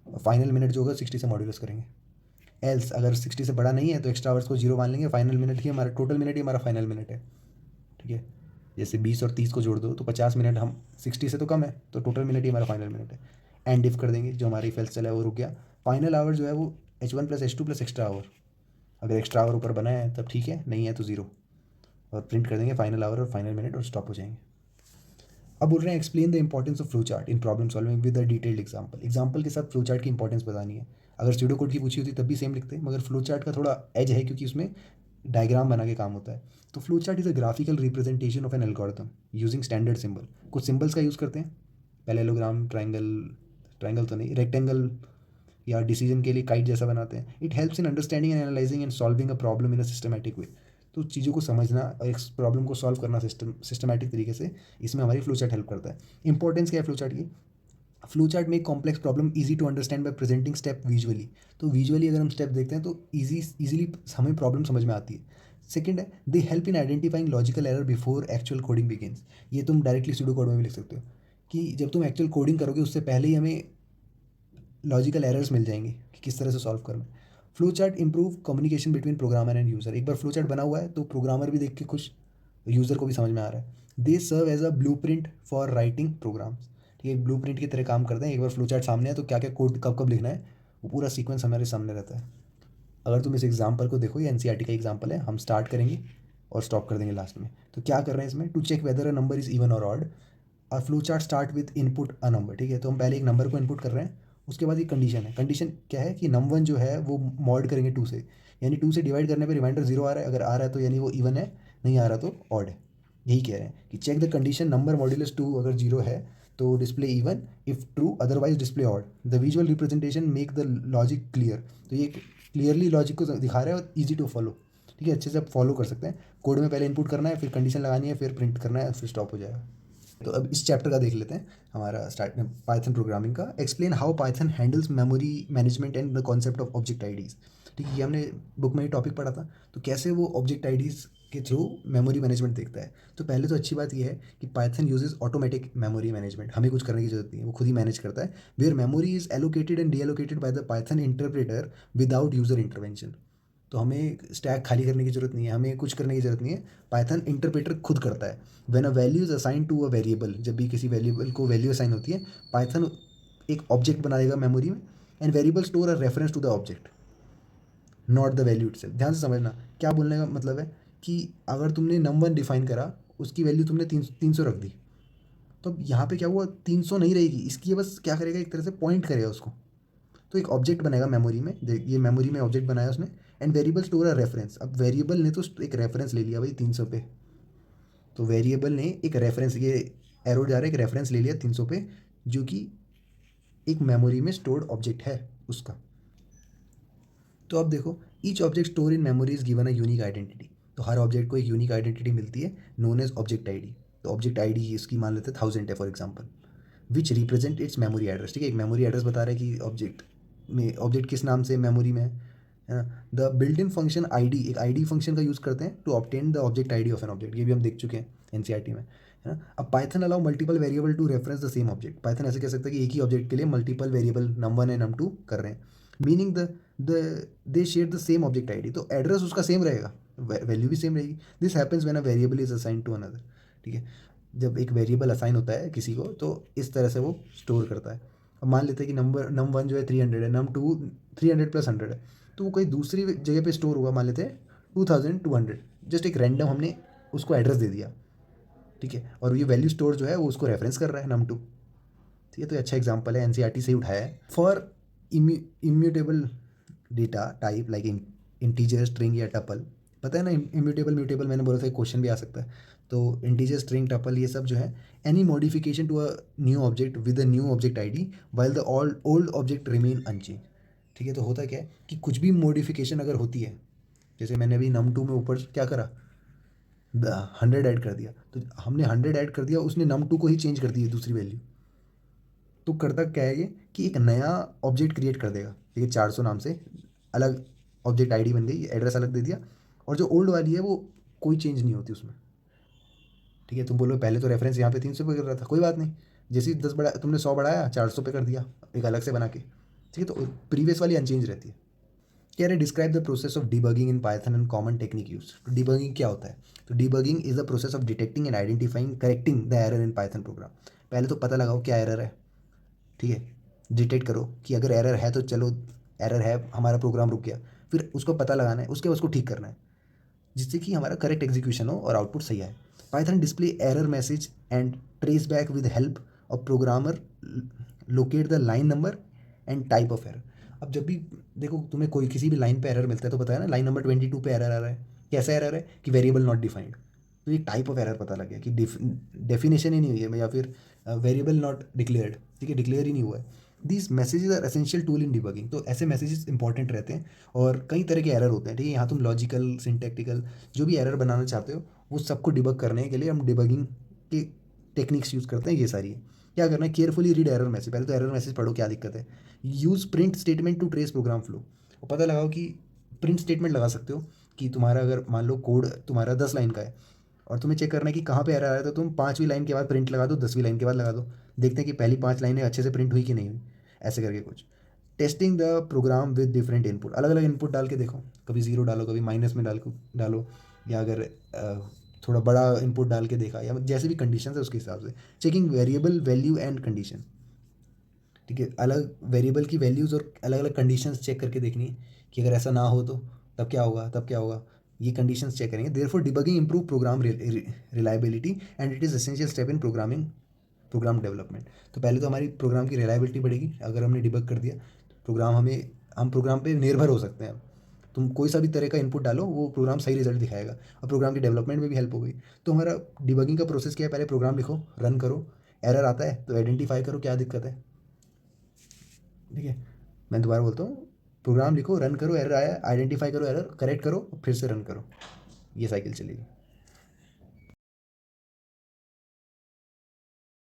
और फाइनल मिनट जो होगा 60 से मॉड्यूलस करेंगे। एल्स अगर 60 से बड़ा नहीं है तो एक्स्ट्रा आवर्स को 0 मान लेंगे, फाइनल मिनट ही हमारा, टोटल मिनट ही हमारा फाइनल मिनट है, ठीक है। जैसे 20 और 30 को जोड़ दो तो 50 मिनट, हम 60 से तो कम है, तो टोटल मिनट ही हमारा फाइनल मिनट है। एंड इफ कर देंगे, जो हमारी इफ एल्स चला है वो रुक गया। फाइनल आवर जो है वो H1 plus H2 plus extra our, अगर एक्स्ट्रा आवर ऊपर बना है तब ठीक है, नहीं है तो 0, और प्रिंट कर देंगे फाइनल आवर और फाइनल मिनट, और स्टॉप हो जाएंगे। अब बोल रहे हैं explain the importance of flow chart in problem solving with a detailed example. Example के साथ फ्लो चार्ट की इंपॉर्टेंस बतानी है। अगर स्यूडो कोड की पूछी होती तब भी सेम लिखते, मगर फ्लो चार्ट का थोड़ा एज है क्योंकि उसमें डायग्राम बना के काम होता है। तो flow chart is a graphical representation of an algorithm using standard symbol. कुछ सिंबल्स का यूज़ करते हैं, पैरेललोग्राम, ट्राइंगल, ट्राइंगल तो नहीं, रेक्टेंगल, या डिसीजन के लिए काइट जैसा बनाते हैं। It helps in understanding and analysing and solving a problem in a systematic way. तो चीज़ों को समझना और एक प्रॉब्लम को सॉल्व करना सिस्टमैटिक तरीके से, इसमें हमारी फ्लो चार्ट हेल्प करता है। इंपॉर्टेंस क्या है फ्लो चार्ट की? फ्लो चार्ट में complex problem easy to understand by presenting step visually. तो विजुअली अगर हम स्टेप देखते हैं तो इजीली हमें प्रॉब्लम समझ में आती है। सेकंड है, they help in identifying logical error before actual coding begins. ये तुम डायरेक्टली सूडो कोड में भी लिख सकते हो कि जब तुम एक्चुअल कोडिंग करोगे उससे पहले ही हमें लॉजिकल एरर्स मिल जाएंगे कि किस तरह से सॉल्व करना है। Flow chart improve communication between programmer end user. एक बार फ्लो चार्ट बना हुआ है तो प्रोग्रामर भी देख के खुश, यूज़र को भी समझ में आ रहा है। They serve as a blueprint for writing programs. ठीक है, ब्लू प्रिंट की तरह काम करते हैं। एक बार फ्लो चार्ट सामने है तो क्या क्या कोड कब कब लिखना है वो पूरा सीक्वेंस हमारे सामने रहता है। अगर तुम इस एग्जाम्पल को देखो, ये एनसीईआरटी का एग्जाम्पल है, हम स्टार्ट करेंगे और स्टॉप कर देंगे लास्ट में। तो क्या कर रहे हैं इसमें, to check whether a number is even or odd, और flow chart start with input a number. ठीक है, तो हम पहले एक नंबर को इनपुट कर रहे हैं, उसके बाद ये कंडीशन है। कंडीशन क्या है कि नम वन जो है वो मॉड करेंगे 2 से, यानी 2 से डिवाइड करने पे रिमाइंडर 0 आ रहा है, अगर आ रहा है तो यानी वो इवन है, नहीं आ रहा तो ऑड है। यही कह रहे हैं कि check the condition number modulus 2, अगर 0 है तो display even, if true otherwise display odd. The visual representation make the logic clear. तो ये क्लियरली लॉजिक को दिखा रहा है और ईजी टू फॉलो। ठीक है, अच्छे से आप फॉलो कर सकते हैं। कोड में पहले इनपुट करना है, फिर कंडीशन लगानी है, फिर प्रिंट करना है, फिर स्टॉप हो जाएगा। तो अब इस चैप्टर का देख लेते हैं, हमारा स्टार्ट में पाइथन प्रोग्रामिंग का। Explain how Python handles memory management and the concept of object IDs. ठीक है, ये हमने बुक में ही टॉपिक पढ़ा था। तो कैसे वो ऑब्जेक्ट आईडीज के थ्रू मेमोरी मैनेजमेंट देखता है। तो पहले तो अच्छी बात यह है कि Python uses automatic memory management, हमें कुछ करने की जरूरत नहीं है, वो खुद ही मैनेज करता है। Where memory is allocated and deallocated by the Python interpreter without user intervention. तो हमें स्टैक खाली करने की ज़रूरत नहीं है, हमें कुछ करने की ज़रूरत नहीं है, पाइथन इंटरप्रेटर खुद करता है। When a value is assign to a variable, जब भी किसी वेरिएबल को वैल्यू असाइन होती है, पाइथन एक ऑब्जेक्ट बना देगा मेमोरी में, and variable store a reference to the object, not the value itself. ध्यान से समझना क्या बोलने का मतलब है कि अगर तुमने नम1 डिफाइन करा, उसकी वैल्यू तुमने 300 रख दी, तो यहाँ पे क्या हुआ, 300 नहीं रहेगी इसकी, ये बस क्या करेगा, एक तरह से पॉइंट करेगा उसको। तो एक ऑब्जेक्ट बनेगा मेमोरी में, ये मेमोरी में ऑब्जेक्ट बनाया उसने, and variable store a reference. अब वेरिएबल ने तो एक रेफरेंस ले लिया भाई 300 पे, तो वेरिएबल ने एक रेफरेंस, ये एरो जा रहा है, एक रेफरेंस ले लिया 300 पे, जो कि एक मेमोरी में स्टोर्ड ऑब्जेक्ट है उसका। तो अब देखो, each object store in memory is given a unique identity. तो हर ऑब्जेक्ट को एक यूनिक आइडेंटिटी मिलती है, नोन एज ऑब्जेक्ट आईडी। तो ऑब्जेक्ट आईडी इसकी मान लेते हैं 1000 है for example, which represent it's memory address. ठीक है, एक मेमोरी एड्रेस बता रहा है कि ऑब्जेक्ट में, ऑब्जेक्ट किस नाम से मेमोरी में है ना। The built in function ID, एक आईडी फंक्शन का यूज़ करते हैं to obtain the object ID of an object. ये भी हम देख चुके हैं एनसीईआरटी में, है ना। अब Python allow multiple variable to reference the same object. Python ऐसे कह सकता है कि एक ही ऑब्जेक्ट के लिए multiple variable num1 and num2 कर रहे हैं, meaning they share the same object ID. तो एड्रेस उसका सेम रहेगा, वैल्यू भी सेम रहेगी। This happens when a variable is assign to another. ठीक है, जब एक वेरिएबल असाइन होता है किसी को तो इस तरह से वो स्टोर करता है। अब मान लेते हैं कि num1 जो है 300 है, num2 300 प्लस 100 है, तो वो कोई दूसरी जगह पे स्टोर होगा, मान लेते हैं 2200। जस्ट एक रैंडम हमने उसको एड्रेस दे दिया, ठीक है, और ये वैल्यू स्टोर जो है वो उसको रेफरेंस कर रहा है num2। ठीक है, तो अच्छा एग्जाम्पल है, एनसीईआरटी से ही उठाया है। For immutable data type like integer, string या टपल, पता है ना, इम्यूटेबल म्यूटेबल मैंने बोला था, क्वेश्चन भी आ सकता है। तो इंटीजर, स्ट्रिंग, टपल, ये सब जो है, any modification to a new object with a new object ID while the old object remain unchange. ठीक है, तो होता क्या है कि कुछ भी मॉडिफिकेशन अगर होती है, जैसे मैंने अभी num2 में ऊपर क्या करा, 100 ऐड कर दिया, तो हमने 100 ऐड कर दिया, उसने num2 को ही चेंज कर दी है दूसरी वैल्यू। तो करता क्या है ये कि एक नया ऑब्जेक्ट क्रिएट कर देगा, ठीक है, 400 नाम से अलग ऑब्जेक्ट आईडी बन गई, एड्रेस अलग दे दिया, और जो ओल्ड वाली है वो कोई चेंज नहीं होती उसमें। ठीक है, तुम बोलो पहले तो रेफरेंस यहाँ पे 300 पे कर रहा था, कोई बात नहीं, जैसे ही 10 बढ़ा, तुमने 100 बढ़ाया, 400 पे कर दिया एक अलग से बना के। ठीक है, तो प्रीवियस वाली अनचेंज रहती है। कह रहे describe the process of debugging in Python and common technique use. तो डिबगिंग क्या होता है, तो debugging is the process of detecting and identifying correcting the error in Python programme. पहले तो पता लगाओ क्या एरर है, ठीक है, डिटेक्ट करो कि अगर एरर है तो चलो एरर है, हमारा प्रोग्राम रुक गया, फिर उसको पता लगाना है, उसके बाद उसको ठीक करना है, जिससे कि हमारा करेक्ट एग्जीक्यूशन हो और आउटपुट सही आए। Python display error message and trace back with help of programmer locate the line number and type of error. अब जब भी देखो तुम्हें कोई किसी भी लाइन पे एरर मिलता है तो पता है ना, लाइन नंबर 22 पे एरर आ रहा है, कैसा एरर है कि वेरिएबल नॉट डिफाइंड। तो ये टाइप ऑफ एरर पता लग गया कि डेफिनेशन ही नहीं हुई है, या फिर वेरिएबल नॉट डिक्लेयर्ड, ठीक है, डिक्लेयर ही नहीं हुआ है। These messages are essential tool in debugging. तो ऐसे मैसेजेस इंपॉर्टेंट रहते हैं। और कई तरह के एरर होते हैं, ठीक है, यहाँ तुम लॉजिकल, सिंटैक्टिकल, जो भी एरर बनाना चाहते हो वो सबको डिबग करने के लिए हम डिबगिंग की टेक्निक्स यूज़ करते हैं। ये सारी है। क्या करना है, केयरफुली रीड एरर मैसेज। पहले तो एरर मैसेज पढ़ो क्या दिक्कत है। Use print statement to trace program flow. और पता लगाओ कि प्रिंट स्टेटमेंट लगा सकते हो कि तुम्हारा अगर मान लो कोड तुम्हारा 10 लाइन का है और तुम्हें चेक करना है कि कहाँ पे एरर आया, तो तुम 5वीं लाइन के बाद प्रिंट लगा दो, 10वीं लाइन के बाद लगा दो। देखते हैं कि पहली 5 लाइनें अच्छे से प्रिंट हुई कि नहीं हुई, ऐसे करके कुछ। Testing the program with different input, अलग अलग इनपुट डाल के देखो, कभी ज़ीरो डालो, कभी माइनस में डालो, या अगर थोड़ा बड़ा इनपुट डाल के देखा, या जैसे भी कंडीशन है उसके हिसाब से। Checking variable value and condition, ठीक है, अलग वेरिएबल की वैल्यूज़ और अलग अलग कंडीशंस चेक करके देखनी है कि अगर ऐसा ना हो तो तब क्या होगा, तब क्या होगा, ये कंडीशंस चेक करेंगे। Therefore debugging improve program reliability and it is essential step in program development. तो पहले तो हमारी प्रोग्राम की रिलायबिलिटी बढ़ेगी अगर हमने डिबग कर दिया। प्रोग्राम हमें हम प्रोग्राम पे निर्भर हो सकते हैं। तुम कोई सा भी तरह का इनपुट डालो, वो प्रोग्राम सही रिजल्ट दिखाएगा, और प्रोग्राम की डेवलपमेंट में भी हेल्प हो गई। तो हमारा डिबगिंग का प्रोसेस क्या है, पहले प्रोग्राम लिखो, रन करो, एरर आता है तो आइडेंटिफाई करो क्या दिक्कत है, ठीक है। मैं दोबारा बोलता हूँ, प्रोग्राम लिखो, रन करो, एरर आया आइडेंटिफाई करो एरर, करेक्ट करो, फिर से रन करो, ये साइकिल चलेगी।